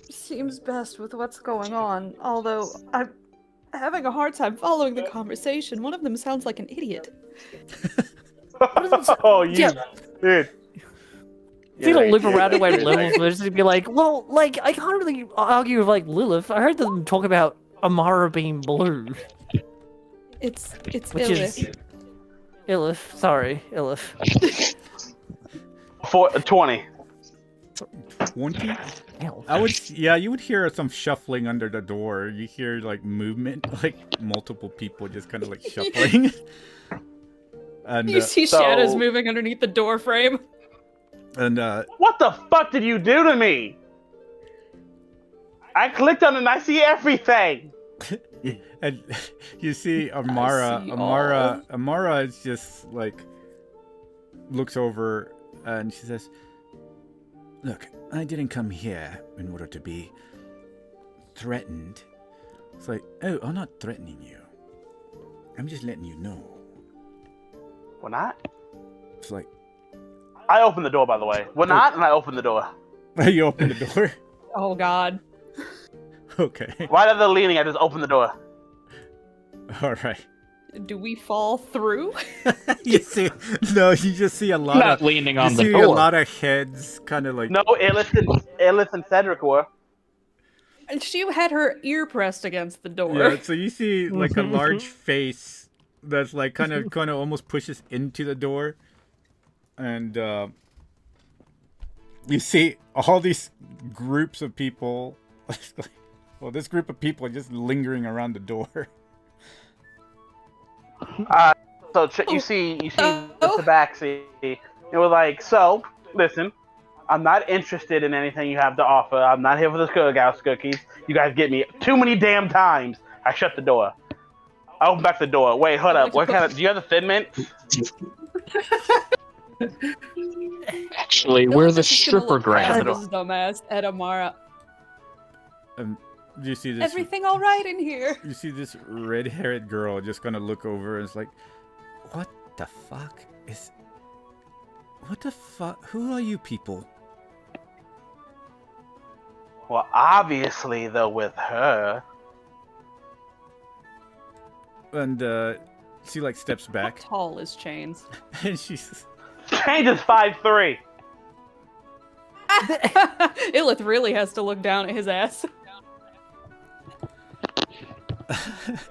seems best with what's going on, although I'm having a hard time following the conversation. One of them sounds like an idiot. Oh, you, Yeah. dude. If you don't loop around and where Lilith was, it'd be like, well, like, I can't really argue with, like, Lilith. I heard them talk about Amara being blue. It's Which Illith. is... Illith. Sorry, Illith. 20. 20? Ew. I would, yeah, you would hear some shuffling under the door. You hear like movement, like multiple people just kind of like shuffling. And You see shadows moving underneath the door frame. and What the fuck did you do to me? I clicked on it and I see everything. and you see Amara. see Amara is just like looks over and she says, "Look, I didn't come here in order to be threatened." It's like, oh, I'm not threatening you. I'm just letting you know. We're not? It's like, I opened the door, by the way. We're not, and I opened the door. you open the door? Oh God. Okay. Right at the leaning, I just opened the door. All right. Do we fall through? You see, no, you just see a lot Not of leaning you on the see door. a lot of heads, kind of like No, Ellis and Cedric were. And she had her ear pressed against the door. yeah. So you see like a large face that's like kind of almost pushes into the door, and you see all these groups of people. Well, this group of people are just lingering around the door. So you see the Tabaxi. It was like, so listen, I'm not interested in anything you have to offer. I'm not here for the Skullhouse cookies. You guys get me too many damn times. I shut the door. I open back the door. Wait, hold up. What kind of? Do you have the Thin Mint? Actually, we're the stripper ground. This dumbass at Amara. Do you see this? Everything all right in here? You see this red-haired girl just gonna look over and it's like, what the fuck is? What the fuck? Who are you people? Well, obviously, though, with her. And she like steps back. How tall is Chains? And she's Chains is 5'3". Illith really has to look down at his ass.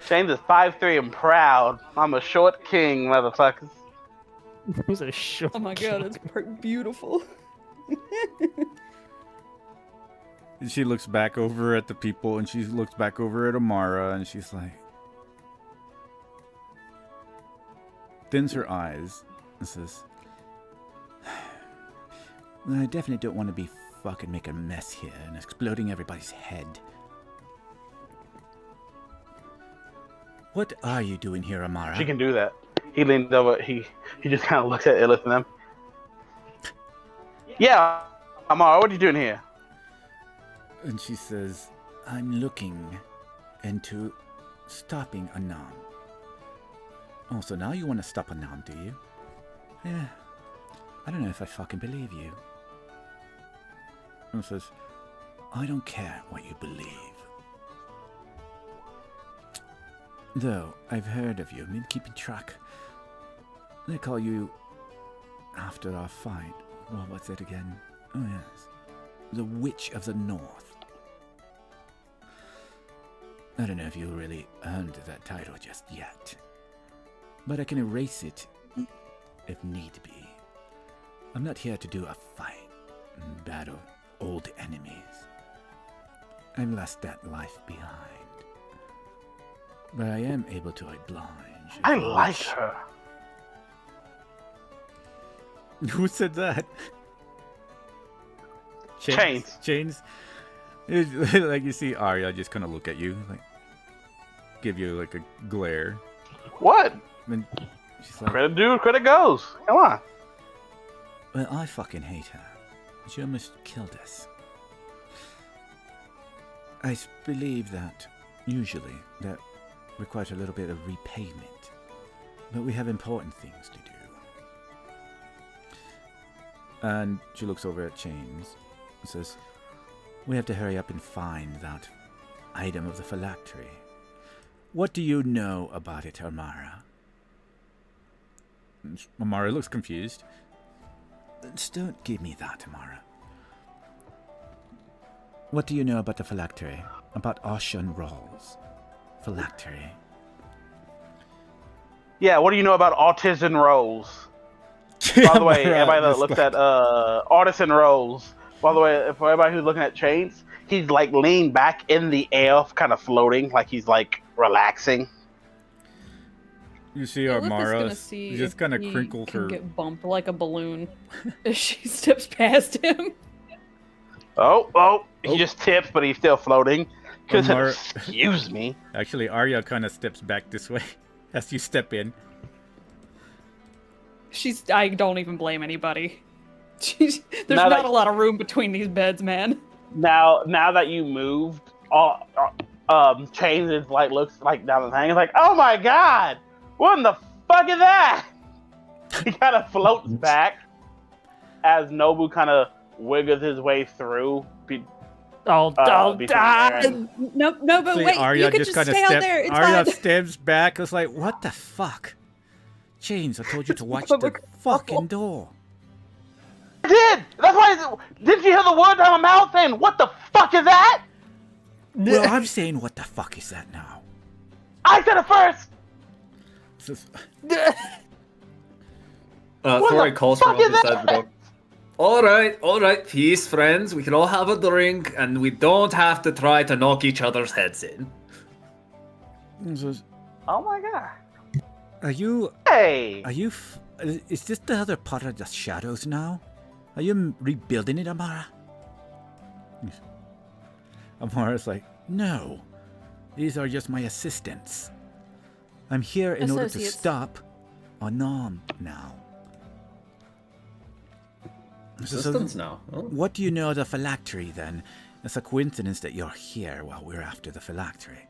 Chains is 5'3" and proud. I'm a short king, motherfuckers. He's a short. Oh my god, it's beautiful. She looks back over at the people and she looks back over at Amara and she's like, thins her eyes and says, well, I definitely don't want to be fucking making a mess here and exploding everybody's head. What are you doing here, Amara? She can do that. He leaned over. He just kind of looks at Illith and them. Yeah, Amara, what are you doing here? And she says, I'm looking into stopping Anam. Oh, so now you want to stop Anam, do you? Yeah. I don't know if I fucking believe you. And says, I don't care what you believe. Though, I've heard of you. I've been keeping track. They call you after our fight. What was it again? Oh, yes. The Witch of the North. I don't know if you really earned that title just yet, but I can erase it if need be. I'm not here to do a fight and battle old enemies. I've left that life behind, but I am able to oblige. I like her. Who said that? Chains. Chains. Like you see Arya just kind of look at you, like give you like a glare. What? And she's like, Credit due, credit goes. Come on. well, I fucking hate her. She almost killed us. I believe that usually that requires a little bit of repayment, but we have important things to do. And she looks over at Chains and says, we have to hurry up and find that item of the phylactery. What do you know about it, Amara? Amara looks confused. Don't give me that, Amara. What do you know about the phylactery? About Ocean Rolls? Phylactery. Yeah, what do you know about Autism Rolls? By the way, everybody that looks at Artisan Rolls, by the way, for everybody who's looking at Chains, he's like leaned back in the air, kind of floating, like he's like relaxing. You see Lilith is Amara gonna see just if kind of he crinkles can her. get bumped like a balloon as she steps past him. Oh, he just tips, but he's still floating. Amara- Excuse me. Actually, Arya kind of steps back this way as you step in. I don't even blame anybody. There's Now not that- a lot of room between these beds, man. Now that you moved, Chains is like looks like down the thing. He's like, oh my god, what in the fuck is that? He kind of floats back as Nobu kind of wiggles his way through. No, but See, wait, Arya you could just just kind of stay out there. It's Arya fine. steps back. It's like, what the fuck? Chains, I told you to watch the fucking door. I did. That's why. Didn't you hear the word out of my mouth saying, "What the fuck is that"? Well, I'm saying, what the fuck is that now? I said it first. What Thori the calls from fuck is beside the door. All right, peace, friends. We can all have a drink, and we don't have to try to knock each other's heads in. Oh my god. Are you? Hey. Are you? Is this the other part of the shadows now? Are you rebuilding it, Amara? Amara's like, no. These are just my assistants. I'm here in order to Associates. stop Anon now. Assistants now. Oh. What do you know of the phylactery then? It's a coincidence that you're here while we're after the phylactery.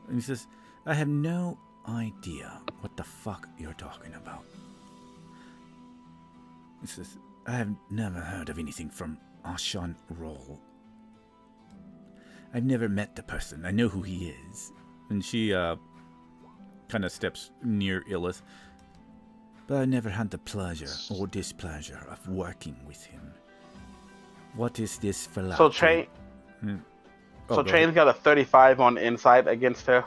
And he says, I have no idea what the fuck you're talking about. He says, I have never heard of anything from Ashan Roll. I've never met the person. I know who he is. And she kind of steps near Illith. But I never had the pleasure or displeasure of working with him. What is this phylactery? So Chain's got a 35 on insight against her.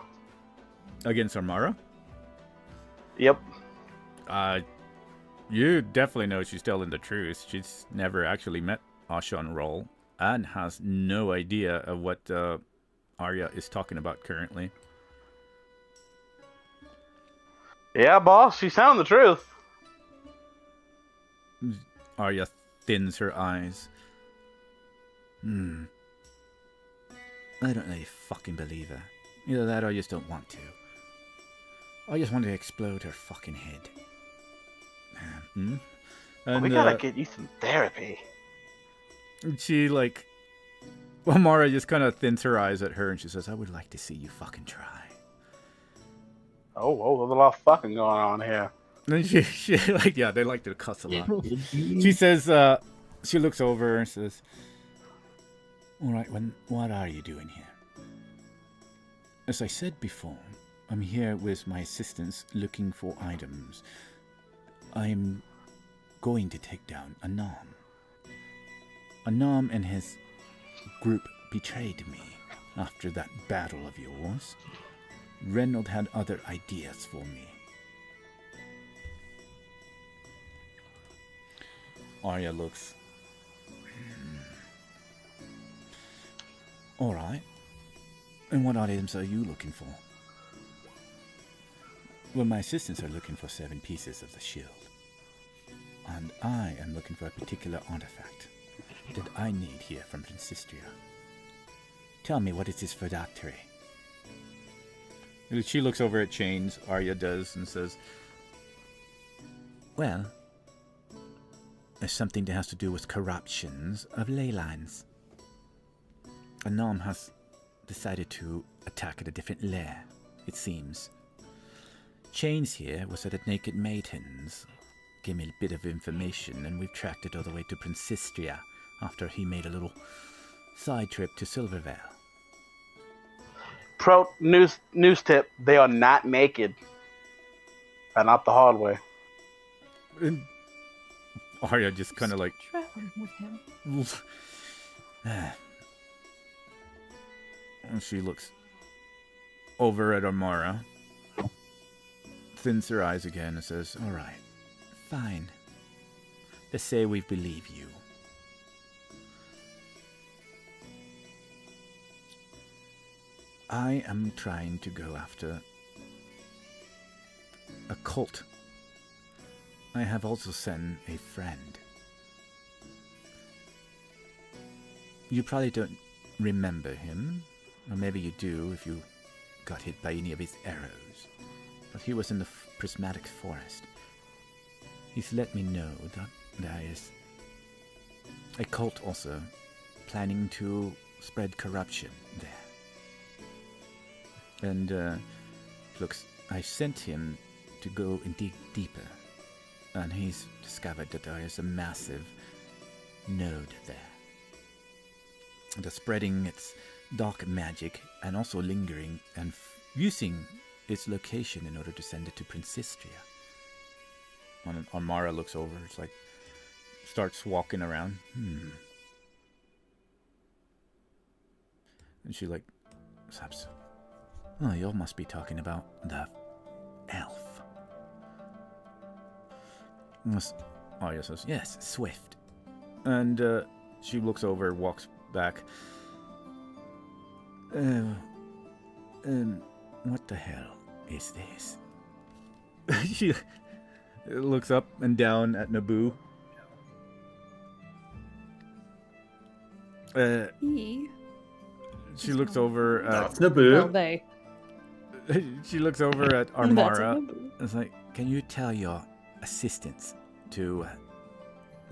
Against Amara? Yep. You definitely know she's telling the truth. She's never actually met Ashan Roll and has no idea of what Arya is talking about currently. Yeah, boss, she's telling the truth. Arya thins her eyes. I don't really fucking believe her. Either that or I just don't want to. I just want to explode her fucking head. And, We gotta get you some therapy. She, like... Amara just kind of thins her eyes at her and she says, I would like to see you fucking try. Oh, there's a lot of fucking going on here. And she like, yeah, they like to cuss a lot. She says, she looks over and says, all right, what are you doing here? As I said before, I'm here with my assistants looking for items. I'm going to take down Anam. Anam and his group betrayed me after that battle of yours. Reynold had other ideas for me. Arya looks... Alright. And what items are you looking for? Well, my assistants are looking for 7 pieces of the shield. And I am looking for a particular artifact that I need here from Brensistria. Tell me, what is this phylactery? She looks over at Chains, Arya does, and says, well, there's something that has to do with corruptions of ley lines. Anam has decided to attack at a different lair, it seems. Chains here was at Naked Maidens. Gave me a bit of information, and we've tracked it all the way to Brensistria after he made a little side trip to Silvervale. Pro news tip: they are not naked. And not the hard way. And Arya just kind of like... Traveling with him. And she looks over at Amara, thins her eyes again, and says, all right, fine. Let's say we believe you. I am trying to go after a cult. I have also sent a friend. You probably don't remember him, or maybe you do if you got hit by any of his arrows. But he was in the prismatic forest. He's let me know that there is a cult also planning to spread corruption there. And looks, I sent him to go and dig deeper, and he's discovered that there is a massive node there. That's spreading its dark magic and also lingering and using its location in order to send it to Brensistria. Amara looks over, it's like, starts walking around. And she like stops. Oh, you all must be talking about the elf. Arya says, yes, Swift. And she looks over, walks back. What the hell is this? She looks up and down at Naboo. She looks over at Naboo. Well, they. She looks over at Armara. It's like, can you tell your assistants to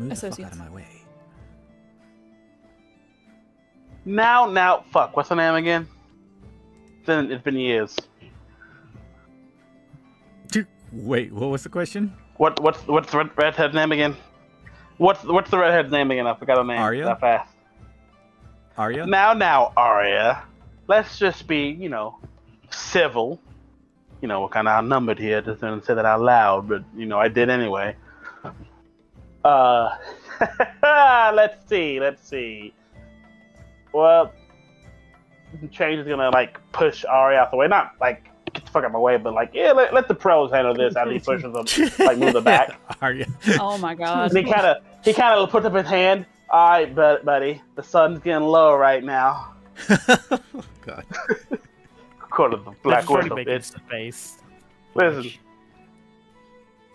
move the fuck out of my way? Now, fuck. What's her name again? It's been years. Wait, what was the question? What's the redhead's name again? What's the redhead's name again? I forgot her name. Arya? That fast. Arya? Now, Arya. Let's just be, civil. We're kind of outnumbered here. Just didn't say that out loud, but I did anyway. Let's see. Well, Change is gonna push Arya out the way. Not get the fuck out of my way, but let the pros handle this. As he pushes them, move them back. Arya. Oh my god. And he kind of puts up his hand. All right, buddy. The sun's getting low right now. God. Quarter of the black widow. It's the face. Listen,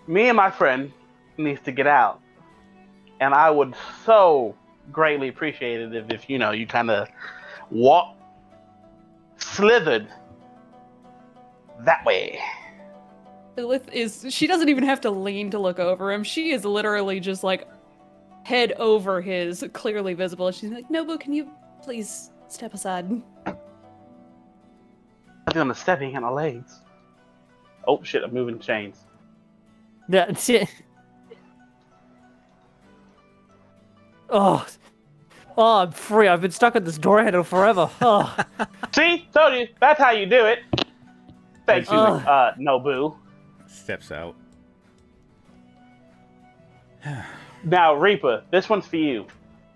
me and my friend needs to get out, and I would so greatly appreciate it if you kind of slithered that way. She doesn't even have to lean to look over him. She is literally just head over his, clearly visible. She's like, Nobu, can you please step aside? I'm gonna stepping on my legs. Oh shit! I'm moving chains. That's it. Oh, I'm free. I've been stuck at this door handle forever. Oh. See, told you. That's how you do it. Thank you, Nobu. Steps out. Now, Reaper, this one's for you.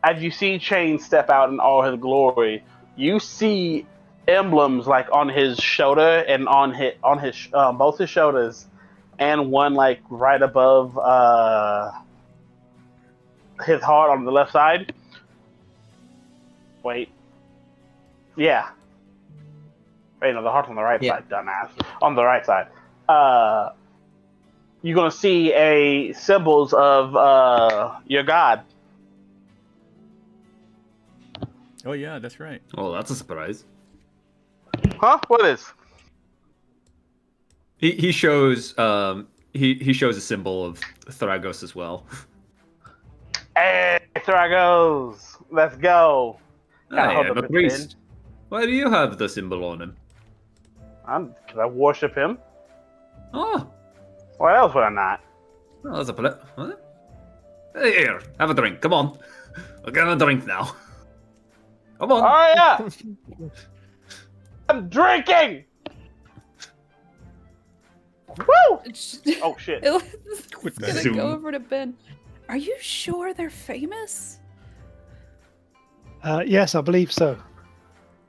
As you see Chain step out in all his glory, you see emblems like on his shoulder and on his both his shoulders, and one like right above his heart on the left side. Wait. Yeah. Wait, no, the heart's on the right side, dumbass. On the right side. You're gonna see symbols of your god. Oh yeah, that's right. Oh, that's a surprise. Huh? What is? He shows he shows a symbol of Thragos as well. Hey, Thragos! Let's go. I am a priest. Why do you have the symbol on him? Because I worship him. Oh. What else would I not? Oh, that's a what? Here, have a drink. Come on. We're gonna drink now. Come on. Oh yeah. I'm drinking. Woo! Oh shit. It's gonna go over to Ben. Are you sure they're famous? Yes, I believe so.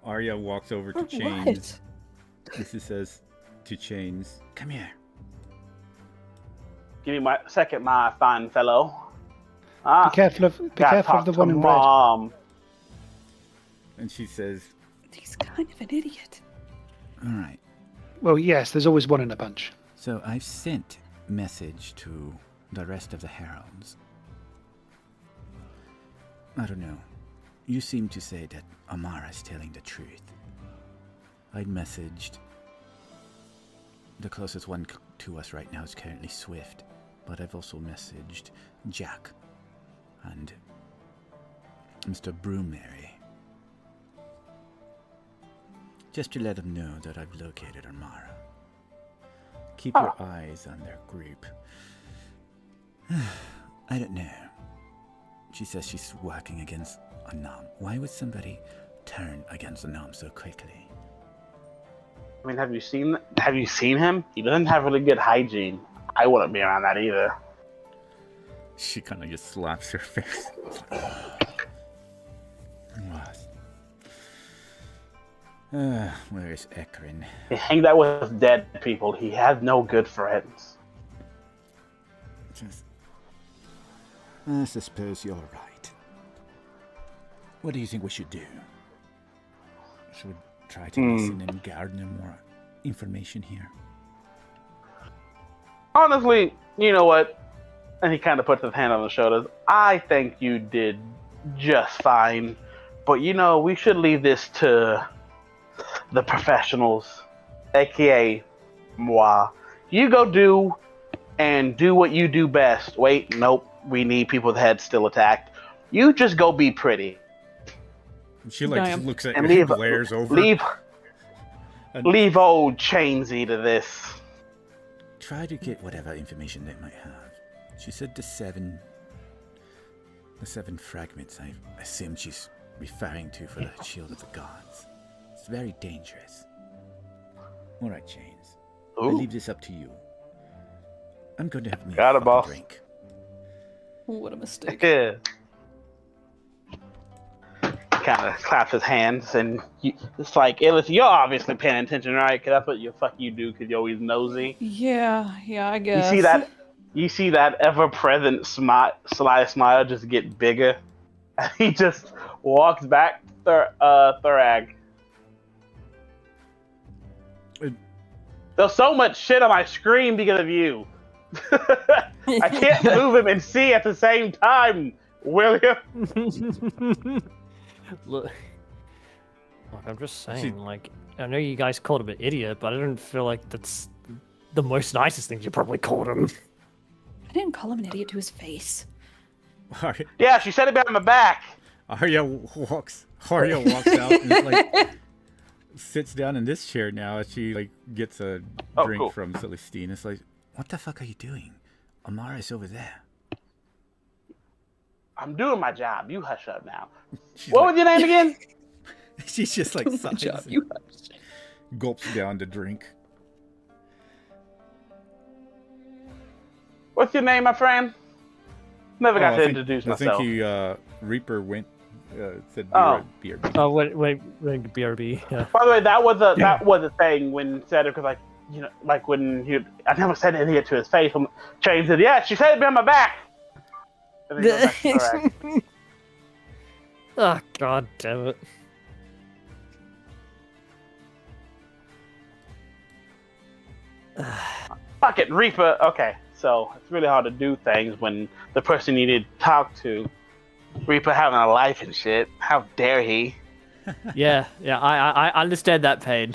Arya walks over to Chains. This says to Chains, "Come here." Give me my second, my fine fellow. Be careful of the one in red. And she says, "He's kind of an idiot." "All right." Well, yes, there's always one in a bunch. So I've sent message to the rest of the heralds. I don't know. You seem to say that Amara's telling the truth. I messaged. The closest one to us right now is currently Swift, but I've also messaged Jack and Mr. Broomberry. Just to let them know that I've located Amara. Keep your eyes on their group. I don't know. She says she's working against Anam. Why would somebody turn against Anam so quickly? I mean, have you seen him? He doesn't have really good hygiene. I wouldn't be around that either. She kind of just slaps her face. Where is Ekrin? He hangs out with dead people. He has no good friends. I suppose you're right. What do you think we should do? Should we try to listen and garner more information here? Honestly, you know what? And he kind of puts his hand on his shoulders. I think you did just fine. But we should leave this to the professionals, aka moi. You go do what you do best. Wait, nope. We need people with heads still attacked. You just go be pretty. She looks at you and glares over. Leave old Chainsy to this. Try to get whatever information they might have. She said the seven fragments. I assume she's referring to for the Shield of the Gods. It's very dangerous. All right, Chains. I leave this up to you. I'm going to have me a drink. What a mistake. Kind of claps his hands, and it's like, Illis, you're obviously paying attention, right? Because that's what you do, because you're always nosy. Yeah, I guess. You see that ever-present sly smile just get bigger, and he just walks back Thurag. There's so much shit on my screen because of you. I can't move him and see at the same time, William. Look, I'm just saying, I know you guys called him an idiot, but I don't feel like that's the most nicest thing you probably called him. I didn't call him an idiot to his face. Yeah, she said it behind my back. Arya walks out and sits down in this chair now as she gets a drink from Celestine. It's like, what the fuck are you doing? Amara's over there. I'm doing my job. You hush up now. What was your name again? She's just sighs gulps down the drink. What's your name, my friend? Never got I to think, introduce I think myself. Reaper went said Oh. BRB. Oh, wait, BRB. Yeah. By the way, that was a thing when said it, because like, you know, like when I never said anything to his face. Chain said, "Yeah, she said it behind my back." And then he goes back to correct. Oh, god damn it. Fuck it, Reaper. Okay, so it's really hard to do things when the person you need to talk to, Reaper, having a life and shit. How dare he? Yeah, I understand that pain.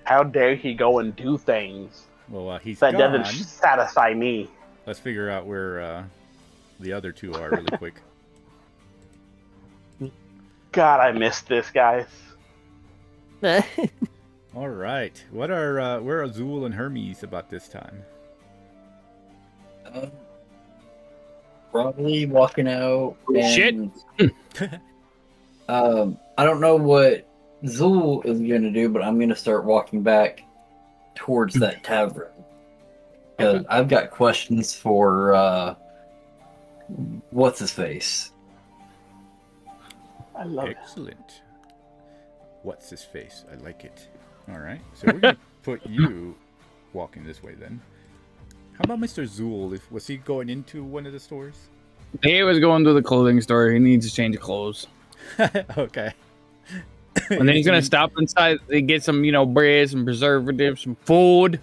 How dare he go and do things Well, he's that gone. doesn't satisfy me? Let's figure out where the other two are really quick. God, I missed this, guys. All right, what are where are Azul and Hermes about this time? Probably walking out. Shit. And, I don't know what Zul is gonna do, but I'm gonna start walking back towards that tavern. Because I've got questions for what's his face. I love Excellent. What's his face? I like it. All right, so we're gonna put you walking this way then. How about Mr. Zool? Was he going into one of the stores? He was going to the clothing store. He needs to change clothes. Okay. And then he's gonna stop inside and get some, bread, some preservatives, some food.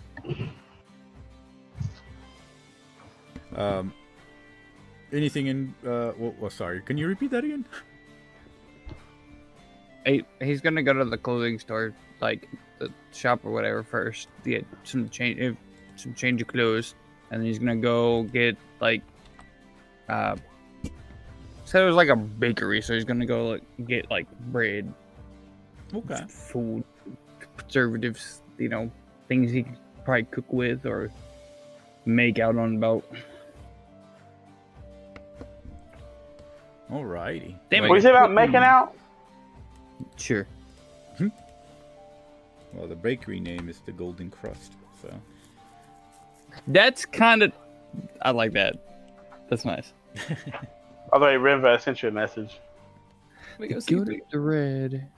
Anything in? Well, sorry. Can you repeat that again? He's gonna go to the clothing store, like the shop or whatever, first to get some change of clothes, and then he's gonna go get like, said it was like a bakery, so he's gonna go get bread, Okay. food, preservatives, things he could probably cook with or make out on about. Alrighty. Damn it. What do you say about making out? Sure. Well, the bakery name is the Golden Crust, so. That's kind of, I like that. That's nice. By the way, River, I sent you a message. Good the red.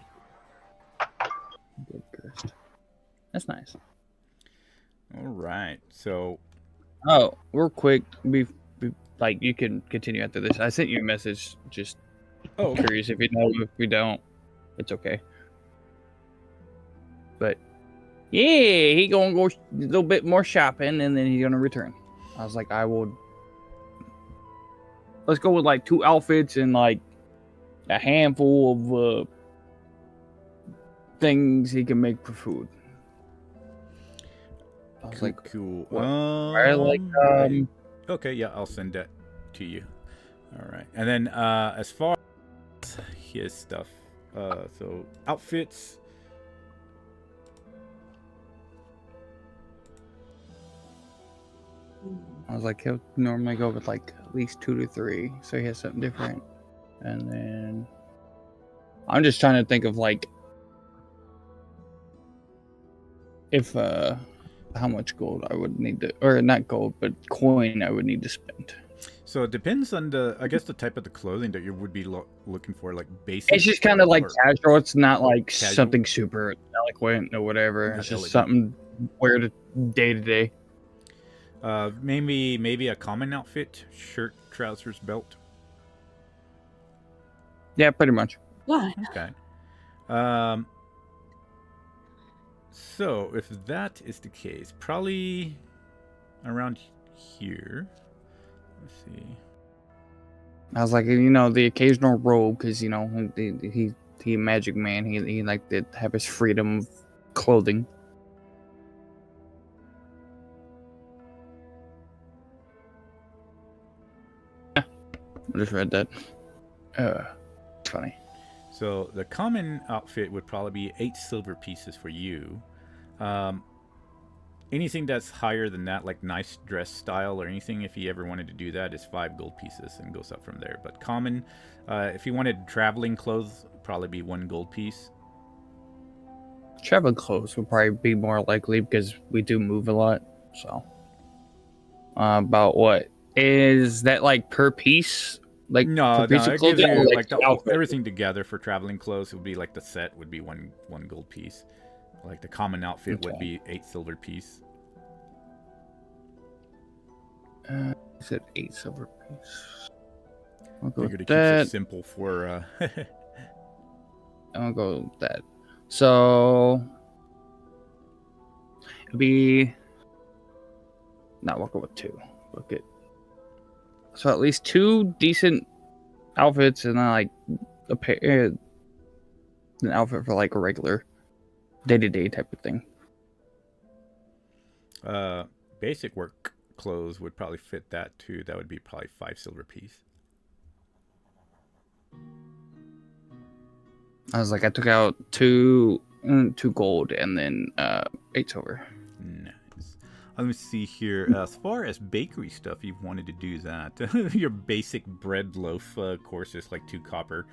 That's nice. All right. So. Oh, real quick, you can continue after this. I sent you a message. Just curious if you know. If we don't, it's okay. But yeah, he gonna go a little bit more shopping, and then he's gonna return. I was like, I will. Let's go with 2 outfits and a handful of things he can make for food. I was like, cool. Okay, yeah, I'll send that to you. All right, and then as far as his stuff, so outfits. I was like, he'll normally go with at least 2 to 3, so he has something different. And then I'm just trying to think of if how much gold I would need to, or not gold, but coin I would need to spend. So it depends on I guess the type of the clothing that you would be looking for, basic. It's just kind of casual. It's not casual? something super eloquent or whatever. Not it's just elegant. something wear to day to day. Maybe a common outfit: shirt, trousers, belt. Yeah, pretty much. Why? Okay. So if that is the case, probably around here. Let's see. I was like, the occasional robe, because he a magic man. He liked to have his freedom of clothing. I just read that. Funny. So the common outfit would probably be 8 silver pieces for you. Anything that's higher than that, like nice dress style or anything, if you ever wanted to do that, is 5 gold pieces and goes up from there. But common, if you wanted traveling clothes, probably be 1 gold piece. Traveling clothes would probably be more likely because we do move a lot. So, about what, Is that like per piece? Like No, per piece no, of it gives clothing, or you like outfit? everything together for traveling clothes. It would be like the set would be one gold piece. Like the common outfit would be 8 silver piece. I said 8 silver piece. I'll go Figured with it keeps that. it simple for. I'll go with that. So it'll be. No, we'll go with 2. Look it. So at least 2 decent outfits, and then like a pair, an outfit for like a regular day-to-day type of thing. Basic work clothes would probably fit that too. That would be probably 5 silver piece. I was like, I took out 2 gold and then 8 silver. Nice. Let me see here. As far as bakery stuff, you wanted to do that. Your basic bread loaf, of course, is like 2 copper.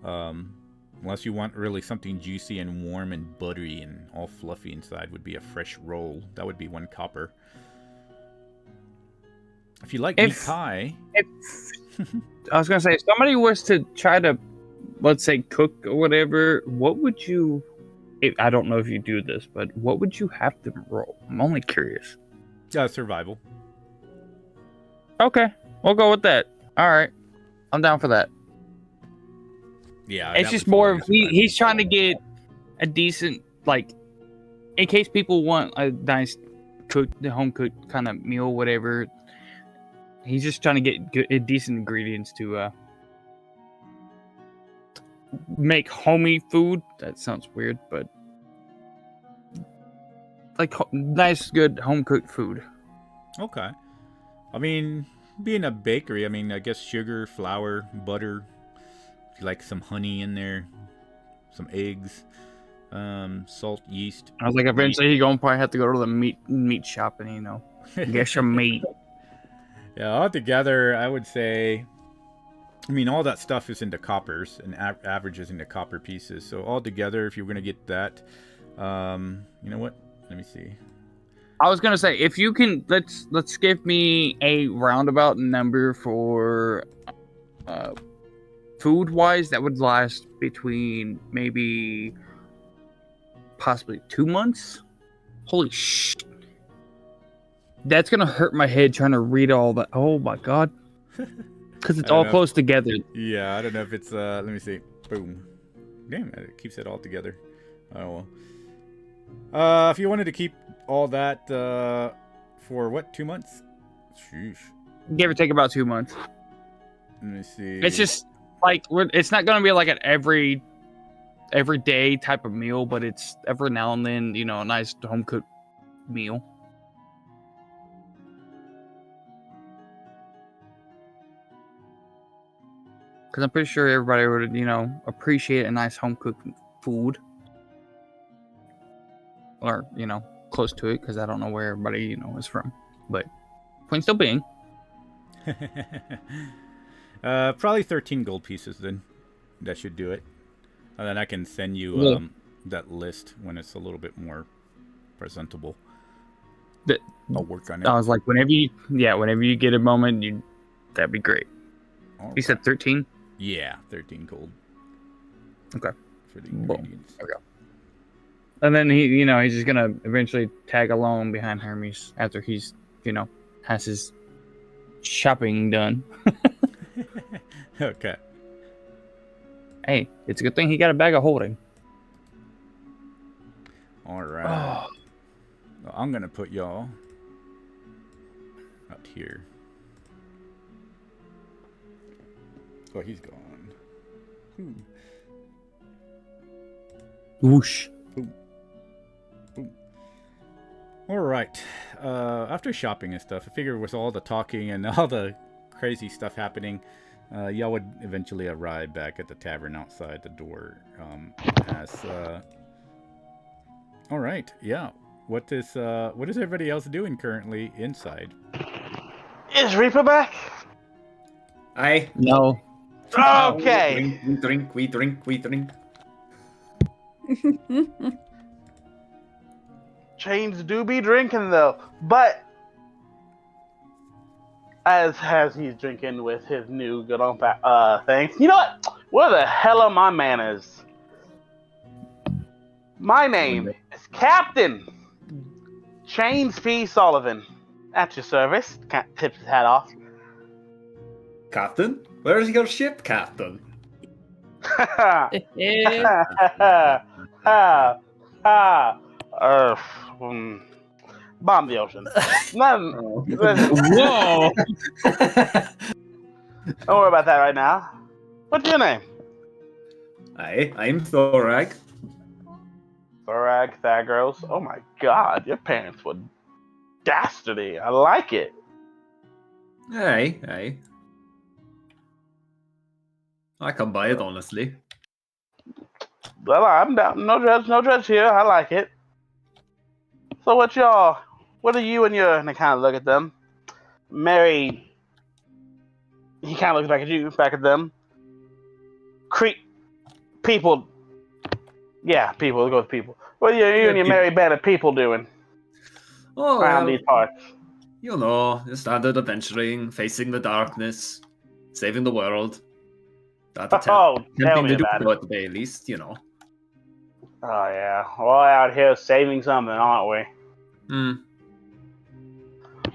Unless you want really something juicy and warm and buttery and all fluffy inside, would be a fresh roll. That would be 1 copper. If you like meat pie, I was gonna say, if somebody was to try to, let's say, cook or whatever, what would you? I don't know if you do this, but what would you have them roll? I'm only curious. survival. Okay, we'll go with that. All right, I'm down for that. Yeah, it's just more of he's trying to get a decent, like, in case people want a nice home cooked kind of meal, whatever. He's just trying to get decent ingredients to make homey food. That sounds weird, but like nice, good home cooked food. Okay. I mean, being a bakery, I mean, I guess sugar, flour, butter. If you like some honey in there, some eggs, salt, yeast. I was like, eventually he's gonna probably have to go to the meat shop and get some meat. Yeah, altogether, I would say, I mean, all that stuff is into coppers and averages into copper pieces. So altogether, if you're going to get that, you know what? Let me see. I was going to say, if you can, let's give me a roundabout number for food-wise that would last between maybe possibly 2 months. Holy shit. That's going to hurt my head trying to read all that. Oh my god. Because it's all close together. Yeah, I don't know if it's, let me see. Boom. Damn, it keeps it all together. Oh, well. If you wanted to keep all that, for what, 2 months? Sheesh. Give or take about 2 months. Let me see. It's just, like, it's not going to be like an every day type of meal, but it's every now and then, a nice home-cooked meal. Because I'm pretty sure everybody would, appreciate a nice home-cooked food. Or, close to it, because I don't know where everybody, is from. But, point still being. Probably 13 gold pieces, then. That should do it. And then I can send you that list when it's a little bit more presentable. I'll work on it. I was like, whenever you get a moment, that'd be great. All You said 13? Yeah, 13 gold. Okay. For the ingredients. There we go. And then he's just gonna eventually tag along behind Hermes after he's, has his shopping done. Okay. Hey, it's a good thing he got a bag of holding. All right. Well, I'm gonna put y'all out here. Oh, he's gone. Whoosh. Boom. Boom. All right. After shopping and stuff, I figure with all the talking and all the crazy stuff happening, y'all would eventually arrive back at the tavern outside the door. All right. Yeah. What is everybody else doing currently inside? Is Reaper back? Aye. No. Okay. We drink. Chains do be drinking though, but as he's drinking with his new good old thing. You know what? Where the hell are my manners? My name is Captain Chains P. Sullivan. At your service. Tips his hat off. Captain? Where's your ship, Captain? Bomb the ocean. Whoa! Don't worry about that right now. What's your name? I'm Thorag. Thorag Thagros. Oh my god, your parents were dastardly. I like it. Aye. I can buy it, honestly. Well, I'm down. No judge here. I like it. So what are you and your, and I kind of look at them, married, he kind of looks back at you, back at them, people, yeah, people, let's go with people. What are you and your married band of people doing around these parts? You know, the standard adventuring, facing the darkness, saving the world. Tell me about it. At the very least, you know. Oh yeah, we're all out here saving something, aren't we?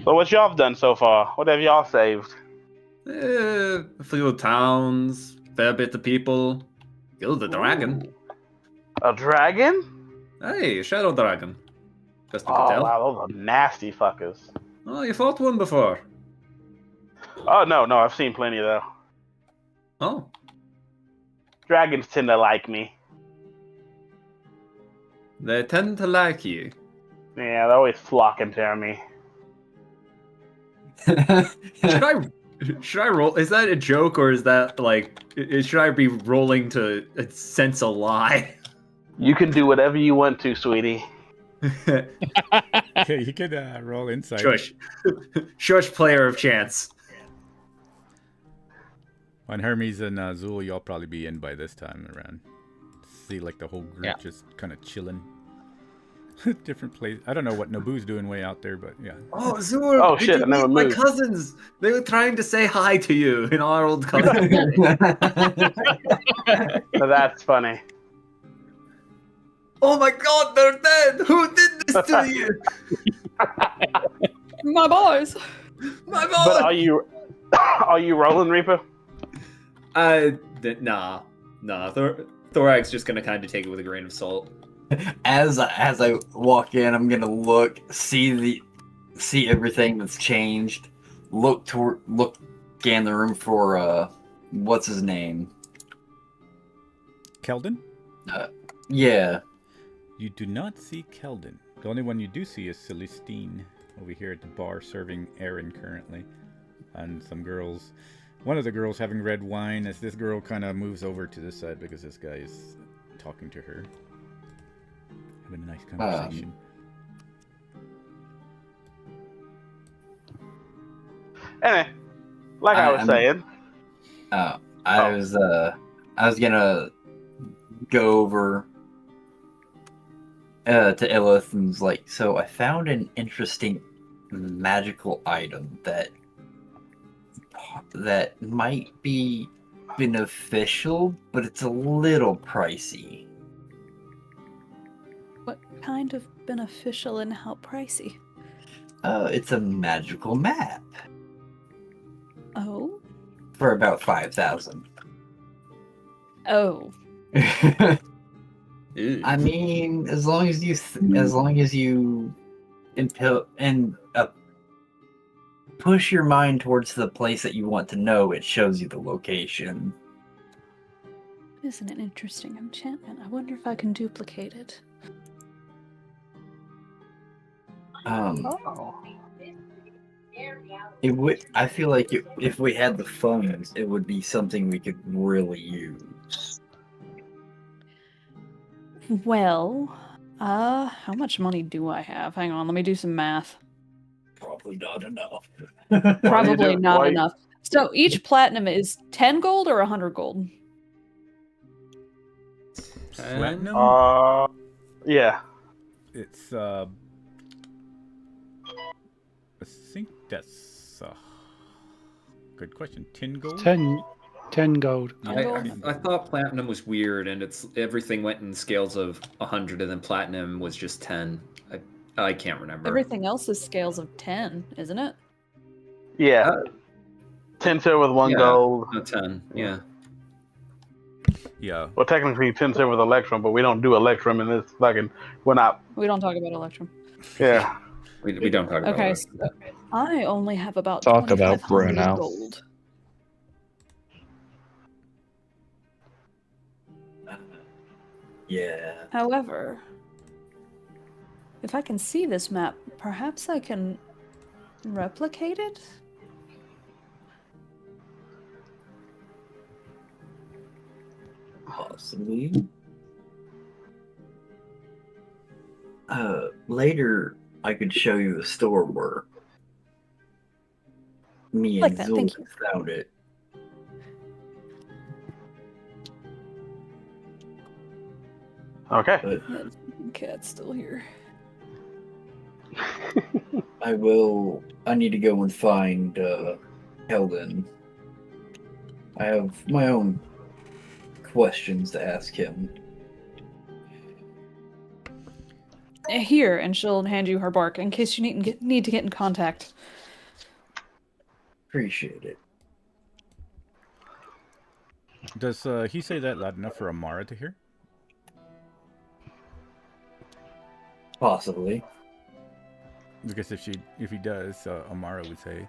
So what y'all have done so far? What have y'all saved? A few towns, fair bit of people. Killed a dragon. A dragon? Hey, shadow dragon. Best you Oh can tell. wow, those are nasty fuckers. Oh, you fought one before. Oh no, I've seen plenty though. Oh. Dragons tend to like me. They tend to like you. Yeah, they're always flocking to me. Should I roll? Is that a joke or is that like? Should I be rolling to sense a lie? You can do whatever you want to, sweetie. Okay, you could roll insight. Shush, player of chance. On Hermes and Zul, y'all probably be in by this time around. See, like the whole group just kind of chilling. Different place. I don't know what Naboo's doing way out there, but yeah. Oh, Zul! Oh shit! I never moved. My cousins. They were trying to say hi to you in our old cousin. So that's funny. Oh my God, they're dead! Who did this to you? My boys. My boy! But are you rolling, Reaper? Nah. Thorag's just gonna kind of take it with a grain of salt. As I walk in, I'm gonna look, see everything that's changed. Scan the room for what's his name? Keldon? Yeah. You do not see Keldon. The only one you do see is Celestine over here at the bar serving Aaron currently. And some girls. One of the girls having red wine as this girl kind of moves over to this side because this guy is talking to her. Having a nice conversation. Anyway, like I was saying. I was gonna go over to Illith and was like, so I found an interesting magical item that might be beneficial, but it's a little pricey. What kind of beneficial and how pricey? It's a magical map. Oh? For about 5,000. Oh. I mean, as long as you push your mind towards the place that you want to know, it shows you the location. Isn't it interesting enchantment? I wonder if I can duplicate it. It would. I feel like if we had the funds, it would be something we could really use. Well, how much money do I have? Hang on, let me do some math. Probably not enough. Probably not enough. So each platinum is 10 gold or 100 gold? Platinum? Yeah. It's I think that's Good question. 10 gold? 10 gold. I thought platinum was weird, and it's everything went in scales of 100, and then platinum was just 10. I can't remember. Everything else is scales of 10, isn't it? Yeah. 10 silver with 1 gold. 10, yeah. Yeah. Well, technically 10 silver with Electrum, but we don't do Electrum in this fucking. We're not. We don't talk about Electrum. Yeah. We don't talk about Okay, it. so I only have about Talk about 2,500 Bruno. gold. Yeah. However, if I can see this map, perhaps I can replicate it? Possibly. Later, I could show you a store where me Like and that, Zul thank you. found it. Okay. But That cat's still here. I need to go and find Helden. I have my own questions to ask him. Here, and she'll hand you her bark in case you need to get in contact. Appreciate it. Does he say that loud enough for Amara to hear? Possibly. Because if he does, Amara would say,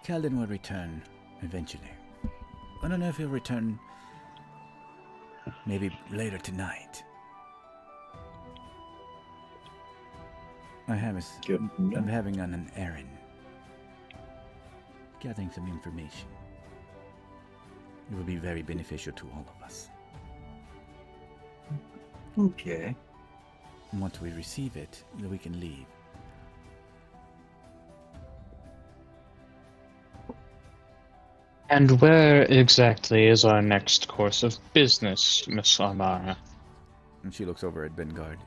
Calden will return eventually. I don't know if he'll return maybe later tonight. I'm having on an errand. Gathering some information. It will be very beneficial to all of us. Okay. Once we receive it, then we can leave. And where exactly is our next course of business, Miss Amara? And she looks over at Bengard.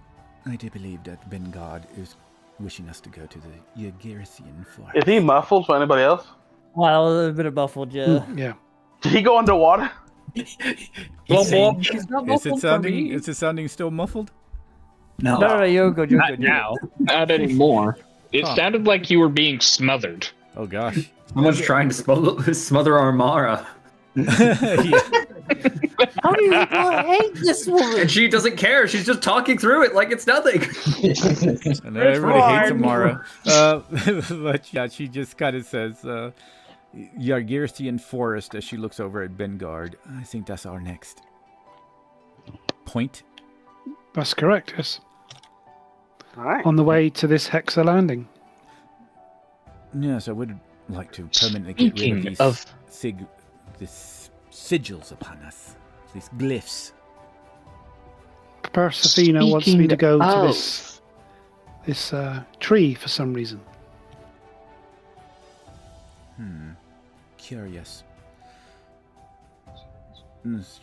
I do believe that Bengard is wishing us to go to the Yagirisian forest. Is he muffled for anybody else? Well, a bit of muffled, yeah. Yeah. Did he go underwater? He's not muffled for me. Is it sounding still muffled? No, you're good. You're Not good. now. Not anymore. It Huh. sounded like you were being smothered. Oh gosh. Someone's trying to smother Amara. Yeah. How do you hate this woman? And she doesn't care. She's just talking through it like it's nothing. I know everybody hates Amara. But yeah, she just kind of says, Yargirsian Forest as she looks over at Bengard. I think that's our next point. That's correct, yes. All right. On the way to this Hexa landing. Yes, I would like to permanently get rid of these sigils upon us. These glyphs. Persephina wants me to go to Speaking this tree for some reason. Curious.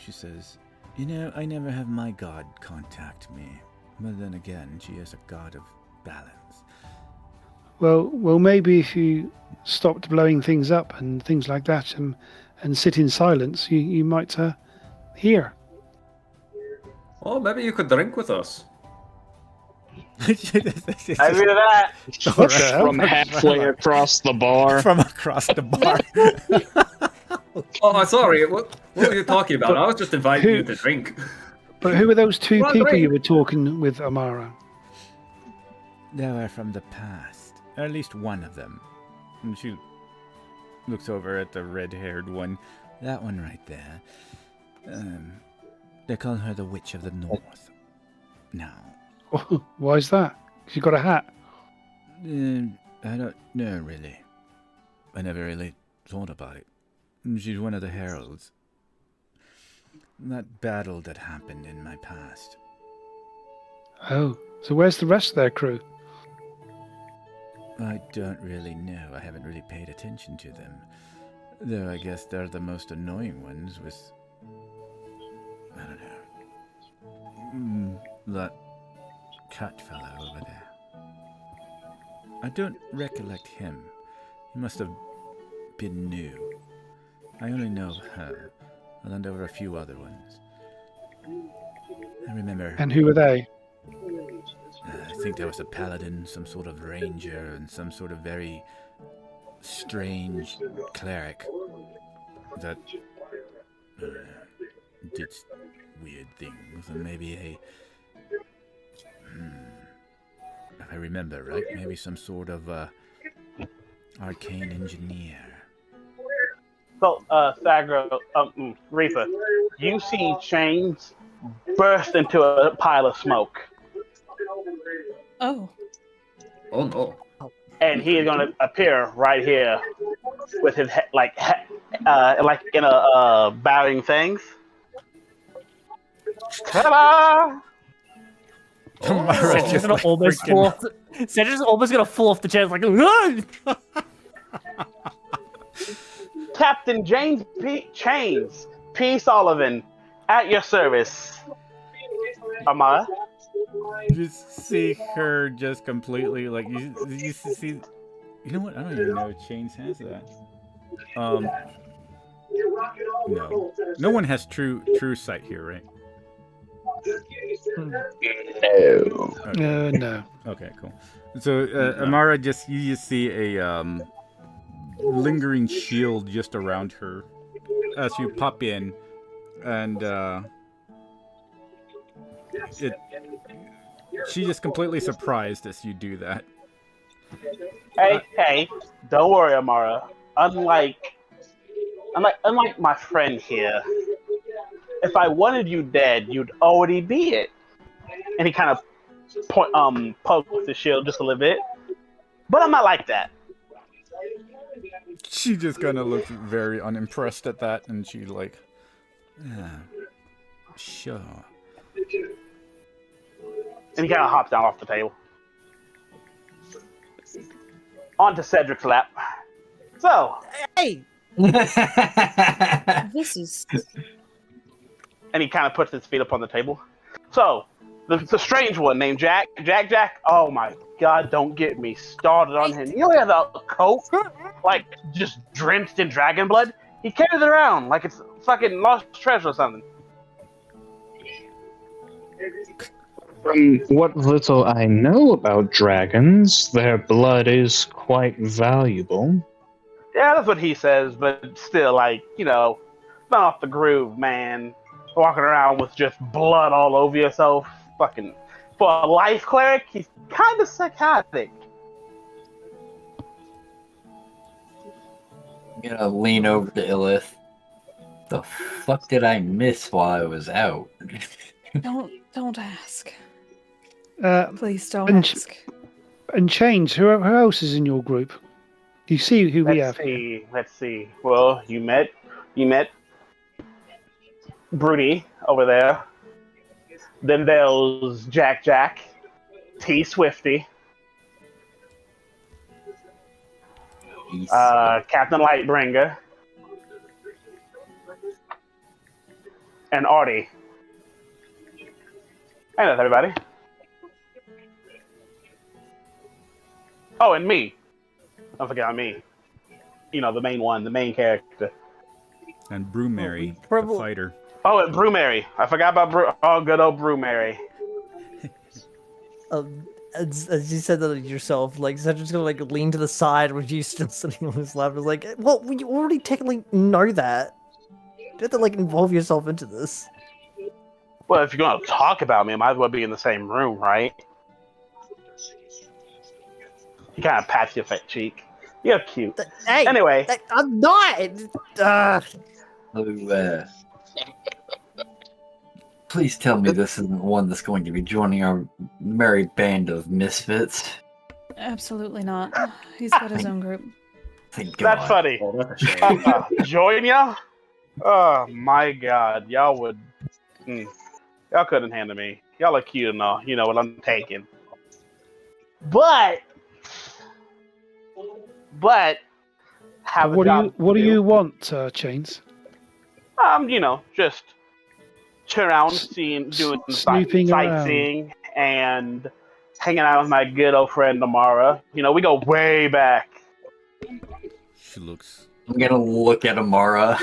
She says, you know, I never have my god contact me. But then again, she is a god of balance. Well, maybe if you stopped blowing things up and things like that, and sit in silence, you might hear. Oh, maybe you could drink with us. I hear that. From halfway across the bar. From across the bar. Oh, sorry. What were you talking about? I was just inviting you to drink. But who are those two Well, people great. you were talking with, Amara? They were from the past. Or at least one of them. And she looks over at the red-haired one. That one right there. They call her the Witch of the North. Now. Why is that? 'Cause you got a hat. I don't know, really. I never really thought about it. She's one of the heralds. That battle that happened in my past. Oh, so where's the rest of their crew? I don't really know. I haven't really paid attention to them. Though I guess they're the most annoying ones with... I don't know. That cat fella over there. I don't recollect him. He must have been new. I only know her. I learned over a few other ones. I remember. And who are they? I think there was a paladin, some sort of ranger, and some sort of very strange cleric that did weird things, and maybe if I remember right, maybe some sort of arcane engineer. So, Sagro, Reaper, you see Chains burst into a pile of smoke. Oh. Oh no. And he is going to appear right here with his head, like in a bowing things. Ta-da! Amara just like almost freaking- fall off Sandra's almost gonna fall off the chair, like, "Ah!" Captain James Chains P. Sullivan, at your service. Amara? You see her just completely like you see. You know what? I don't even know if Chains has that. No one has true sight here, right? No. No. Okay, cool. So Amara, you just see a lingering shield just around her as you pop in, and she's just completely surprised as you do that. Hey, don't worry, Amara. Unlike my friend here, if I wanted you dead, you'd already be it. And he kind of pokes the shield just a little bit. But I'm not like that. She just kind of looks very unimpressed at that, and she like, yeah, sure. And he kind of hops down off the table. Onto Cedric's lap. So. Hey! This is. And he kind of puts his feet up on the table. So, the strange one named Jack. Oh my God, don't get me started on him. You know he has a coat, like, just drenched in dragon blood? He carries it around like it's fucking lost treasure or something. From what little I know about dragons, their blood is quite valuable. Yeah, that's what he says, but still, like, not off the groove, man. Walking around with just blood all over yourself. Fucking, for a life cleric, he's kind of psychotic. I'm gonna lean over to Illith. The fuck did I miss while I was out? Don't ask. Please and don't ask. And Chains, who else is in your group? Do you see who we have here? Let's see. Well, you met Broody over there. Then there's Jack, T Swifty, Captain Lightbringer, and Artie. And that's everybody. Oh, and me. Don't forget me. The main one, the main character. And Brewmary, the fighter. Oh, and Brewmary. I forgot about good old Brewmary. As you said that yourself, like, Cedric's gonna, like, lean to the side with you still sitting on his lap. It's like, well, we already technically know that. You have to, like, involve yourself into this. Well, if you're gonna talk about me, I might as well be in the same room, right? He kind of pats your fat cheek. You're cute. Hey, anyway. I'm not! Please tell me this isn't one that's going to be joining our merry band of misfits. Absolutely not. He's got his own group. Thank God. That's funny. Oh, that's a shame. Join ya? Oh my God. Y'all would... Y'all couldn't handle me. Y'all are cute and all. You know what I'm taking. But... have a job. What do you want, Chains? Just chill around, doing Snooping sightseeing, and hanging out with my good old friend Amara. We go way back. She looks I'm gonna look at Amara.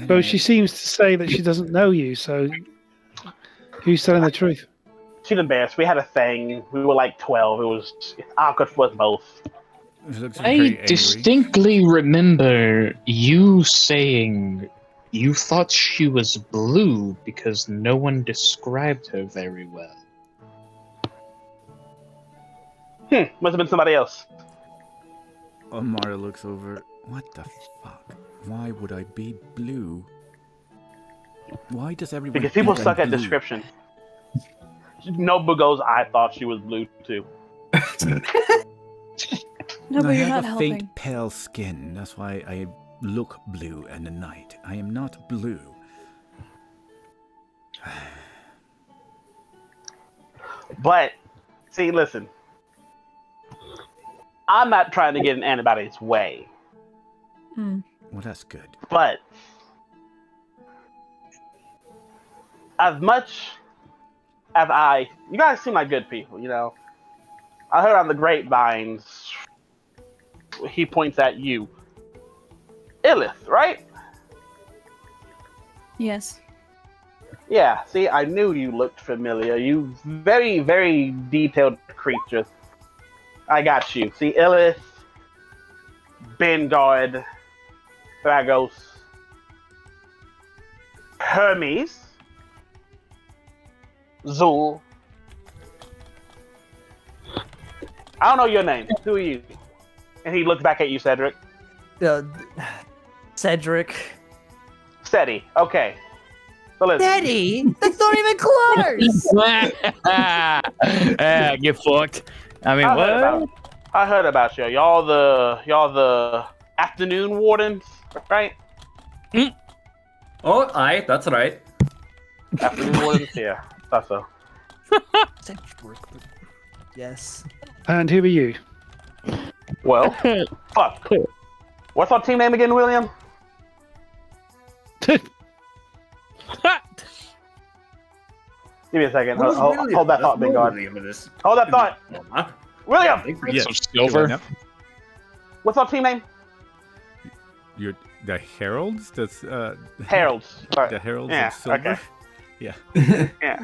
Well, she seems to say that she doesn't know you, so who's telling the truth? She's embarrassed. We had a thing. We were like 12. It was awkward for us both. She looks I very angry. distinctly remember you saying you thought she was blue because no one described her very well. Must have been somebody else. Amara looks over. What the fuck? Why would I be blue? Why does everyone Because people think suck I'm at blue? description. Nobu goes, I thought she was blue too. No, but I you're have not a helping. faint pale skin. That's why I look blue in the night. I am not blue. But, see, listen. I'm not trying to get in anybody's way. Well, that's good. But, as much as you guys seem like good people, you know. I heard on the grapevines, he points at you. Illith, right? Yes. Yeah, see, I knew you looked familiar. You very, very detailed creatures. I got you. See, Illith, Bengard, Thragos, Hermes, Zul. I don't know your name. Who are you? And he looks back at you, Cedric. Cedric. Steady. Okay. So listen. Daddy, that's not even close. Get fucked. I mean, I heard about you. Y'all the afternoon wardens, right? Oh, aye, that's right. Afternoon wardens, yeah. Thought so. Yes. And who are you? Well, fuck. What's our team name again, William? Give me a second. Hold that thought, Bengard. Hold that thought. William! Yes. Some silver. What's our team name? You're the Heralds? That's Heralds. Sorry. the Heralds Yeah, of Silver? okay. Yeah. Yeah.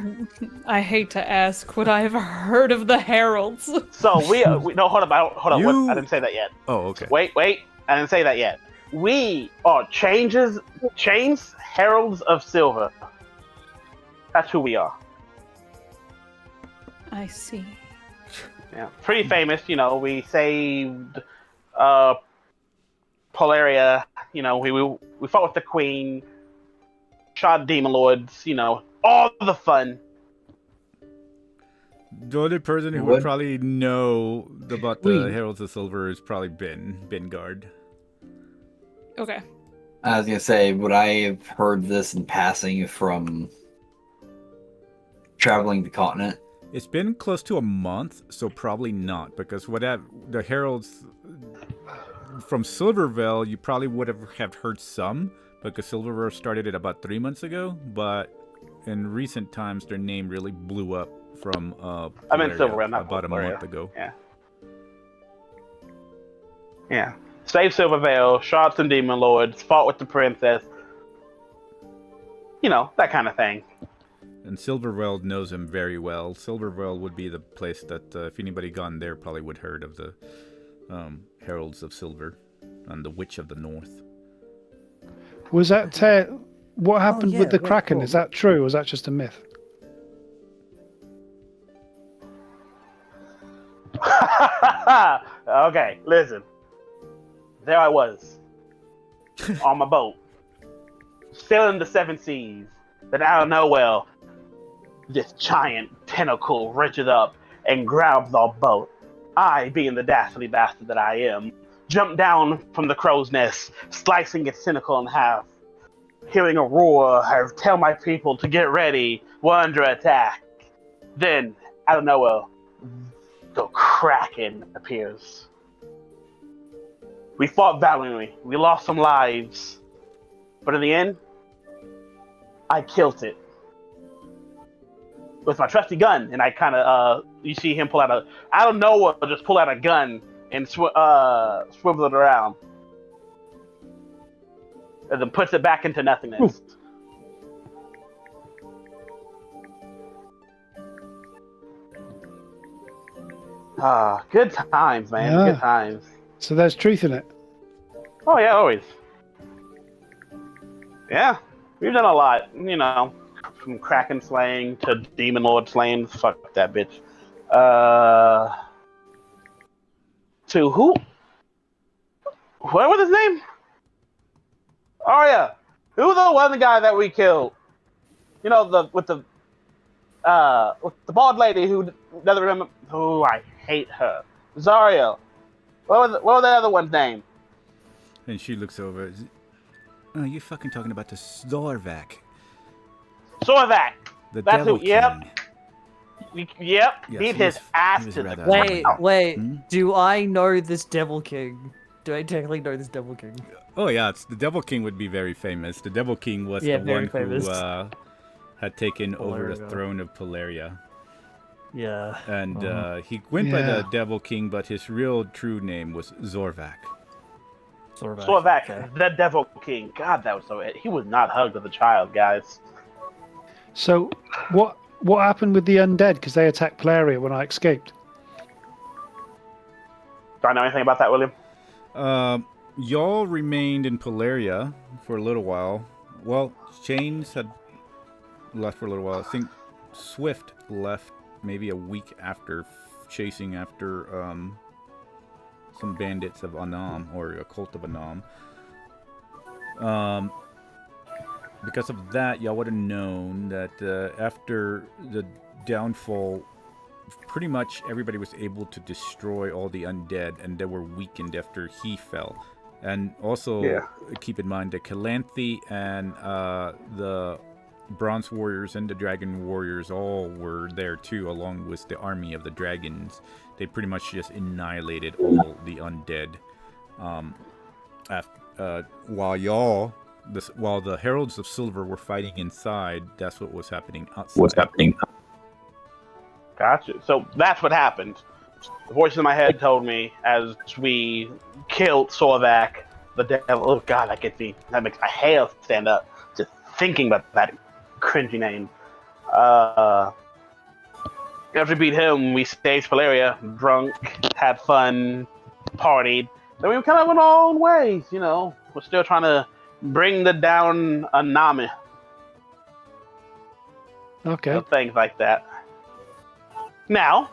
I hate to ask, would I have heard of the Heralds? So we no, hold up. You- I didn't say that yet. Oh, okay. Wait. I didn't say that yet. We are Chains Heralds of Silver. That's who we are. I see. Yeah, pretty famous. You know, we saved Polaria. You know, we fought with the Queen, shot demon lords. You know, all the fun. The only person who would probably know about the Heralds of Silver is probably Bengard. Okay. I was gonna say, would I have heard this in passing from traveling the continent? It's been close to a month, so probably not, because the Heralds from Silvervale, you probably would have heard some, because Silvervale started it about 3 months ago, but in recent times, their name really blew up from I meant Silvervale, not about Polaria. a month ago. Yeah. Saved Silvervale, shot some demon lords, fought with the princess. You know, that kind of thing. And Silvervale knows him very well. Silvervale would be the place that, if anybody gone there, probably would heard of the Heralds of Silver and the Witch of the North. Was that what happened with the Kraken? Is that true, or was that just a myth? Okay, listen. There I was, on my boat, sailing the seven seas. Then out of nowhere, this giant tentacle reaches up and grabs our boat. I, being the dastardly bastard that I am, jump down from the crow's nest, slicing its tentacle in half. Hearing a roar, I tell my people to get ready. We're under attack. Then, out of nowhere, the Kraken appears. We fought valiantly. We lost some lives. But in the end, I killed it. With my trusty gun. And I kind of, you see him pull out out of nowhere, just pull out a gun and swivels it around, and then puts it back into nothingness. Good times, man. Yeah. Good times. So there's truth in it. Oh yeah, always. Yeah, we've done a lot. You know, from Kraken slaying to Demon Lord slaying. Fuck that bitch. To who? What was his name? Oh yeah, who was the one guy that we killed? You know, with the bald lady who doesn't remember. Oh, I hate her. Zarya. What was the other one's name? And she looks over. Oh, you fucking talking about the Zorvak. Sorvak. The That's Devil who. Yep. King. Yep. Yes, Beat he his was- ass he was to the rather- Wait, ground. wait. Hmm? Do I know this Devil King? Do I technically know this Devil King? Oh yeah, it's the Devil King would be very famous. The Devil King was Yeah, the very one famous. who had taken over the Polaria. throne of Polaria. Yeah. And Uh-huh. he went by the Yeah. Devil King, but his real true name was Zorvak. Sorvak, Okay. the Devil King. God, that was so. He was not hugged as a child, guys. So what happened with the undead? Because they attacked Polaria when I escaped. Do I know anything about that, William? Y'all remained in Polaria for a little while. Well, Chains had left for a little while. I think Swift left maybe a week after chasing after some bandits of Anam, or a cult of Anam. Because of that, y'all would have known that after the downfall, pretty much everybody was able to destroy all the undead, and they were weakened after he fell. And also keep in mind that Calanthe and the Bronze Warriors and the Dragon Warriors all were there too, along with the army of the dragons. They pretty much just annihilated all the undead. While the Heralds of Silver were fighting inside, that's what was happening outside. Gotcha. So that's what happened. The voice in my head told me as we killed Sorvak, the devil. Oh God, that makes my hair stand up just thinking about that cringy name. After we beat him, we stayed Polaria, drunk, had fun, partied. Then we kind of went our own ways, you know. We're still trying to bring the down Anami. Okay. Things like that. Now,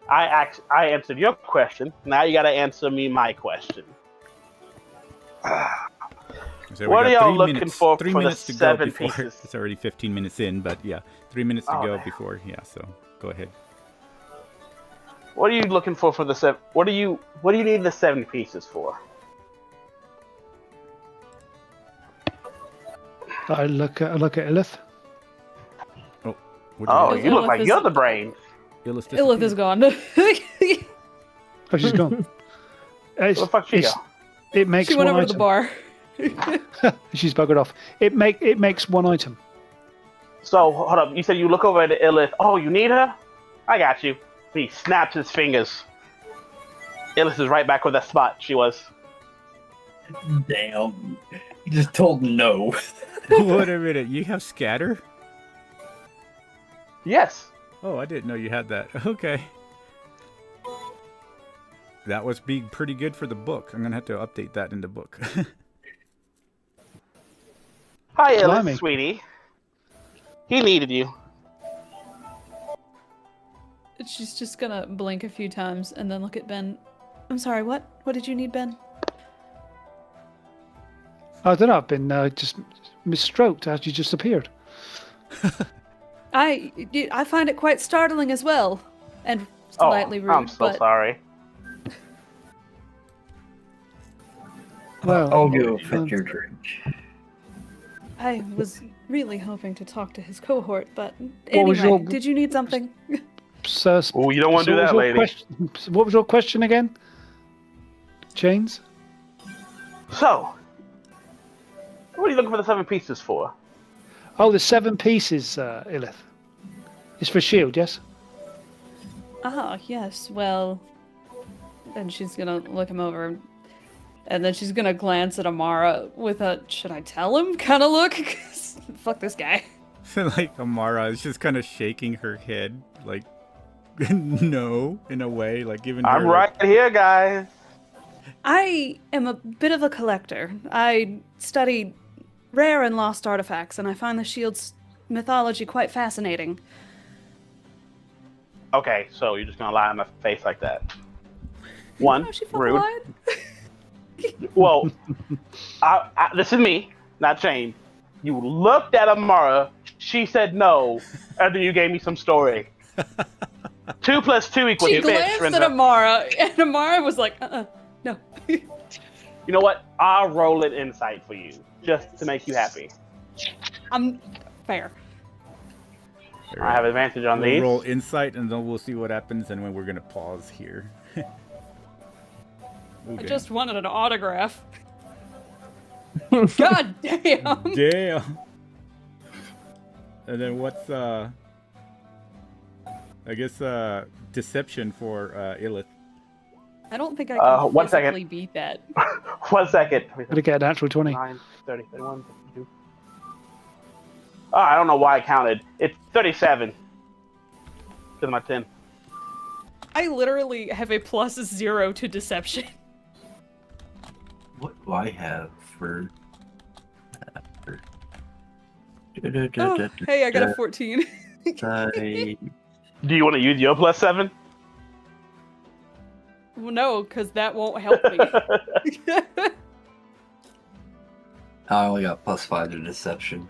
I answered your question. Now you got to answer me my question. So What we are got y'all 3 looking minutes, for 3 for the minutes to go 7 before pieces? it's already 15 minutes in, but yeah, 3 minutes to Oh, go damn. before. Yeah, so go ahead. What are you looking for the 7? What do you need the 7 pieces for? I look at Illith. What Oh, did you look Illith like is- you're the brain. Illith Illith is gone. Oh, she's gone. Where the fuck she go? It makes she went one over to the item. bar. She's buggered off. It makes one item. So hold up. You said you look over at Illith. Oh, you need her? I got you. He snaps his fingers. Illith is right back where that spot she was. Damn. You just told no. Wait a minute, you have scatter? Yes. Oh, I didn't know you had that. Okay. That was being pretty good for the book. I'm gonna have to update that in the book. Hi, Illith, Blimey. sweetie. He needed you. She's just gonna blink a few times and then look at Ben. I'm sorry, what? What did you need, Ben? I don't know. I've been just misstroked as you just appeared. I find it quite startling as well, and slightly rude. I'm so but sorry. Well, I'll go fetch your drink. I was really hoping to talk to his cohort, but What was anyway, your- did you need something? Sir, Oh, you don't want to do what was that, your lady. question- what was your question again? Chains? So, what are you looking for the 7 pieces for? Oh, the 7 pieces, Illith. It's for shield, yes? Ah, yes. Well, And she's gonna look him over. And then she's gonna glance at Amara with a should I tell him kind of look? 'Cause fuck this guy. Like Amara is just kind of shaking her head, like no, in a way, like giving her. I'm right here, guys. I am a bit of a collector. I study rare and lost artifacts, and I find the shield's mythology quite fascinating. Okay, so you're just gonna lie in my face like that? One, Oh, she fucking rude. lied. Well, this is me, not Shane. You looked at Amara, she said no, and then you gave me some story. 2 + 2 equals She bitch, glanced Rinda. at Amara, and Amara was like, no. You know what? I'll roll an insight for you, just to make you happy. I'm fair. I have advantage on We'll these. roll insight, and then we'll see what happens, and when we're gonna pause here. I just wanted an autograph. God damn. Damn. And then what's I guess deception for Illith. I don't think I can 1 second. physically beat that. 1 second. Gotta get a natural 20. 9, 30, 31, 32. Oh, I don't know why I counted. It's 37. To my 10. I literally have a +0 to deception. What do I have for? Oh, hey, I got a 14. I Do you want to use your +7? Well, no, because that won't help me. only got +5 to deception,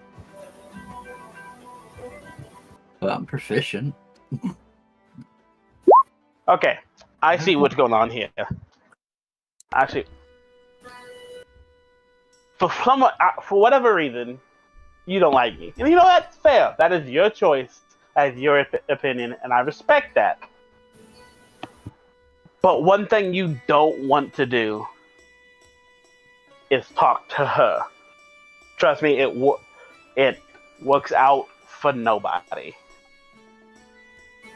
but I'm proficient. Okay, I see what's going on here. Actually, for whatever reason, you don't like me. And you know, that's fair. That is your choice. That is your opinion, and I respect that. But one thing you don't want to do is talk to her. Trust me, it works out for nobody.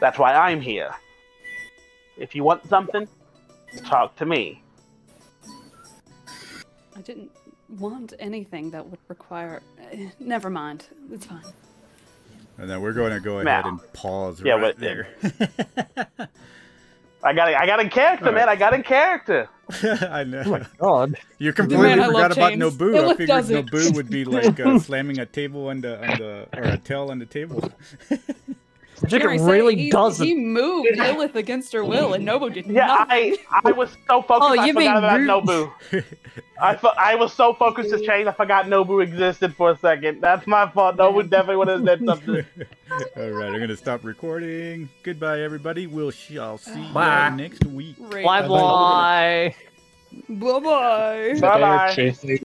That's why I'm here. If you want something, talk to me. I didn't want anything that would require. Never mind. It's fine. And then we're going to go ahead and pause Yeah, right but- there. I got in character, man. I got in character. I know. Oh my god. You completely Man, I forgot love about chains. Nobu. I Illith figured doesn't. Nobu would be like slamming a table on the or a tail on the table. Jacob Gary, really he, doesn't. He moved Illith against her will, and Nobu did Yeah, nothing. I was so focused. Oh, I you forgot mean about rude. Nobu. I was so focused to change. I forgot Nobu existed for a second. That's my fault. Nobu definitely would have said something. All right, I'm gonna stop recording. Goodbye, everybody. We'll shall see Bye. you next week. Right. Bye bye. Bye-bye. Bye bye. Chasing